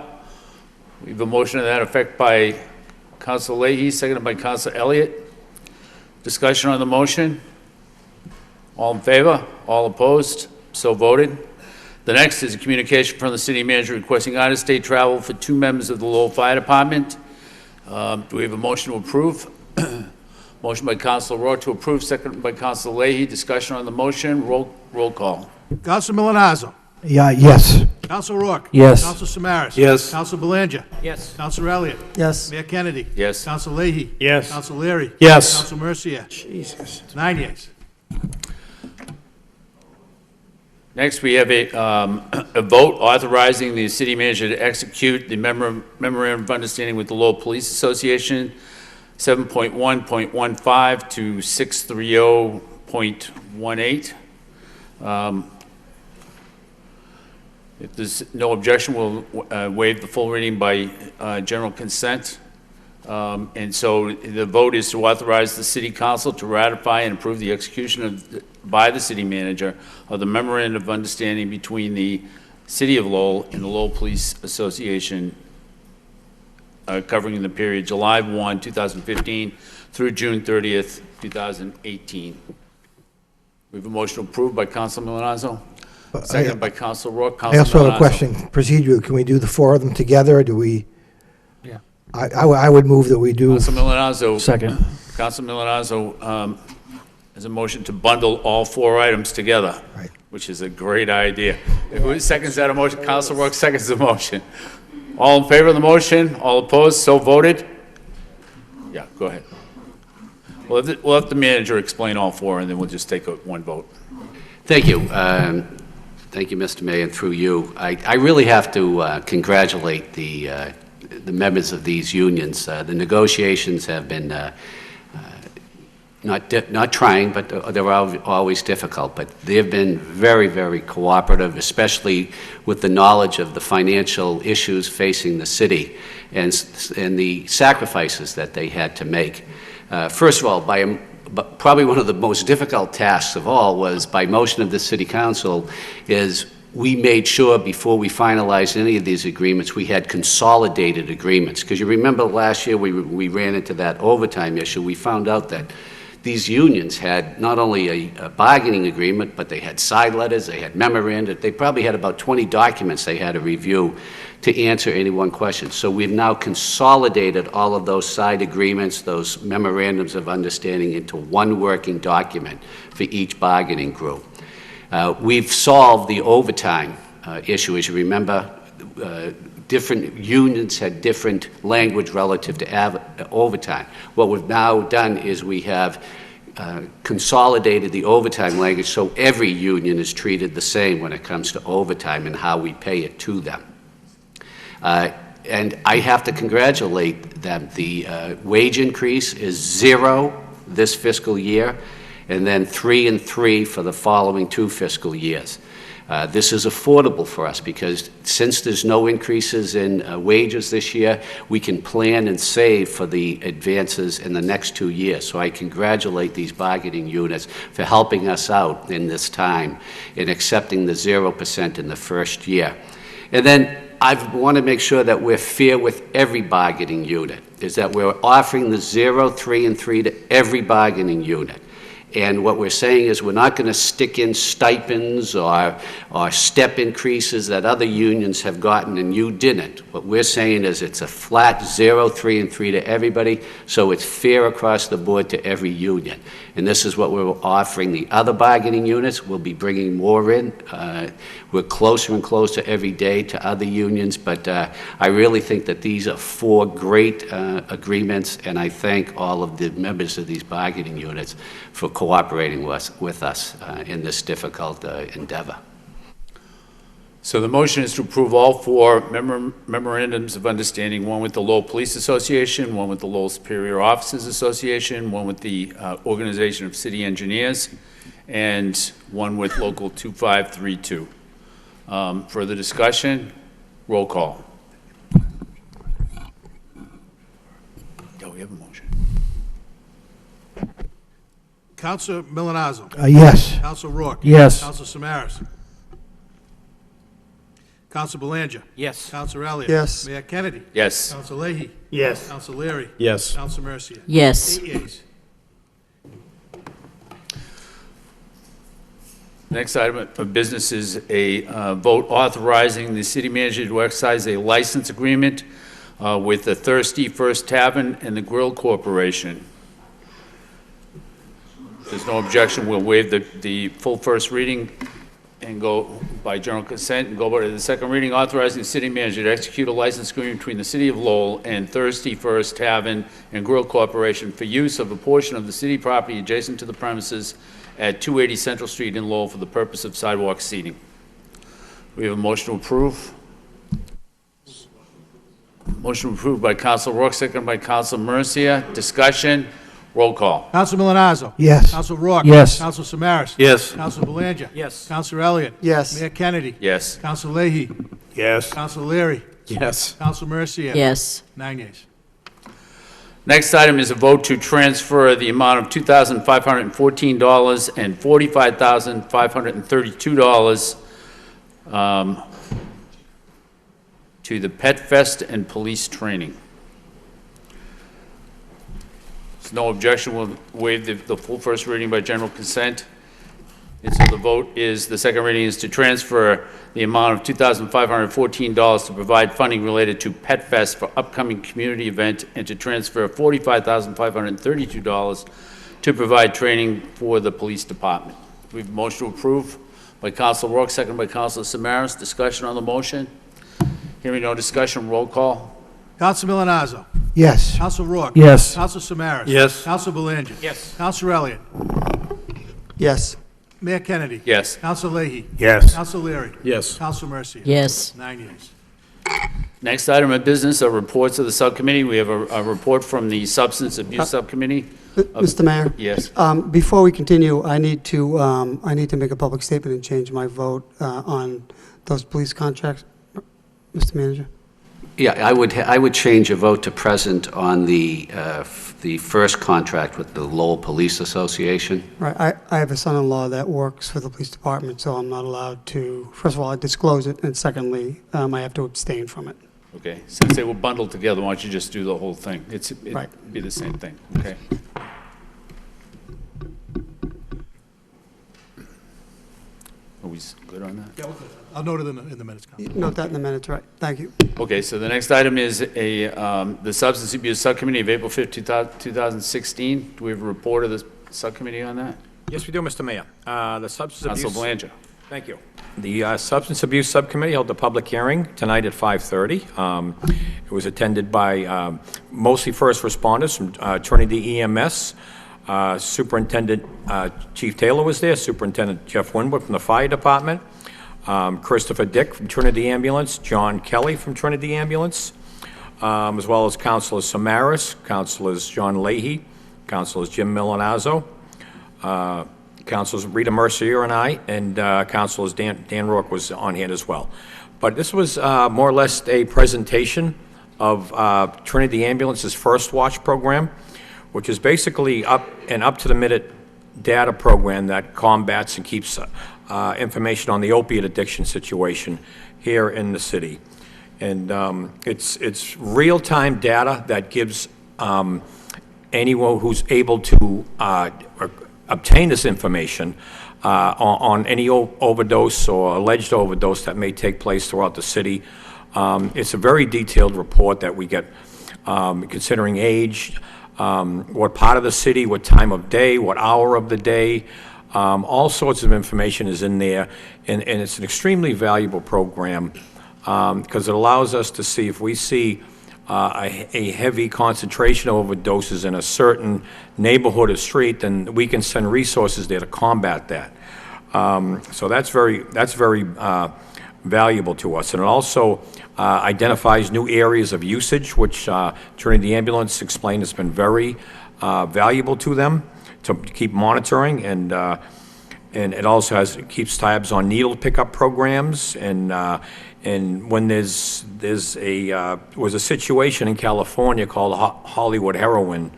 We have a motion to that effect by Councilor Leahy, seconded by Councilor Elliott. Discussion on the motion. All in favor? All opposed? So voted. The next is a communication from the city manager requesting out-of-state travel for 2 members of the Lowell Fire Department. Do we have a motion to approve? Motion by Councilor Rourke to approve, seconded by Councilor Leahy. Discussion on the motion. Roll call. Councilor Milonazo. Yeah, yes. Councilor Rourke. Yes. Councilor Samaras. Yes. Councilor Belanger. Yes. Councilor Elliott. Yes. Mayor Kennedy. Yes. Councilor Leahy. Yes. Councilor Leary. Yes. Councilor Mercia. Jesus. 9 yeas. Next, we have a vote authorizing the city manager to execute the memorandum of understanding with the Lowell Police Association, 7.1.15 to 630.18. If there's no objection, we'll waive the full reading by general consent. And so the vote is to authorize the city council to ratify and approve the execution by the city manager of the memorandum of understanding between the city of Lowell and the Lowell Police Association covering the period July 1, 2015 through June 30th, 2018. We have a motion approved by Councilor Milonazo. Seconded by Councilor Rourke. I also have a question. Procedure, can we do the 4 of them together, or do we? Yeah. I would move that we do. Councilor Milonazo. Second. Councilor Milonazo has a motion to bundle all 4 items together, Right. which is a great idea. Who seconds that motion? Councilor Rourke seconds the motion. All in favor of the motion? All opposed? So voted? Yeah, go ahead. We'll have the manager explain all 4, and then we'll just take one vote. Thank you. Thank you, Mr. Mayor, and through you. I really have to congratulate the the members of these unions. The negotiations have been not trying, but they're always difficult. But they've been very, very cooperative, especially with the knowledge of the financial issues facing the city and the sacrifices that they had to make. First of all, but probably one of the most difficult tasks of all was by motion of the City Council is we made sure before we finalized any of these agreements, we had consolidated agreements. Because you remember last year we ran into that overtime issue. We found out that these unions had not only a bargaining agreement, but they had side letters, they had memoranda, they probably had about 20 documents they had to review to answer any one question. So we've now consolidated all of those side agreements, those memorandums of understanding into one working document for each bargaining group. We've solved the overtime issue. As you remember, different unions had different language relative to overtime. What we've now done is we have consolidated the overtime language so every union is treated the same when it comes to overtime and how we pay it to them. And I have to congratulate them. The wage increase is 0 this fiscal year, and then 3 and 3 for the following 2 fiscal years. This is affordable for us because since there's no increases in wages this year, we can plan and save for the advances in the next 2 years. So I congratulate these bargaining units for helping us out in this time in accepting the 0% in the first year. And then I want to make sure that we're fair with every bargaining unit, is that we're offering the 0, 3, and 3 to every bargaining unit. And what we're saying is we're not going to stick in stipends or step increases that other unions have gotten and you didn't. What we're saying is it's a flat 0, 3, and 3 to everybody, so it's fair across the board to every union. And this is what we're offering the other bargaining units. We'll be bringing more in. We're closer and closer every day to other unions, but I really think that these are 4 great agreements, and I thank all of the members of these bargaining units for cooperating with us in this difficult endeavor. So the motion is to approve all 4 memorandums of understanding, one with the Lowell Police Association, one with the Lowell Superior Officers Association, one with the Organization of City Engineers, and one with Local 2532. Further discussion? Roll call. Yeah, we have a motion. Counsel Milonazo. Yes. Counsel Rourke. Yes. Counsel Samaras. Counsel Belanger. Yes. Counsel Elliott. Yes. Mayor Kennedy. Yes. Counsel Leahy. Yes. Counsel Leary. Yes. Counsel Mercia. Yes. 8 yeas. Next item of business is a vote authorizing the city manager to exercise a license agreement with the Thirsty First Tavern and the Grill Corporation. If there's no objection, we'll waive the full first reading and go by general consent and go to the second reading, authorizing the city manager to execute a license agreement between the City of Lowell and Thirsty First Tavern and Grill Corporation for use of a portion of the city property adjacent to the premises at 280 Central Street in Lowell for the purpose of sidewalk seating. We have a motion to approve. Motion approved by Council Rourke, second by Council Mercia. Discussion. Roll call. Counsel Milonazo. Yes. Counsel Rourke. Yes. Counsel Samaras. Yes. Counsel Belanger. Yes. Counsel Elliott. Yes. Mayor Kennedy. Yes. Counsel Leahy. Yes. Counsel Leary. Yes. Counsel Mercia. Yes. 9 yeas. Next item is a vote to transfer the amount of $2,514 and $45,532 to the Pet Fest and police training. There's no objection, we'll waive the full first reading by general consent. And so the vote is, the second reading is to transfer the amount of $2,514 to provide funding related to Pet Fest for upcoming community event and to transfer $45,532 to provide training for the police department. We have a motion to approve by Council Rourke, second by Council Samaras. Discussion on the motion? Hearing no discussion, roll call. Counsel Milonazo. Yes. Counsel Rourke. Yes. Counsel Samaras. Yes. Counsel Belanger. Yes. Counsel Elliott. Yes. Mayor Kennedy. Yes. Counsel Leahy. Yes. Counsel Leary. Yes. Counsel Mercia. Yes. 9 yeas. Next item of business are reports of the subcommittee. We have a report from the Substance Abuse Subcommittee. Mr. Mayor? Yes. Before we continue, I need to make a public statement and change my vote on those police contracts. Mr. Manager? Yeah, I would change a vote to present on the first contract with the Lowell Police Association. Right, I have a son-in-law that works for the police department, so I'm not allowed to, first of all, I disclose it, and secondly, I have to abstain from it. Okay, since they were bundled together, why don't you just do the whole thing? It'd Right. be the same thing, okay? Are we good on that? Yeah, I'll note it in the minutes. Note that in the minutes, right, thank you. Okay, so the next item is the Substance Abuse Subcommittee of April 5th, 2016. Do we have a report of the subcommittee on that? Yes, we do, Mr. Mayor. The Substance Council Abuse... Belanger. Thank you. The Substance Abuse Subcommittee held a public hearing tonight at 5:30. It was attended by mostly first responders from Trinity EMS. Superintendent Chief Taylor was there, Superintendent Jeff Winwood from the Fire Department, Christopher Dick from Trinity Ambulance, John Kelly from Trinity Ambulance, as well as Councilors Samaras, Councilors John Leahy, Councilors Jim Milanazzo, Councilors Rita Mercier and I, and Councilors Dan Rourke was on hand as well. But this was more or less a presentation of Trinity Ambulance's First Watch program, which is basically an up-to-the-minute data program that combats and keeps information on the opiate addiction situation here in the city. And it's real-time data that gives anyone who's able to obtain this information on any overdose or alleged overdose that may take place throughout the city. It's a very detailed report that we get considering age, what part of the city, what time of day, what hour of the day. All sorts of information is in there, and it's an extremely valuable program because it allows us to see if we see a heavy concentration of overdoses in a certain neighborhood or street, then we can send resources there to combat that. So that's very valuable to us. And it also identifies new areas of usage, which Trinity Ambulance explained has been very valuable to them to keep monitoring. And it also keeps tabs on needle pickup programs. And when was a situation in California called Hollywood heroin,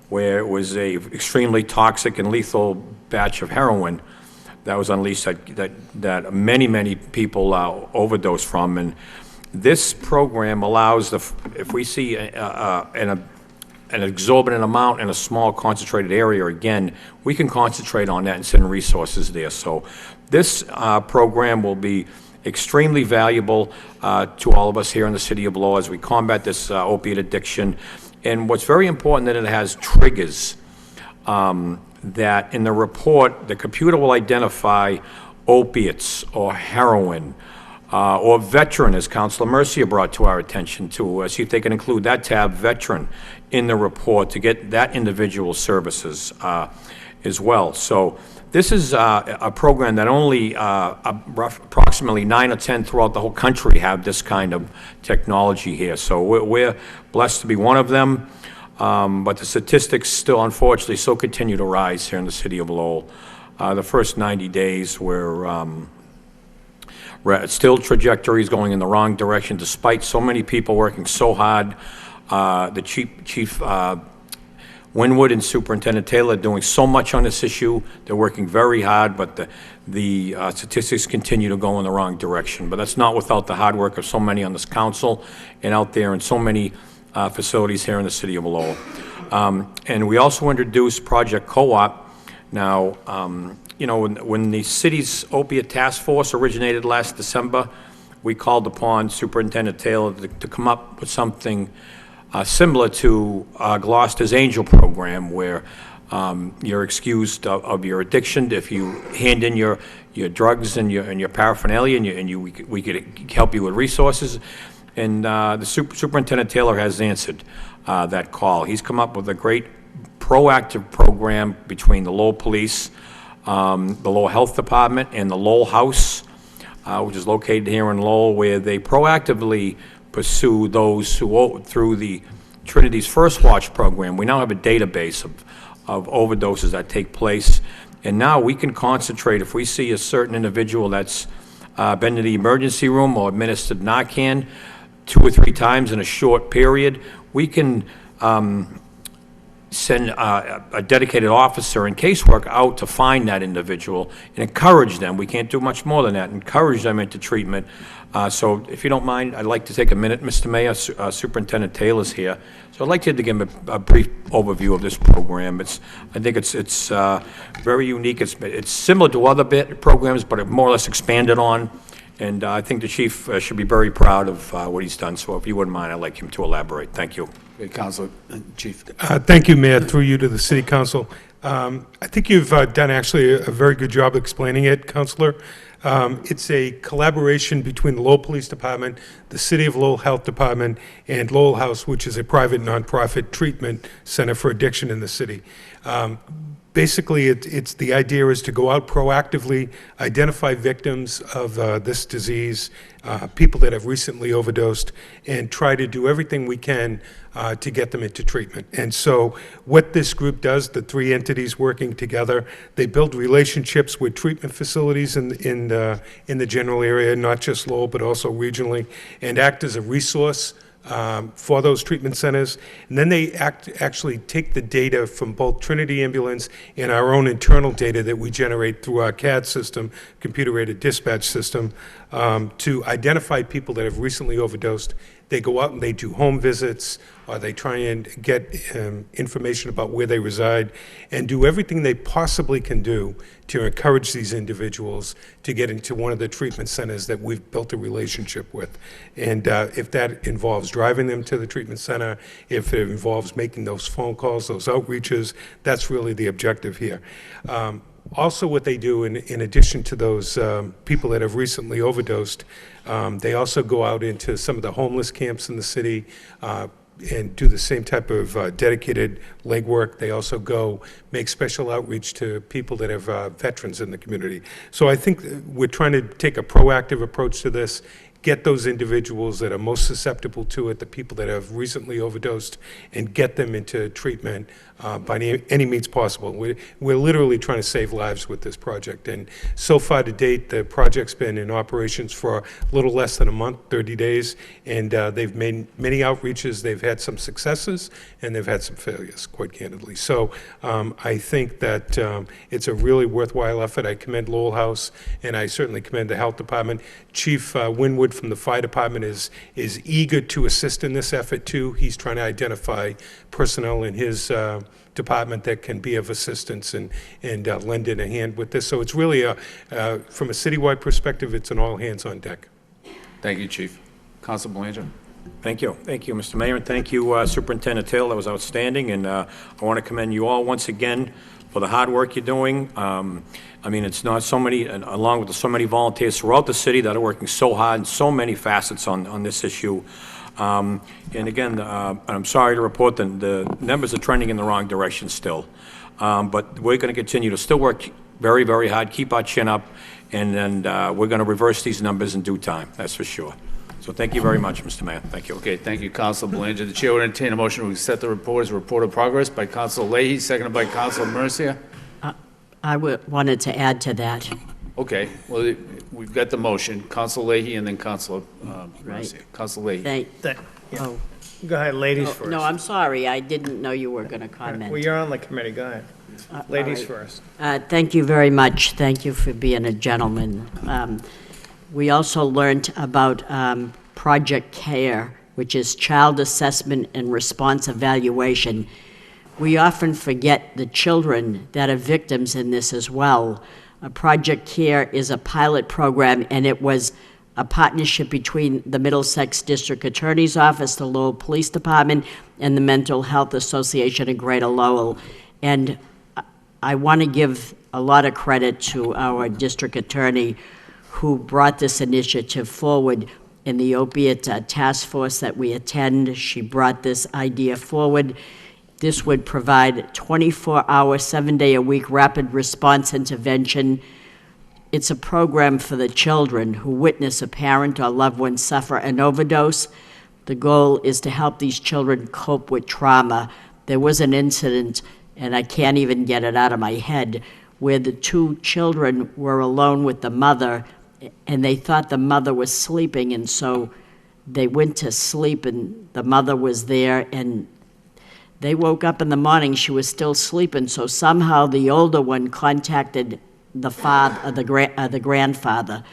where it was a extremely toxic and lethal batch of heroin that was unleashed that many people overdose from. And this program allows, if we see an exorbitant amount in a small concentrated area, again, we can concentrate on that and send resources there. So this program will be extremely valuable to all of us here in the city of Lowell as we combat this opiate addiction. And what's very important that it has triggers. That in the report, the computer will identify opiates or heroin or veteran, as Councilor Mercier brought to our attention to, see if they can include that tab, veteran, in the report to get that individual services as well. So this is a program that only approximately 9 or 10 throughout the whole country have this kind of technology here. So we're blessed to be one of them. But the statistics still, unfortunately, still continue to rise here in the city of Lowell. The first 90 days were still trajectories going in the wrong direction, despite so many people working so hard. The Chief Winwood and Superintendent Taylor are doing so much on this issue. They're working very hard, but the statistics continue to go in the wrong direction. But that's not without the hard work of so many on this council and out there in so many facilities here in the city of Lowell. And we also introduced Project Co-op. Now, when the city's opiate task force originated last December, we called upon Superintendent Taylor to come up with something similar to Gloucester's Angel program, where you're excused of your addiction if you hand in your drugs and your paraphernalia, and we could help you with resources. And the Superintendent Taylor has answered that call. He's come up with a great proactive program between the Lowell Police, the Lowell Health Department, and the Lowell House, which is located here in Lowell, where they proactively pursue those who, through the Trinity's First Watch program, we now have a database of overdoses that take place. And now we can concentrate, if we see a certain individual that's been to the emergency room or administered Narcan 2 or 3 times in a short period, we can send a dedicated officer and casework out to find that individual and encourage them. We can't do much more than that, encourage them into treatment. So if you don't mind, I'd like to take a minute. Mr. Mayor, Superintendent Taylor's here. So I'd like to give him a brief overview of this program. I think it's very unique. It's similar to other programs, but it more or less expanded on. And I think the chief should be very proud of what he's done. So if you wouldn't mind, I'd like him to elaborate. Thank you. Okay, Councilor, Chief. Thank you, Mayor, through you to the City Council. I think you've done actually a very good job explaining it, Councilor. It's a collaboration between the Lowell Police Department, the City of Lowell Health Department, and Lowell House, which is a private nonprofit treatment center for addiction in the city. Basically, it's the idea is to go out proactively, identify victims of this disease, people that have recently overdosed, and try to do everything we can to get them into treatment. And so what this group does, the 3 entities working together, they build relationships with treatment facilities in the general area, not just Lowell, but also regionally, and act as a resource for those treatment centers. And then they actually take the data from both Trinity Ambulance and our own internal data that we generate through our CAD system, computer-aided dispatch system, to identify people that have recently overdosed. They go out and they do home visits, or they try and get information about where they reside, and do everything they possibly can do to encourage these individuals to get into one of the treatment centers that we've built a relationship with. And if that involves driving them to the treatment center, if it involves making those phone calls, those outreaches, that's really the objective here. Also, what they do, in addition to those people that have recently overdosed, they also go out into some of the homeless camps in the city and do the same type of dedicated legwork. They also go make special outreach to people that have veterans in the community. So I think we're trying to take a proactive approach to this, get those individuals that are most susceptible to it, the people that have recently overdosed, and get them into treatment by any means possible. We're literally trying to save lives with this project. And so far to date, the project's been in operations for a little less than a month, 30 days, and they've made many outreaches. They've had some successes, and they've had some failures, quite candidly. So I think that it's a really worthwhile effort. I commend Lowell House, and I certainly commend the Health Department. Chief Winwood from the Fire Department is eager to assist in this effort, too. He's trying to identify personnel in his department that can be of assistance and lend in a hand with this. So it's really, from a citywide perspective, it's an all hands on deck. Thank you, Chief. Councilor Belanger. Thank you. Thank you, Mr. Mayor, and thank you, Superintendent Taylor. That was outstanding, and I want to commend you all once again for the hard work you're doing. I mean, it's not so many, and along with so many volunteers throughout the city that are working so hard in so many facets on this issue. And again, I'm sorry to report that the numbers are trending in the wrong direction still. But we're going to continue to still work very, very hard, keep our chin up, and we're going to reverse these numbers in due time, that's for sure. So thank you very much, Mr. Mayor. Thank you. Okay, thank you, Councilor Belanger. The chair would entertain a motion to accept the report as a report of progress by Councilor Leahy, seconded by Councilor Mercia. I wanted to add to that. Okay, well, we've got the motion. Councilor Leahy and then Councilor Mercia. Councilor Leahy. Oh. Go ahead, ladies first. No, I'm sorry. I didn't know you were going to comment. Well, you're on the committee. Go ahead. Ladies first. Thank you very much. Thank you for being a gentleman. We also learned about Project CARE, which is Child Assessment and Response Evaluation. We often forget the children that are victims in this as well. Project CARE is a pilot program, and it was a partnership between the Middlesex District Attorney's Office, the Lowell Police Department, and the Mental Health Association of Greater Lowell. And I want to give a lot of credit to our district attorney who brought this initiative forward. In the opiate task force that we attend, she brought this idea forward. This would provide 24-hour, 7-day-a-week rapid response intervention. It's a program for the children who witness a parent or loved one suffer an overdose, The goal is to help these children cope with trauma. There was an incident, and I can't even get it out of my head, where the two children were alone with the mother, and they thought the mother was sleeping, and so they went to sleep, and the mother was there, and they woke up in the morning, she was still sleeping, so somehow the older one contacted the father, the grandfather,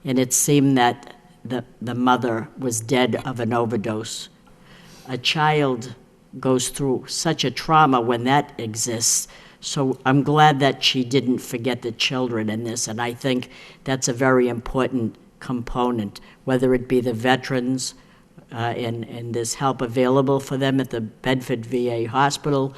and it seemed that the mother was dead of an overdose. A child goes through such a trauma when that exists, so I'm glad that she didn't forget the children in this, and I think that's a very important component, whether it be the veterans, and there's help available for them at the Bedford VA Hospital.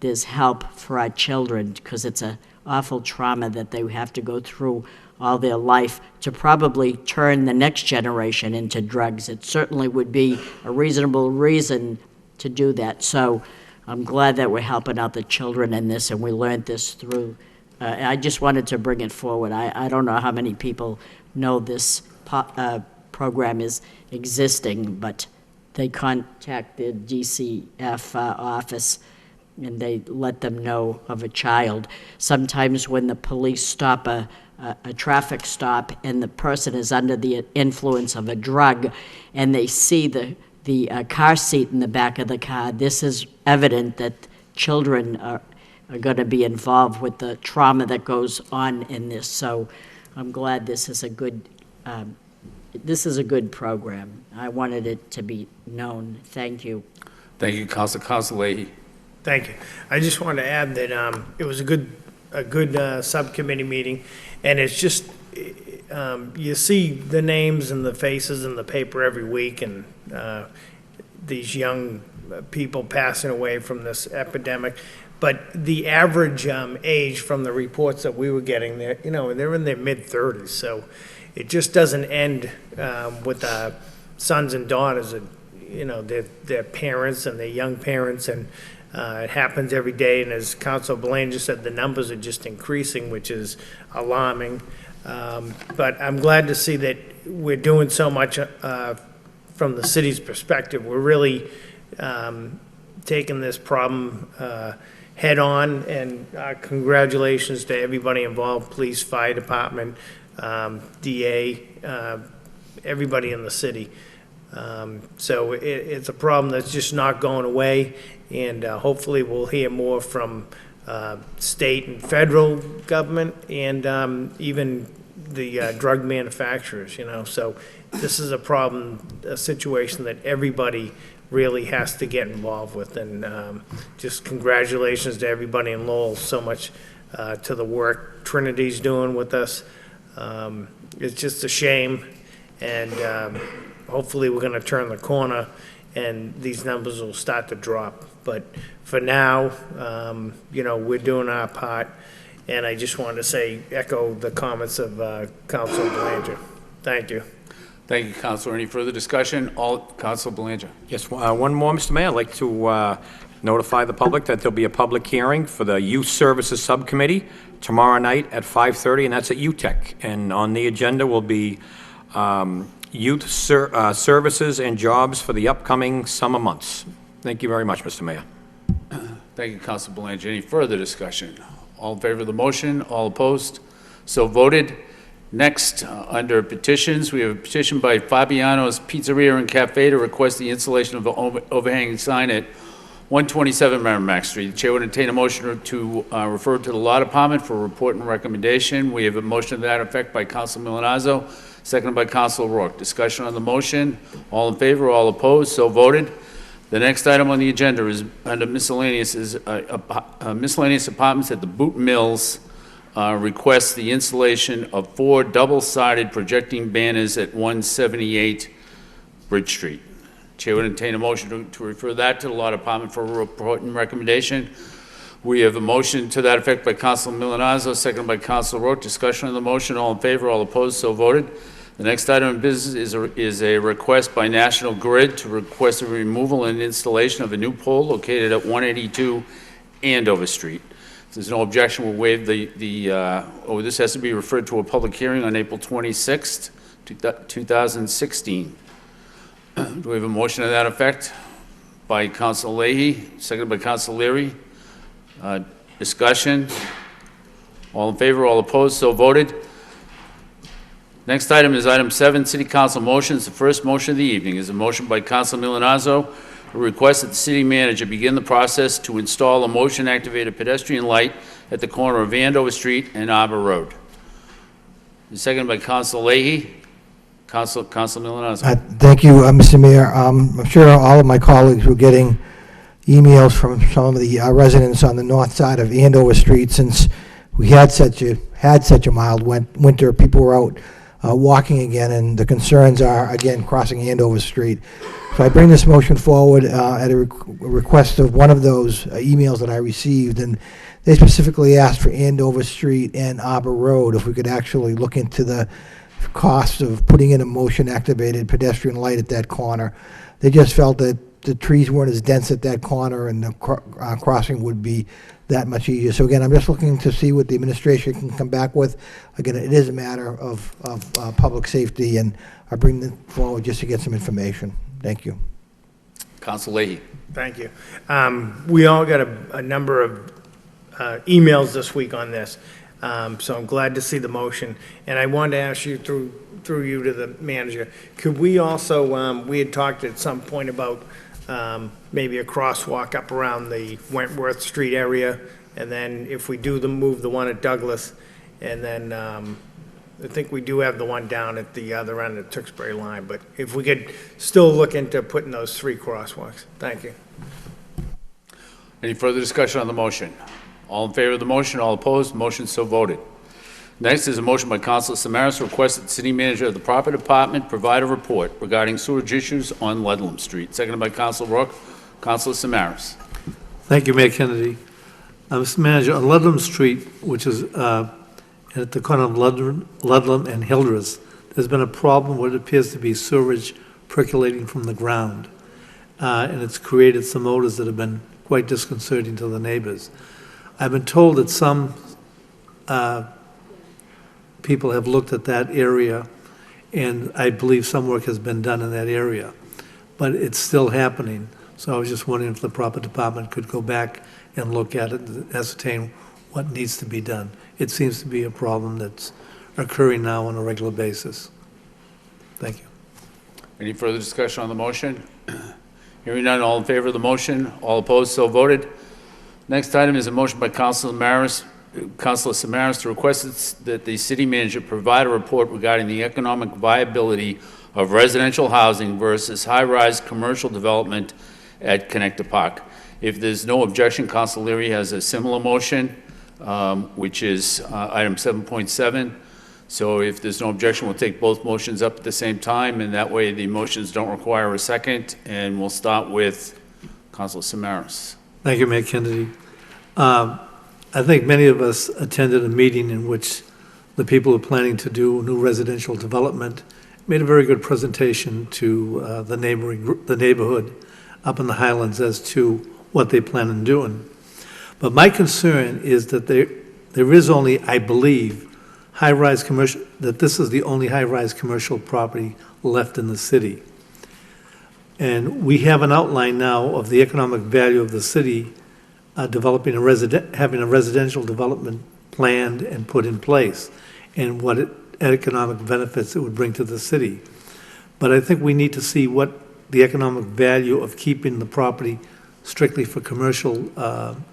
There's help for our children, because it's an awful trauma that they have to go through all their life to probably turn the next generation into drugs. It certainly would be a reasonable reason to do that. So I'm glad that we're helping out the children in this, and we learned this through. I just wanted to bring it forward. I don't know how many people know this program is existing, but they contact the DCF office and they let them know of a child. Sometimes when the police stop a traffic stop and the person is under the influence of a drug and they see the car seat in the back of the car, this is evident that children are going to be involved with the trauma that goes on in this. So I'm glad this is a good program. I wanted it to be known. Thank you. Thank you, Council Leahy. Thank you. I just wanted to add that it was a good subcommittee meeting, and it's just, you see the names and the faces in the paper every week, and these young people passing away from this epidemic. But the average age from the reports that we were getting, they're in their mid-30s, so it just doesn't end with sons and daughters, their parents and their young parents, and it happens every day. And as Councilor Belanger said, the numbers are just increasing, which is alarming. But I'm glad to see that we're doing so much from the city's perspective. We're really taking this problem head on, and congratulations to everybody involved, police, fire department, DA, everybody in the city. So it's a problem that's just not going away, and hopefully we'll hear more from state and federal government, and even the drug manufacturers, So this is a problem, a situation that everybody really has to get involved with, and just congratulations to everybody in Lowell so much to the work Trinity's doing with us. It's just a shame, and hopefully we're going to turn the corner and these numbers will start to drop. But for now, we're doing our part, and I just wanted to echo the comments of Councilor Belanger. Thank you. Thank you, Councilor. Any further discussion? Councilor Belanger. Yes, one more, Mr. Mayor. I'd like to notify the public that there'll be a public hearing for the Youth Services Subcommittee tomorrow night at 5:30, and that's at UTEC. And on the agenda will be youth services and jobs for the upcoming summer months. Thank you very much, Mr. Mayor. Thank you, Councilor Belanger. Any further discussion? All in favor of the motion? All opposed? So voted. Next, under petitions, we have a petition by Fabiano's Pizzeria and Cafe to request the installation of an overhanging sign at 127 Merrimack Street. The chair would entertain a motion to refer to the Law Department for report and recommendation. We have a motion to that effect by Councilor Milanazzo, seconded by Councilor Rourke. Discussion on the motion. All in favor, all opposed, so voted. The next item on the agenda is under miscellaneous, miscellaneous apartments at the Boot Mills. Requests the installation of 4 double-sided projecting banners at 178 Bridge Street. Chair would entertain a motion to refer that to the Law Department for a report and recommendation. We have a motion to that effect by Councilor Milanazzo, seconded by Councilor Rourke. Discussion on the motion. All in favor, all opposed, so voted. The next item of business is a request by National Grid to request the removal and installation of a new pole located at 182 Andover Street. If there's no objection, we'll waive this has to be referred to a public hearing on April 26th, 2016. Do we have a motion to that effect? By Council Leahy, seconded by Council Leary. Discussion? All in favor, all opposed, so voted. Next item is item 7, City Council motions. The first motion of the evening is a motion by Council Milonazo, who requests that the city manager begin the process to install a motion-activated pedestrian light at the corner of Andover Street and Arbor Road. Seconded by Council Leahy. Council Milonazo. Thank you, Mr. Mayor. I'm sure all of my colleagues were getting emails from some of the residents on the north side of Andover Street. Since we had such a mild winter, people were out walking again, and the concerns are, again, crossing Andover Street. So I bring this motion forward at a request of one of those emails that I received, and they specifically asked for Andover Street and Arbor Road, if we could actually look into the cost of putting in a motion-activated pedestrian light at that corner. They just felt that the trees weren't as dense at that corner, and the crossing would be that much easier. So again, I'm just looking to see what the administration can come back with. Again, it is a matter of public safety, and I bring it forward just to get some information. Thank you. Council Leahy. Thank you. We all got a number of emails this week on this, so I'm glad to see the motion. And I wanted to ask you, through you to the manager, could we also, we had talked at some point about maybe a crosswalk up around the Wentworth Street area, and then if we do move the one at Douglas, and then I think we do have the one down at the other end of the Tewksbury line, but if we could still look into putting those 3 crosswalks. Thank you. Any further discussion on the motion? All in favor of the motion, all opposed, motion so voted. Next is a motion by Councilor Samaras to request that the city manager of the proper department provide a report regarding sewage issues on Ludlam Street. Seconded by Councilor Rourke. Councilor Samaras. Thank you, Mayor Kennedy. Mr. Manager, on Ludlam Street, which is at the corner of Ludlam and Hildreth, there's been a problem what appears to be sewage percolating from the ground. And it's created some odors that have been quite disconcerting to the neighbors. I've been told that some people have looked at that area, and I believe some work has been done in that area, but it's still happening. So I was just wondering if the proper department could go back and look at it and ascertain what needs to be done. It seems to be a problem that's occurring now on a regular basis. Thank you. Any further discussion on the motion? Hearing none, all in favor of the motion, all opposed, so voted. Next item is a motion by Councilor Samaras to request that the city manager provide a report regarding the economic viability of residential housing versus high-rise commercial development at Connector Park. If there's no objection, Councilor Leary has a similar motion, which is item 7.7. So if there's no objection, we'll take both motions up at the same time, and that way the motions don't require a second, and we'll start with Councilor Samaras. Thank you, Mayor Kennedy. I think many of us attended a meeting in which the people who are planning to do new residential development made a very good presentation to the neighborhood up in the Highlands as to what they plan on doing. But my concern is that there is only, I believe, high-rise commercial, that this is the only high-rise commercial property left in the city. And we have an outline now of the economic value of the city having a residential development planned and put in place, and what economic benefits it would bring to the city. But I think we need to see what the economic value of keeping the property strictly for commercial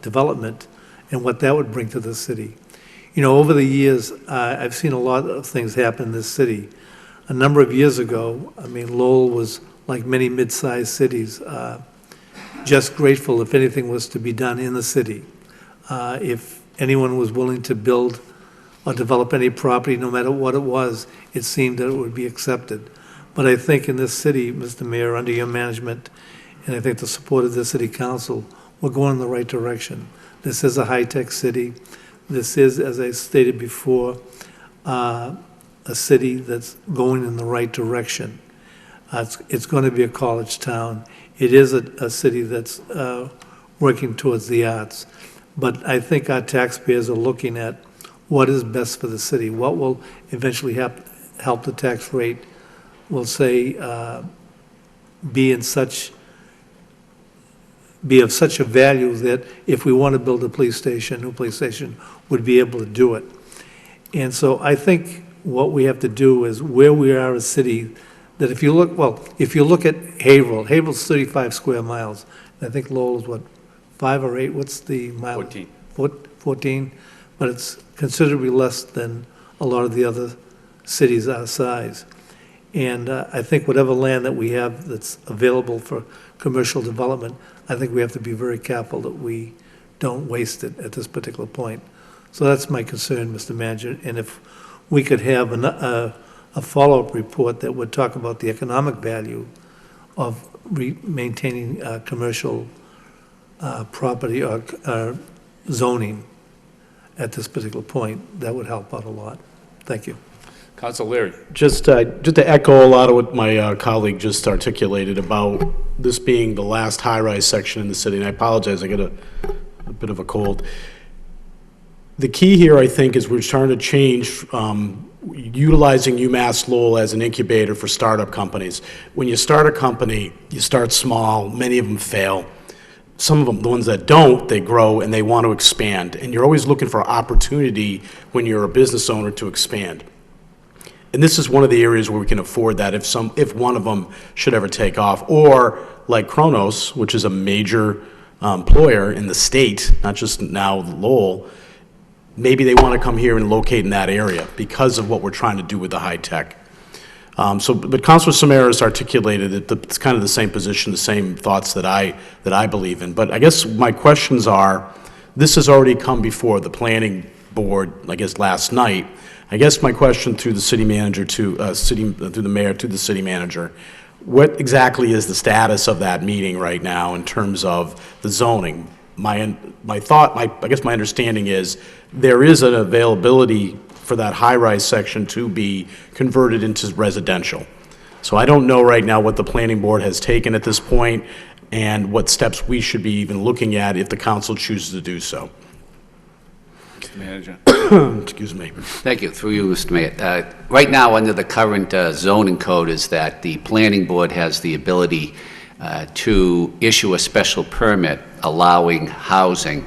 development and what that would bring to the city. You know, over the years, I've seen a lot of things happen in this city. A number of years ago, I mean, Lowell was like many mid-sized cities, just grateful if anything was to be done in the city. If anyone was willing to build or develop any property, no matter what it was, it seemed that it would be accepted. But I think in this city, Mr. Mayor, under your management, and I think the support of the city council, we're going in the right direction. This is a high-tech city. This is, as I stated before, a city that's going in the right direction. It's going to be a college town. It is a city that's working towards the arts. But I think our taxpayers are looking at what is best for the city, what will eventually help the tax rate. We'll say be of such a value that if we want to build a police station, new police station, would be able to do it. And so I think what we have to do is where we are a city, that if you look at Haverhill, Haverhill's 35 square miles. And I think Lowell is what, 5 or 8? What's the mile? 14. 14, but it's considerably less than a lot of the other cities our size. And I think whatever land that we have that's available for commercial development, I think we have to be very careful that we don't waste it at this particular point. So that's my concern, Mr. Manager. And if we could have a follow-up report that would talk about the economic value of maintaining commercial property or zoning at this particular point, that would help out a lot. Thank you. Council Leary. Just to echo a lot of what my colleague just articulated about this being the last high-rise section in the city, and I apologize, I got a bit of a cold. The key here, I think, is we're trying to change utilizing UMass Lowell as an incubator for startup companies. When you start a company, you start small, many of them fail. Some of them, the ones that don't, they grow and they want to expand. And you're always looking for opportunity when you're a business owner to expand. And this is one of the areas where we can afford that if one of them should ever take off. Or like Kronos, which is a major employer in the state, not just now Lowell, maybe they want to come here and locate in that area because of what we're trying to do with the high tech. But Councilor Samaras articulated it, it's kind of the same position, the same thoughts that I believe in. But I guess my questions are, this has already come before the planning board, I guess last night. I guess my question through the city manager through the mayor to the city manager, what exactly is the status of that meeting right now in terms of the zoning? I guess my understanding is there is an availability for that high-rise section to be converted into residential. So I don't know right now what the planning board has taken at this point and what steps we should be even looking at if the council chooses to do so. Mr. Manager. Excuse me. Thank you. Through you, Mr. Mayor. Right now, under the current zoning code, is that the planning board has the ability to issue a special permit allowing housing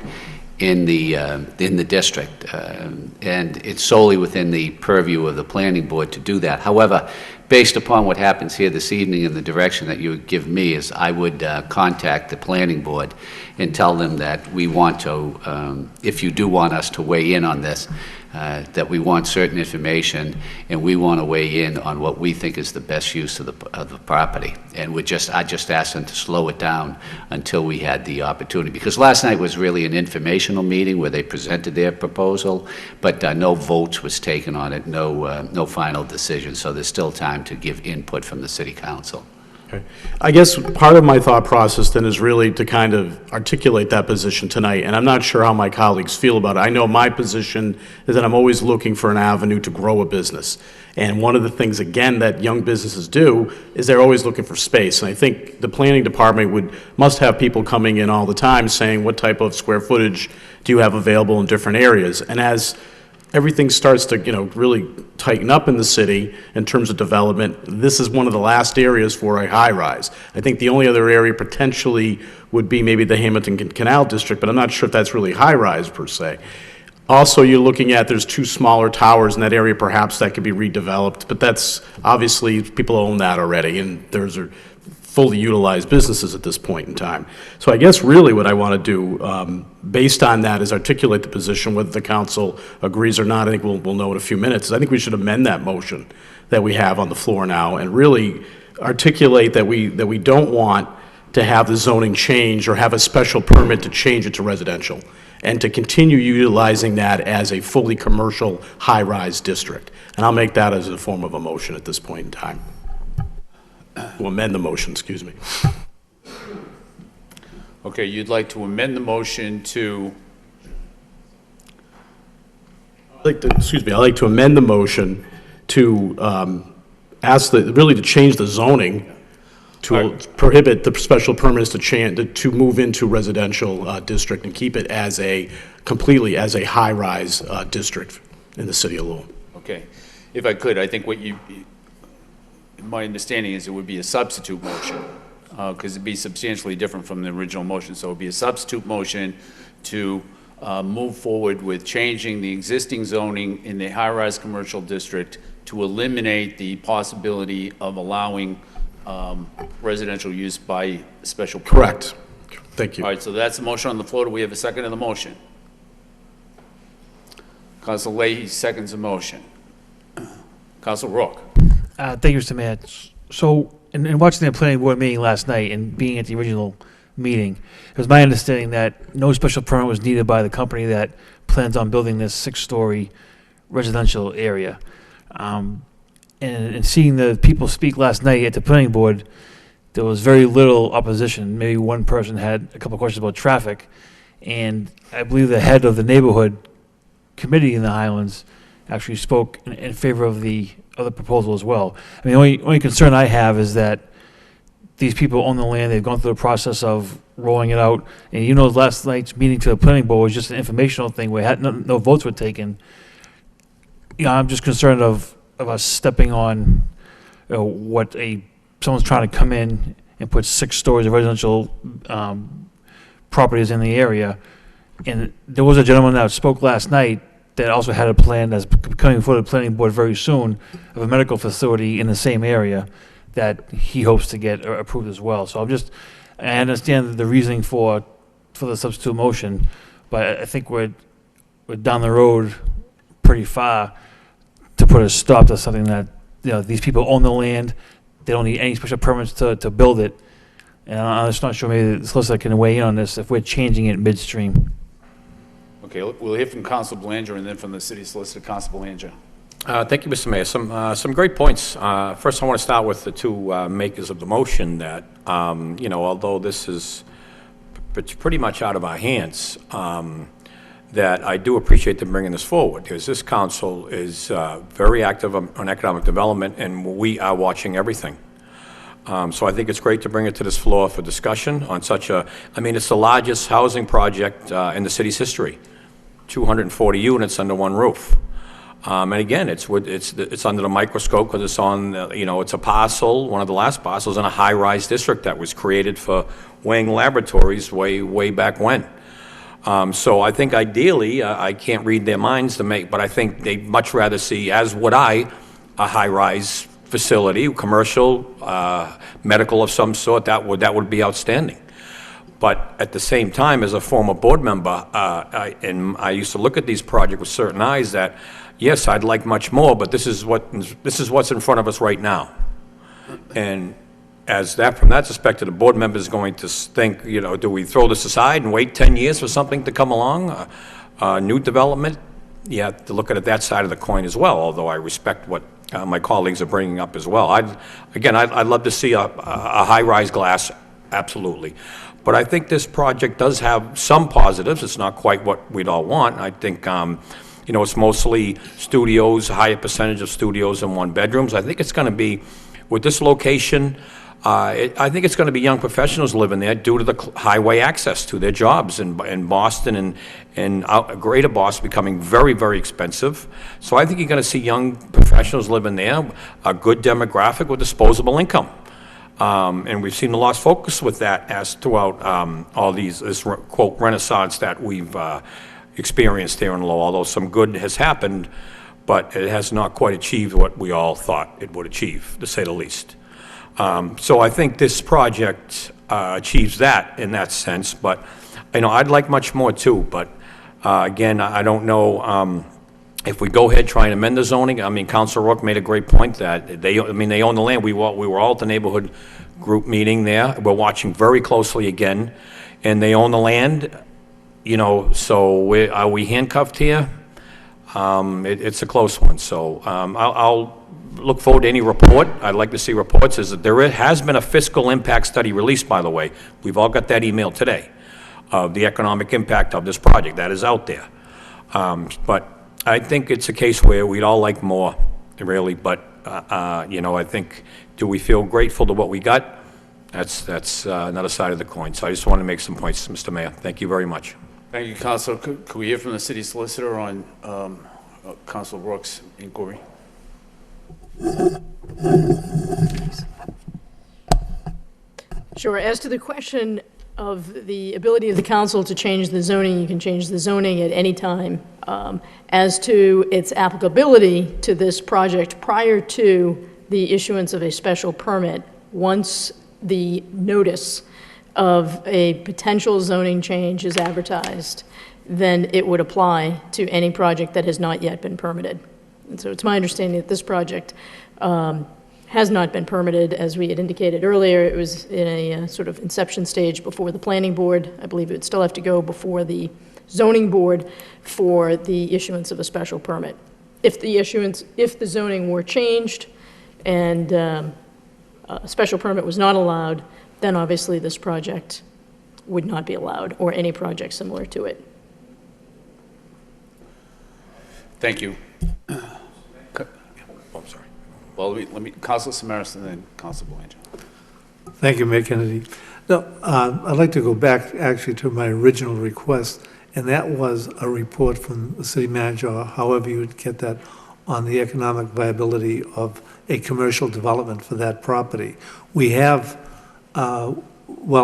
in the district, and it's solely within the purview of the planning board to do that. However, based upon what happens here this evening and the direction that you would give me, is I would contact the planning board and tell them that we want to, if you do want us to weigh in on this, that we want certain information and we want to weigh in on what we think is the best use of the property. And I just asked them to slow it down until we had the opportunity. Because last night was really an informational meeting where they presented their proposal, but no votes was taken on it, no final decision. So there's still time to give input from the city council. Okay. I guess part of my thought process then is really to kind of articulate that position tonight, and I'm not sure how my colleagues feel about it. I know my position is that I'm always looking for an avenue to grow a business. And one of the things, again, that young businesses do is they're always looking for space. And I think the planning department must have people coming in all the time saying, what type of square footage do you have available in different areas? And as everything starts to, really tighten up in the city in terms of development, this is one of the last areas for a high-rise. I think the only other area potentially would be maybe the Hamilton Canal District, but I'm not sure if that's really high-rise per se. Also, you're looking at, there's 2 smaller towers in that area, perhaps that could be redeveloped, but that's, obviously, people own that already, and those are fully utilized businesses at this point in time. So I guess really what I want to do, based on that, is articulate the position, whether the council agrees or not. I think we'll know in a few minutes. I think we should amend that motion that we have on the floor now and really articulate that we don't want to have the zoning change or have a special permit to change it to residential, and to continue utilizing that as a fully commercial high-rise district. And I'll make that as a form of a motion at this point in time. To amend the motion, excuse me. Okay, you'd like to amend the motion to? I'd like to amend the motion to ask to change the zoning to prohibit the special permits to move into residential district and keep it completely as a— district in the city of Lowell. Okay, if I could, I think my understanding is it would be a substitute motion, because it'd be substantially different from the original motion. So it'd be a substitute motion to move forward with changing the existing zoning in the high-rise commercial district to eliminate the possibility of allowing residential use by special permit. Correct. Thank you. All right, so that's the motion on the floor. Do we have a second to the motion? Council Leahy seconds the motion. Council Rourke. Thank you, Mr. Mayor. So, in watching the planning board meeting last night and being at the original meeting, it was my understanding that no special permit was needed by the company that plans on building this 6-story residential area. And seeing the people speak last night at the planning board, there was very little opposition. Maybe one person had a couple of questions about traffic, and I believe the head of the neighborhood committee in the Highlands actually spoke in favor of the other proposal as well. I mean, the only concern I have is that these people own the land, they've gone through the process of rolling it out, and you know last night's meeting to the planning board was just an informational thing where no votes were taken. You know, I'm just concerned of us stepping on what someone's trying to come in and put 6 stories of residential properties in the area. And there was a gentleman that spoke last night that also had a plan that's coming before the planning board very soon of a medical facility in the same area that he hopes to get approved as well. So I understand the reasoning for the substitute motion, but I think we're down the road pretty far to put a stop to something that, you know, these people own the land, they don't need any special permits to build it. And I'm just not sure, maybe the solicitor can weigh in on this, if we're changing it midstream. Okay, we'll hear from Council Belanger and then from the city solicitor, Council Belanger. Thank you, Mr. Mayor. Some great points. First, I want to start with the two makers of the motion that, you know, although this is pretty much out of our hands, that I do appreciate them bringing this forward, because this council is very active on economic development, and we are watching everything. So I think it's great to bring it to this floor for discussion on it's the largest housing project in the city's history. 240 units under one roof. And again, it's under the microscope because it's on, it's a parcel, one of the last parcels in a high-rise district that was created for weighing laboratories way back when. So I think ideally, I can't read their minds but I think they'd much rather see, as would I, a high-rise facility, commercial, medical of some sort. That would be outstanding. But at the same time, as a former board member, I used to look at these projects with certain eyes that, yes, I'd like much more, but this is what's in front of us right now. And from that perspective, the board member is going to think, do we throw this aside and wait 10 years for something to come along, new development? You have to look at that side of the coin as well, although I respect what my colleagues are bringing up as well. I'd love to see a high-rise glass, absolutely. But I think this project does have some positives. It's not quite what we'd all want. I think, it's mostly studios, a higher percentage of studios and one-bedrooms. I think it's going to be, with this location, I think it's going to be young professionals living there due to the highway access to their jobs in Boston and greater Boston becoming very, very expensive. So I think you're going to see young professionals living there, a good demographic with disposable income. And we've seen a lost focus with that as throughout all this, quote, renaissance that we've experienced here in Lowell, although some good has happened, but it has not quite achieved what we all thought it would achieve, to say the least. So I think this project achieves that in that sense, but I'd like much more too, but again, I don't know if we go ahead try and amend the zoning. Councilor Rourke made a great point that they own the land. We were all at the neighborhood group meeting there. We're watching very closely again, and they own the land, so are we handcuffed here? It's a close one, so I'll look forward to any report. I'd like to see reports. There has been a fiscal impact study released, by the way. We've all got that email today of the economic impact of this project. That is out there. But I think it's a case where we'd all like more, really. But, I think, do we feel grateful to what we got? That's another side of the coin. So I just want to make some points, Mr. Mayor. Thank you very much. Thank you, Councilor. Could we hear from the city solicitor on Councilor Rourke's inquiry? Sure. As to the question of the ability of the council to change the zoning, you can change the zoning at any time. As to its applicability to this project prior to the issuance of a special permit, once the notice of a potential zoning change is advertised, then it would apply to any project that has not yet been permitted. And so it's my understanding that this project has not been permitted. As we had indicated earlier, it was in a sort of inception stage before the planning board. I believe it would still have to go before the zoning board for the issuance of a special permit. If the zoning were changed and a special permit was not allowed, then obviously this project would not be allowed, or any project similar to it. Thank you. I'm sorry. Well, let me, Councilor Samaras and then Councilor Belanger. Thank you, Mayor Kennedy. No, I'd like to go back actually to my original request, and that was a report from the city manager, or however you would get that, on the economic viability of a commercial development for that property. We have well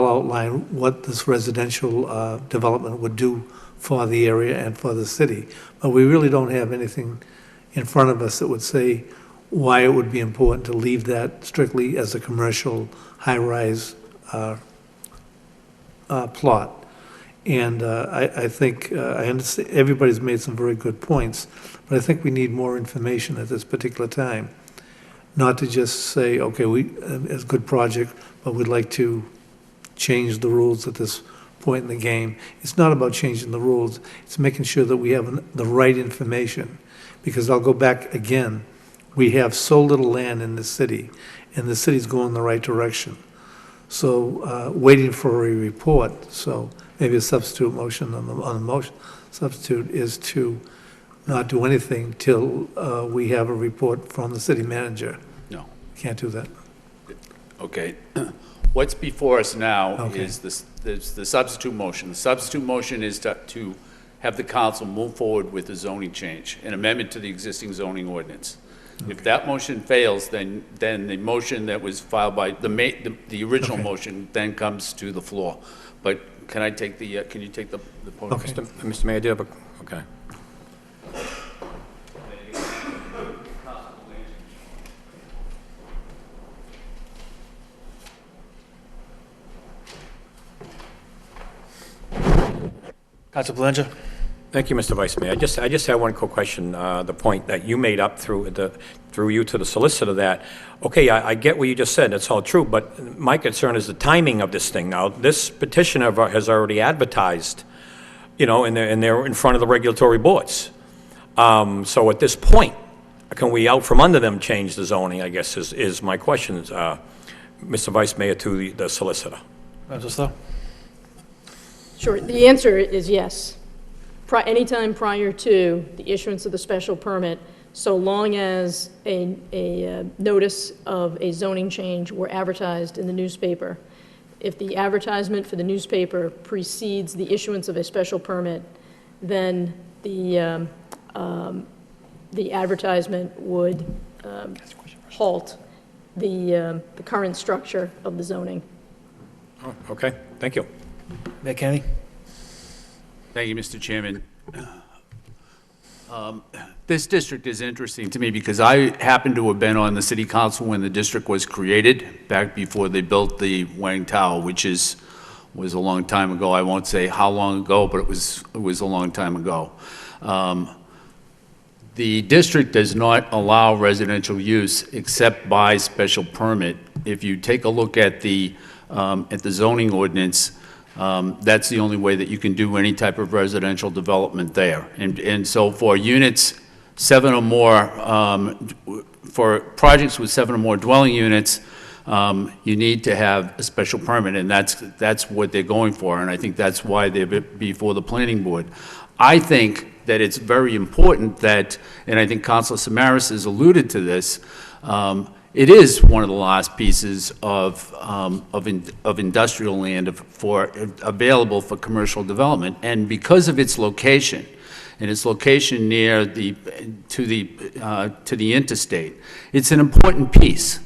outlined what this residential development would do for the area and for the city, but we really don't have anything in front of us that would say why it would be important to leave that strictly as a commercial high-rise plot. And I think, I understand, everybody's made some very good points, but I think we need more information at this particular time. Not to just say, okay, it's a good project, but we'd like to change the rules at this point in the game. It's not about changing the rules, it's making sure that we have the right information. Because I'll go back again, we have so little land in the city, and the city's going the right direction. So waiting for a report, so maybe a substitute motion on the motion, substitute is to not do anything till we have a report from the city manager. No. Can't do that. Okay. What's before us now Okay. is the substitute motion. The substitute motion is to have the council move forward with the zoning change, an amendment to the existing zoning ordinance. Okay. If that motion fails, then the motion that was filed by, the original motion then comes to the floor. But can I take the, can you take the podium? Okay. Mr. Mayor, do you have a, okay. Councilor Belanger? Thank you, Mr. Vice Mayor. I just have one quick question. The point that you made up through you to the solicitor that, okay, I get what you just said, that's all true, but my concern is the timing of this thing. Now, this petitioner has already advertised, you know, and they're in front of the regulatory boards. So at this point, can we out from under them change the zoning, I guess, is my question, Mr. Vice Mayor, to the solicitor. Sure. The answer is yes. Anytime prior to the issuance of the special permit, so long as a notice of a zoning change were advertised in the newspaper. If the advertisement for the newspaper precedes the issuance of a special permit, then the advertisement would halt the current structure of the zoning. Oh, okay, thank you. Mayor Kennedy? Thank you, Mr. Chairman. This district is interesting to me because I happen to have been on the city council when the district was created, back before they built the Wang Tower, which was a long time ago. I won't say how long ago, but it was a long time ago. The district does not allow residential use except by special permit. If you take a look at the zoning ordinance, that's the only way that you can do any type of residential development there. And so for units 7 or more, for projects with 7 or more dwelling units, you need to have a special permit, and that's what they're going for, and I think that's why they're before the planning board. I think that it's very important that, and I think Councilor Samaras has alluded to this, it is one of the last pieces of industrial land available for commercial development. And because of its location, and its location near to the interstate. It's an important piece.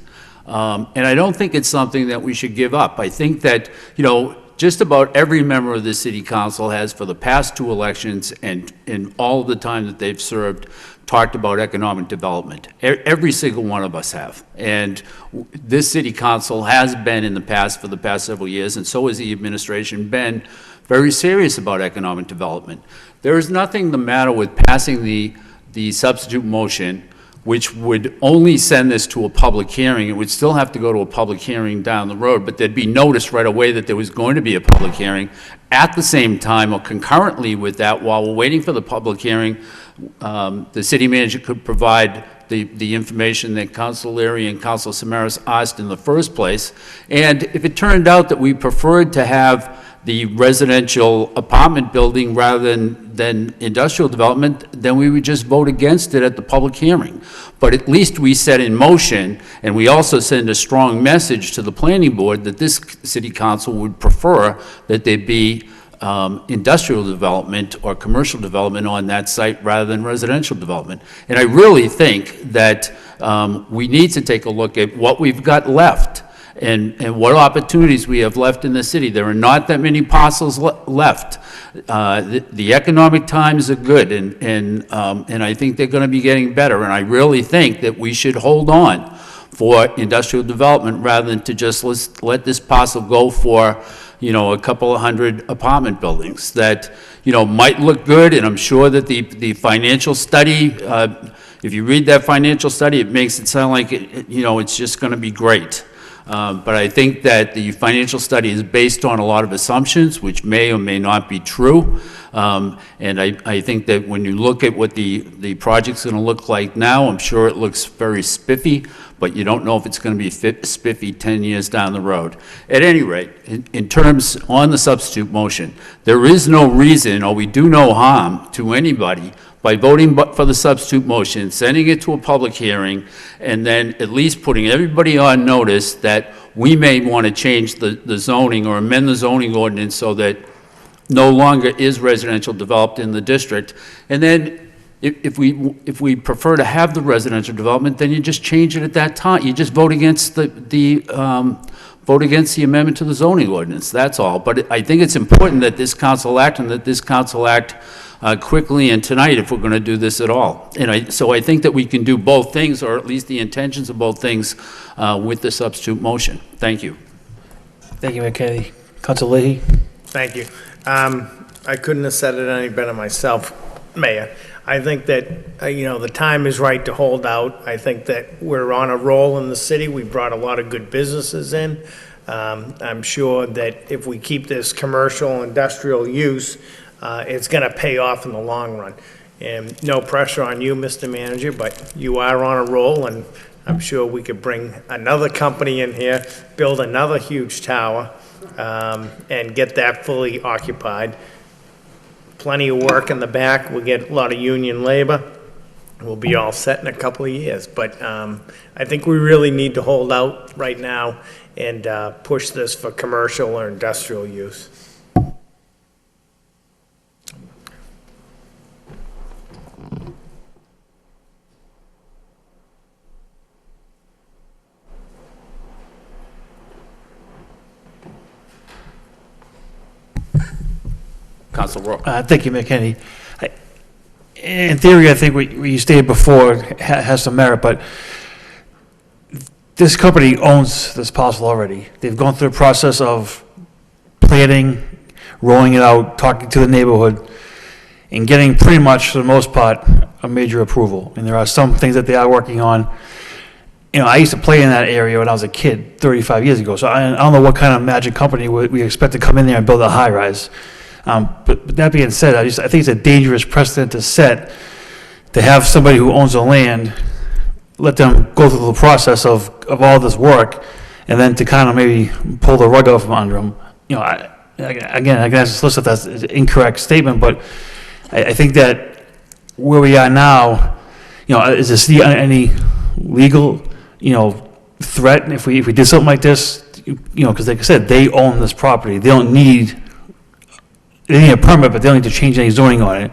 And I don't think it's something that we should give up. I think that, just about every member of the city council has, for the past 2 elections and in all of the time that they've served, talked about economic development. Every single one of us have. And this city council has been in the past, for the past several years, and so has the administration, been very serious about economic development. There is nothing the matter with passing the substitute motion, which would only send this to a public hearing. It would still have to go to a public hearing down the road, but there'd be notice right away that there was going to be a public hearing. At the same time, or concurrently with that, while we're waiting for the public hearing, the city manager could provide the information that Council Leary and Council Samaras asked in the first place. And if it turned out that we preferred to have the residential apartment building rather than industrial development, then we would just vote against it at the public hearing. But at least we set in motion, and we also send a strong message to the planning board that this city council would prefer that there be industrial development or commercial development on that site rather than residential development. And I really think that we need to take a look at what we've got left and what opportunities we have left in the city. There are not that many parcels left. The economic times are good, and I think they're going to be getting better. And I really think that we should hold on for industrial development rather than to just let this parcel go for, a couple of hundred apartment buildings that, might look good. And I'm sure that the financial study, if you read that financial study, it makes it sound like it's just going to be great. But I think that the financial study is based on a lot of assumptions, which may or may not be true. And I think that when you look at what the project's going to look like now, I'm sure it looks very spiffy, but you don't know if it's going to be spiffy 10 years down the road. At any rate, in terms on the substitute motion, there is no reason, or we do no harm to anybody by voting for the substitute motion, sending it to a public hearing, and then at least putting everybody on notice that we may want to change the zoning or amend the zoning ordinance so that no longer is residential developed in the district. And then if we prefer to have the residential development, then you just change it at that time. You just vote against the amendment to the zoning ordinance. That's all. But I think it's important that this council act, and that this council act quickly and tonight if we're going to do this at all. And so I think that we can do both things, or at least the intentions of both things, with the substitute motion. Thank you. Thank you, Mayor Kennedy. Council Leahy? Thank you. I couldn't have said it any better myself, Mayor. I think that, the time is right to hold out. I think that we're on a roll in the city. We brought a lot of good businesses in. I'm sure that if we keep this commercial industrial use, it's going to pay off in the long run. And no pressure on you, Mr. Manager, but you are on a roll, and I'm sure we could bring another company in here, build another huge tower, and get that fully occupied. Plenty of work in the back. We'll get a lot of union labor. We'll be all set in a couple of years. But I think we really need to hold out right now and push this for commercial or industrial use. Council Rowe. Thank you, Mayor Kennedy. In theory, I think what you stated before has some merit, but this company owns this parcel already. They've gone through the process of planning, rolling it out, talking to the neighborhood, and getting pretty much, for the most part, a major approval. And there are some things that they are working on. I used to play in that area when I was a kid 35 years ago, so I don't know what kind of magic company we expect to come in there and build a high-rise. But that being said, I think it's a dangerous precedent to set, to have somebody who owns the land, let them go through the process of all this work, and then to kind of maybe pull the rug out from under them. Again, I guess it's listed as an incorrect statement, but I think that where we are now, is the city under any legal, threat if we did something like this? Because like I said, they own this property. They need a permit, but they don't need to change any zoning on it.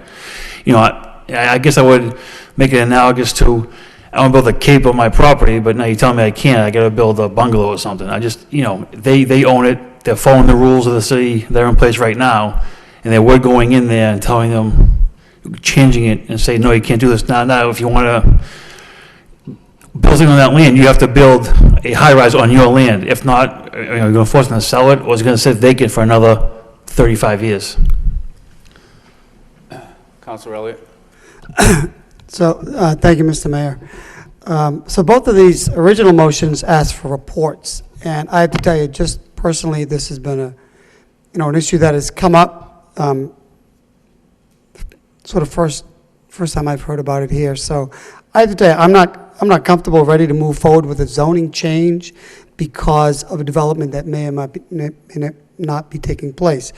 you know, I guess I would make it analogous to, I want to build a cape on my property, but now you're telling me I can't, I got to build a bungalow or something. I just, you know, they own it, they're following the rules of the city, they're in place right now, and we're going in there and telling them, changing it and say, no, you can't do this. Now, if you want to building on that land, you have to build a high-rise on your land. If not, are you going to force them to sell it, or is it going to sit vacant for another 35 years? Councilor Elliott? So, thank you, Mr. Mayor. So both of these original motions asked for reports, and I have to tell you, just personally, this has been an issue that has come up, sort of first time I've heard about it here. So I have to tell you, I'm not comfortable, ready to move forward with a zoning change because of a development that may or may not be taking place.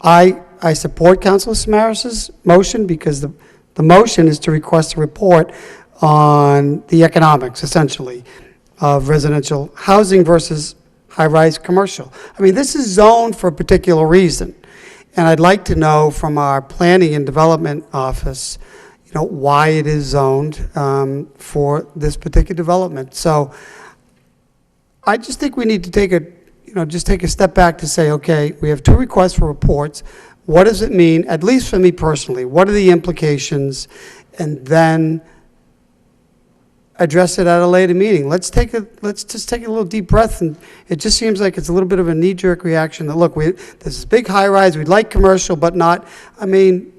I support Councilor Samaras' motion because the motion is to request a report on the economics, essentially, of residential housing versus high-rise commercial. I mean, this is zoned for a particular reason, and I'd like to know from our Planning and Development Office, why it is zoned for this particular development. So I just think we need to take a step back to say, okay, we have two requests for reports. What does it mean, at least for me personally? What are the implications? And then address it at a later meeting. Let's just take a little deep breath, and it just seems like it's a little bit of a knee-jerk reaction that, look, there's this big high-rise, we'd like commercial, but not, I mean,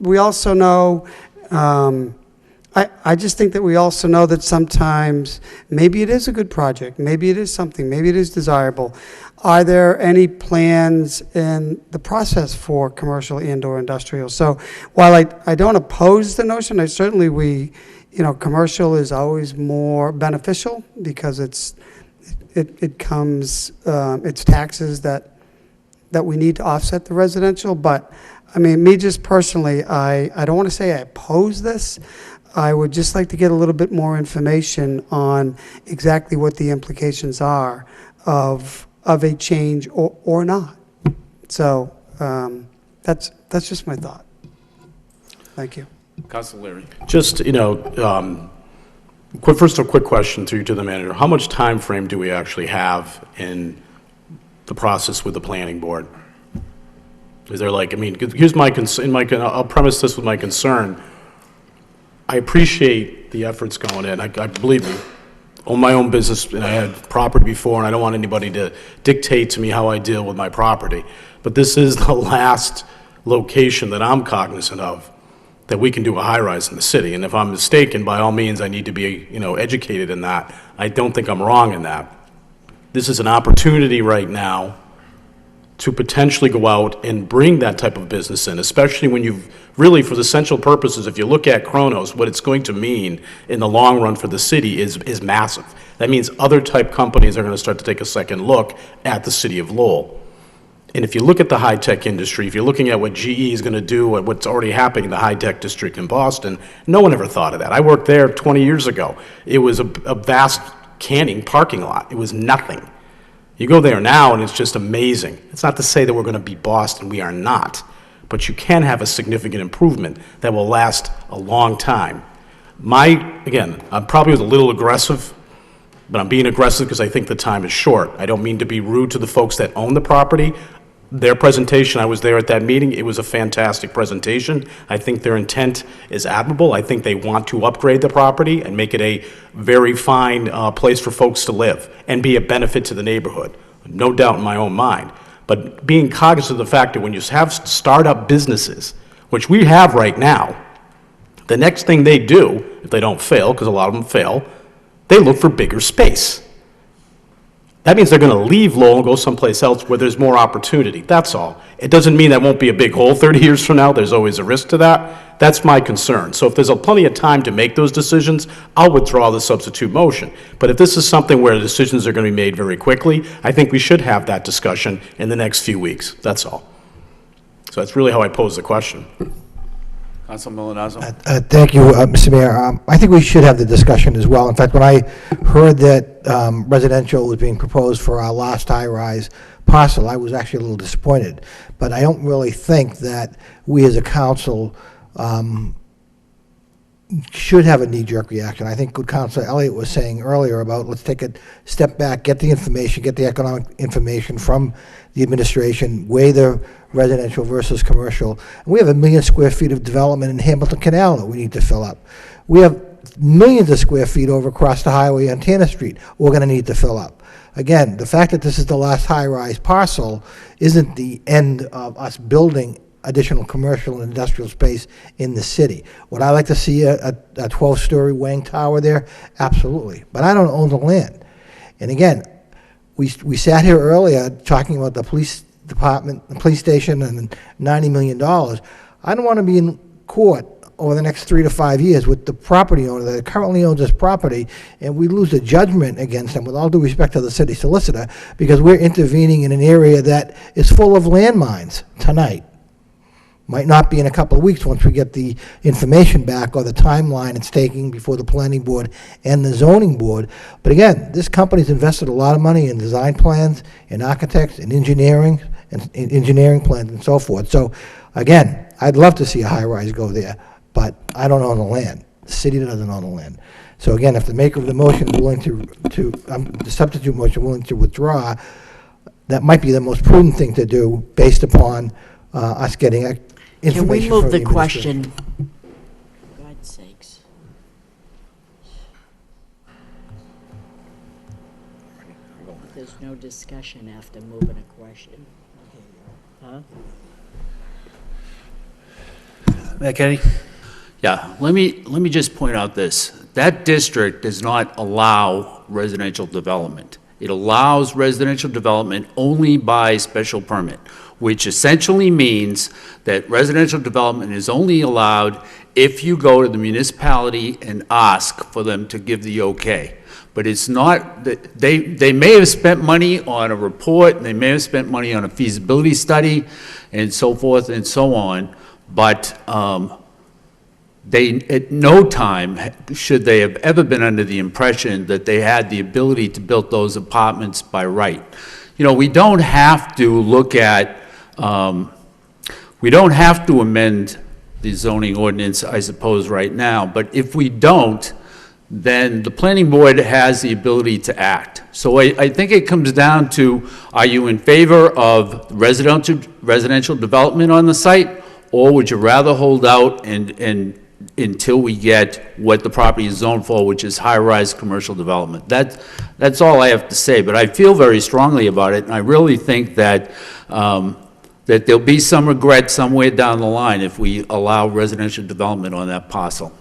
we also know, I just think that we also know that sometimes maybe it is a good project, maybe it is something, maybe it is desirable. Are there any plans in the process for commercial and/or industrial? So while I don't oppose the notion, I certainly commercial is always more beneficial because it's taxes that we need to offset the residential. But I mean, me just personally, I don't want to say I oppose this. I would just like to get a little bit more information on exactly what the implications are of a change or not. So that's just my thought. Thank you. Councilor Leary? Just, first a quick question to the manager. How much time frame do we actually have in the process with the planning board? Is there here's my concern, I'll premise this with my concern. I appreciate the efforts going in. I believe me, own my own business, and I had property before, and I don't want anybody to dictate to me how I deal with my property. But this is the last location that I'm cognizant of that we can do a high-rise in the city. And if I'm mistaken, by all means, I need to be, educated in that. I don't think I'm wrong in that. This is an opportunity right now to potentially go out and bring that type of business in, especially when you've really, for the essential purposes, if you look at Kronos, what it's going to mean in the long run for the city is massive. That means other type companies are going to start to take a second look at the city of Lowell. And if you look at the high-tech industry, if you're looking at what GE is going to do, at what's already happening in the high-tech district in Boston, no one ever thought of that. I worked there 20 years ago. It was a vast canning parking lot. It was nothing. You go there now, and it's just amazing. It's not to say that we're going to be Boston. We are not. But you can have a significant improvement that will last a long time. Again, I'm probably a little aggressive, but I'm being aggressive because I think the time is short. I don't mean to be rude to the folks that own the property. Their presentation, I was there at that meeting, it was a fantastic presentation. I think their intent is admirable. I think they want to upgrade the property and make it a very fine place for folks to live and be a benefit to the neighborhood. No doubt in my own mind. But being cognizant of the fact that when you have startup businesses, which we have right now, the next thing they do, if they don't fail, because a lot of them fail, they look for bigger space. That means they're going to leave Lowell and go someplace else where there's more opportunity. That's all. It doesn't mean that won't be a big hole 30 years from now. There's always a risk to that. That's my concern. So if there's plenty of time to make those decisions, I'll withdraw the substitute motion. But if this is something where the decisions are going to be made very quickly, I think we should have that discussion in the next few weeks. That's all. So that's really how I pose the question. Councilman Milanazzo? Thank you, Mr. Mayor. I think we should have the discussion as well. In fact, when I heard that residential was being proposed for our last high-rise parcel, I was actually a little disappointed. But I don't really think that we as a council should have a knee-jerk reaction. I think what Councilor Elliott was saying earlier about let's take a step back, get the information, get the economic information from the administration, weigh the residential versus commercial. And we have 1 million square feet of development in Hamilton Canal that we need to fill up. We have millions of square feet over across the highway on Tanner Street we're going to need to fill up. Again, the fact that this is the last high-rise parcel isn't the end of us building additional commercial and industrial space in the city. Would I like to see a 12-story Wang Tower there? Absolutely. But I don't own the land. And again, we sat here earlier talking about the police department, the police station, and $90 million. I don't want to be in court over the next 3 to 5 years with the property owner that currently owns this property, and we lose a judgment against them, with all due respect to the city solicitor, because we're intervening in an area that is full of landmines tonight. Might not be in a couple of weeks once we get the information back or the timeline it's taking before the planning board and the zoning board. But again, this company's invested a lot of money in design plans, in architects, in engineering, and in engineering plans and so forth. So again, I'd love to see a high-rise go there, but I don't own the land. The city doesn't own the land. So again, if the maker of the motion is willing the substitute motion willing to withdraw, that might be the most prudent thing to do based upon us getting information. Can we move from the administration. question? For God's sakes. There's no discussion after moving a question. Huh? Mayor Kennedy? Yeah, let me just point out this. That district does not allow residential development. It allows residential development only by special permit, which essentially means that residential development is only allowed if you go to the municipality and ask for them to give the okay. But it's not, they may have spent money on a report, they may have spent money on a feasibility study, and so forth and so on, but they, at no time should they have ever been under the impression that they had the ability to build those apartments by right. You know, we don't have to look at, we don't have to amend the zoning ordinance, I suppose, right now, but if we don't, then the planning board has the ability to act. So I think it comes down to, are you in favor of residential development on the site, or would you rather hold out and until we get what the property is zoned for, which is high-rise commercial development? That's all I have to say, but I feel very strongly about it, and I really think that that there'll be some regret somewhere down the line if we allow residential development on that parcel.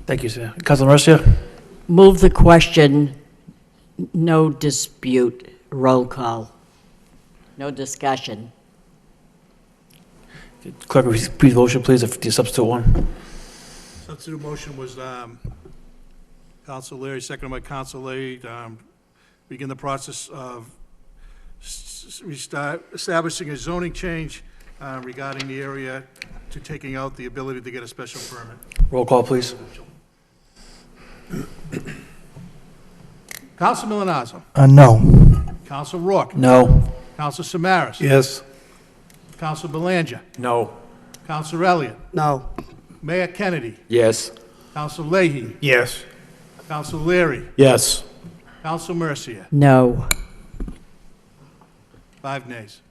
Thank you, sir. Councilor Mercia? Move the question, no dispute, roll call. No discussion. Clerk, repeat the motion, please, if the substitute one. Substitute motion was Council Leary, seconded by Council Leary, begin the process of establishing a zoning change regarding the area to taking out the ability to get a special permit. Roll call, please. Council Milonazo. No. Council Rourke. No. Council Samaras. Yes. Council Belanger. No. Council Elliott. No. Mayor Kennedy. Yes. Council Leahy. Yes. Council Leary. Yes. Council Mercia. No. 5 nays.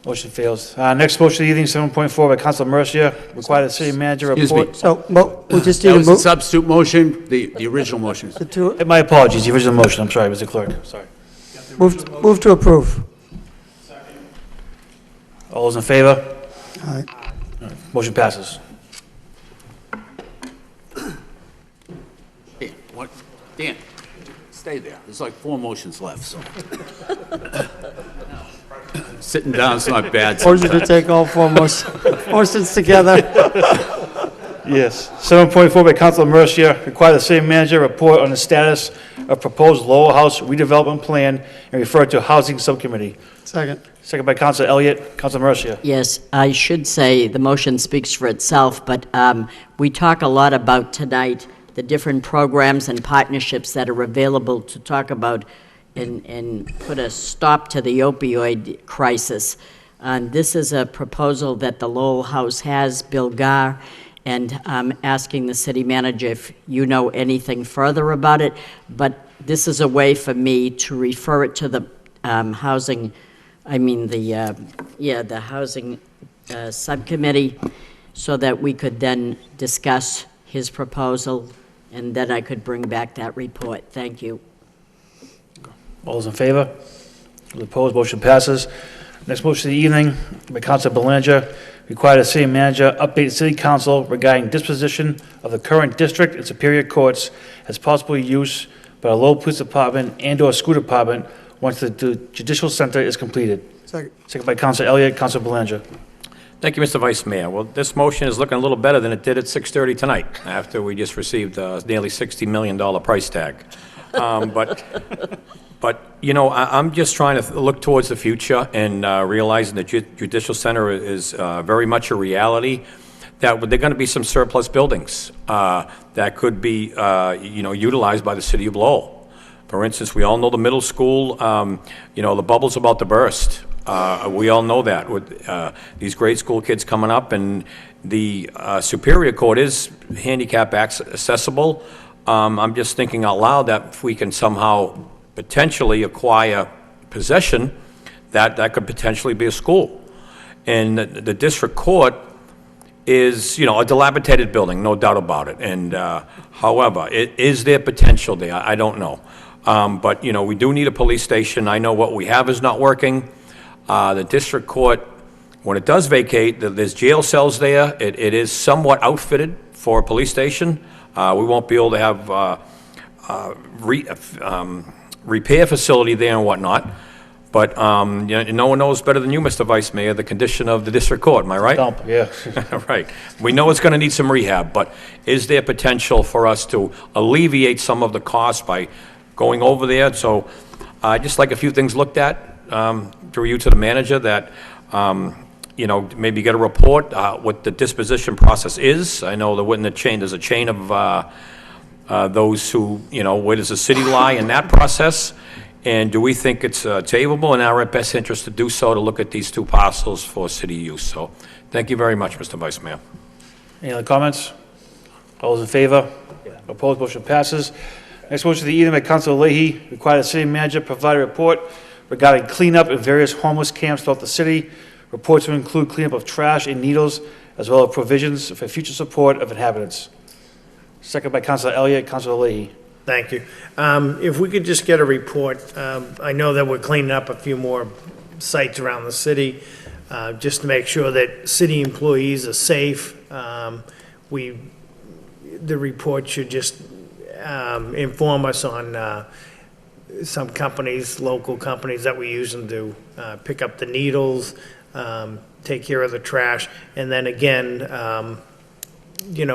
Motion fails. Next motion of the evening, 7.4 by Councilor Mercia, require the city manager Excuse me. report. So, we'll just That need a was the move. substitute motion, the original motion. My apologies, the original motion, I'm sorry, Mr. Clerk, sorry. Move to approve. All those in favor? Aye. Motion passes. Hey, what, Dan, stay there. There's like 4 motions left, so. Sitting down's not bad. Motion to take all 4 motions together. Yes. 7.4 by Councilor Mercia, require the city manager report on the status of proposed Lowell House redevelopment plan and refer to Housing Subcommittee. Second. Second by Councilor Elliott. Councilor Mercia. Yes, I should say the motion speaks for itself, but we talk a lot about tonight the different programs and partnerships that are available to talk about and put a stop to the opioid crisis. This is a proposal that the Lowell House has, Bill Garr, and I'm asking the city manager if you know anything further about it, but this is a way for me to refer it to the housing, the housing subcommittee, so that we could then discuss his proposal, and then I could bring back that report. Thank you. All those in favor? All opposed, motion passes. Next motion of the evening by Councilor Belanger, require the city manager update the city council regarding disposition of the current district and superior courts as possible use by a Lowell Police Department and/or school department once the judicial center is completed. Second. Second by Councilor Elliott, Councilor Belanger. Thank you, Mr. Vice Mayor. Well, this motion is looking a little better than it did at 6:30 tonight, after we just received a nearly $60 million price tag. But you know, I'm just trying to look towards the future and realizing that Judicial Center is very much a reality, that there are going to be some surplus buildings that could be, utilized by the city of Lowell. For instance, we all know the middle school, the bubble's about to burst. We all know that with these grade school kids coming up, and the Superior Court is handicap accessible. I'm just thinking out loud that if we can somehow potentially acquire possession, that could potentially be a school. And the district court is, a dilapidated building, no doubt about it. And however, is there potential there? I don't know. But, we do need a police station. I know what we have is not working. The district court, when it does vacate, there's jail cells there. It is somewhat outfitted for a police station. We won't be able to have repair facility there and whatnot. But no one knows better than you, Mr. Vice Mayor, the condition of the district court. Am I right? Dump, yeah. Right. We know it's going to need some rehab, but is there potential for us to alleviate some of the costs by going over there? So I'd just like a few things looked at through you to the manager, that maybe get a report what the disposition process is. I know there's a chain of those who, where does the city lie in that process? And do we think it's achievable in our best interest to do so, to look at these two parcels for city use? So thank you very much, Mr. Vice Mayor. Any other comments? All those in favor? Opposed, motion passes. Next motion of the evening by Councilor Leahy, require the city manager provide a report regarding cleanup in various homeless camps throughout the city. Reports will include cleanup of trash and needles, as well as provisions for future support of inhabitants. Second by Councilor Elliott, Councilor Leahy. Thank you. If we could just get a report, I know that we're cleaning up a few more sites around the city, just to make sure that city employees are safe. The report should just inform us on some companies, local companies that we use them to pick up the needles, take care of the trash, and then again,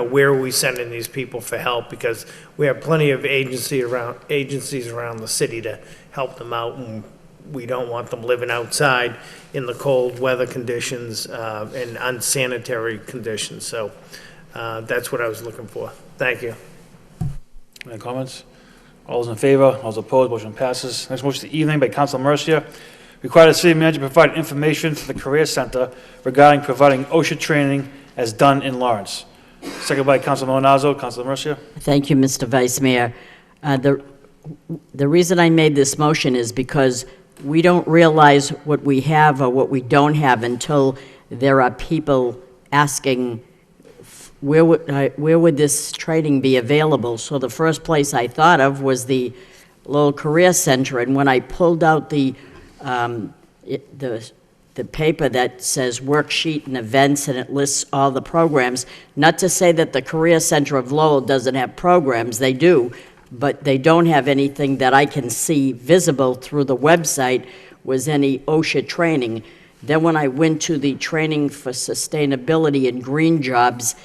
where are we sending these people for help? Because we have plenty of agencies around the city to help them out, and we don't want them living outside in the cold weather conditions and unsanitary conditions. So that's what I was looking for. Thank you. Any comments? All those in favor? All those opposed? Motion passes. Next motion of the evening by Councilor Mercia. Require the city manager provide information to the Career Center regarding providing OSHA training as done in Lawrence. Second by Councilor Malinazzo. Councilor Mercia. Thank you, Mr. Vice Mayor. The reason I made this motion is because we don't realize what we have or what we don't have until there are people asking, where would this training be available? So the first place I thought of was the Lowell Career Center, and when I pulled out the paper that says worksheet and events, and it lists all the programs, not to say that the Career Center of Lowell doesn't have programs, they do, but they don't have anything that I can see visible through the website was any OSHA training. Then when I went to the training for sustainability and green jobs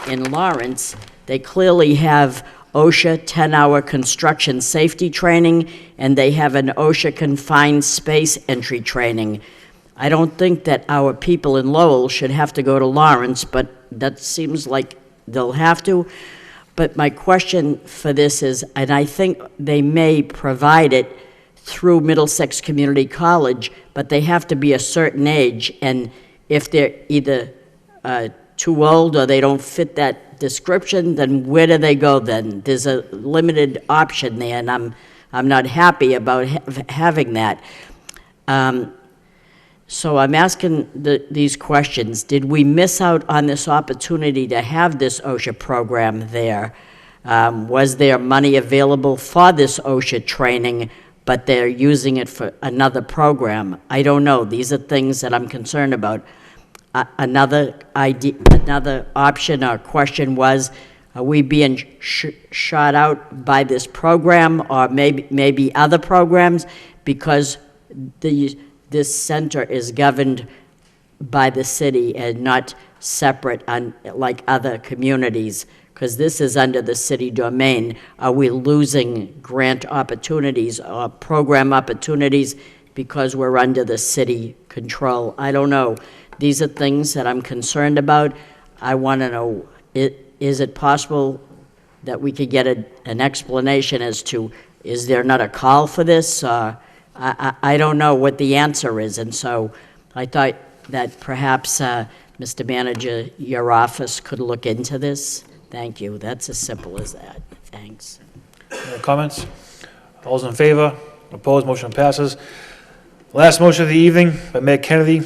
in Lawrence, they clearly have OSHA 10-hour construction safety training, and they have an OSHA confined space entry training. I don't think that our people in Lowell should have to go to Lawrence, but that seems like they'll have to. But my question for this is, and I think they may provide it through Middlesex Community College, but they have to be a certain age, and if they're either too old or they don't fit that description, then where do they go then? There's a limited option there, and I'm not happy about having that. So I'm asking these questions. Did we miss out on this opportunity to have this OSHA program there? Was there money available for this OSHA training, but they're using it for another program? I don't know. These are things that I'm concerned about. Another option or question was, are we being shot out by this program or maybe other programs because this center is governed by the city and not separate like other communities? Because this is under the city domain. Are we losing grant opportunities or program opportunities because we're under the city control? I don't know. These are things that I'm concerned about. I want to know, is it possible that we could get an explanation as to, is there not a call for this? I don't know what the answer is, and so I thought that perhaps, Mr. Manager, your office could look into this. Thank you. That's as simple as that. Thanks. Any comments? All those in favor? Opposed? Motion passes. Last motion of the evening by Mayor Kennedy,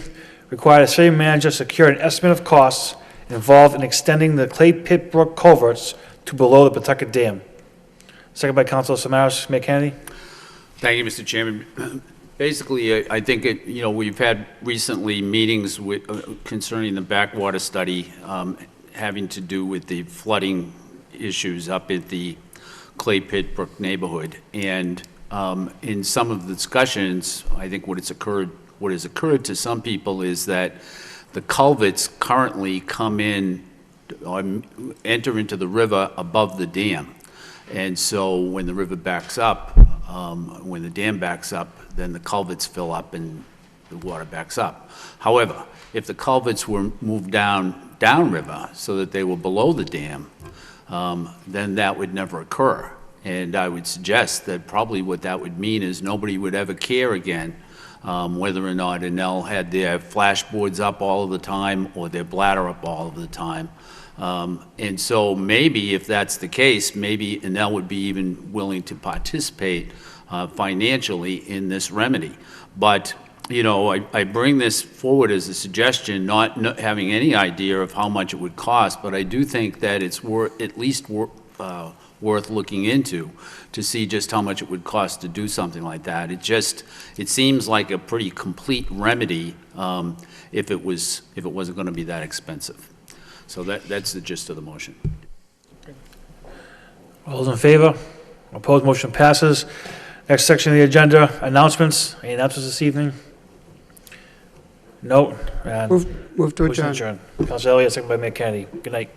required a city manager secure an estimate of costs involved in extending the Clay Pit Brook culverts to below the Pawtucket Dam. Second by Councilor Samaras. Mayor Kennedy. Thank you, Mr. Chairman. Basically, I think we've had recently meetings concerning the backwater study having to do with the flooding issues up at the Clay Pit Brook neighborhood. And in some of the discussions, I think what has occurred to some people is that the culverts currently come in or enter into the river above the dam. And so when the river backs up, when the dam backs up, then the culverts fill up and the water backs up. However, if the culverts were moved downriver so that they were below the dam, then that would never occur. And I would suggest that probably what that would mean is nobody would ever care again whether or not Enel had their flashboards up all of the time or their bladder up all of the time. And so maybe if that's the case, maybe Enel would be even willing to participate financially in this remedy. But, I bring this forward as a suggestion, not having any idea of how much it would cost, but I do think that it's at least worth looking into to see just how much it would cost to do something like that. It seems like a pretty complete remedy if it wasn't going to be that expensive. So that's the gist of the motion. All those in favor? Opposed? Motion passes. Next section of the agenda, announcements. Any announcements this evening? No. And Move to motion adjourn. Councilor Elliott, second by Mayor Kennedy. Good night.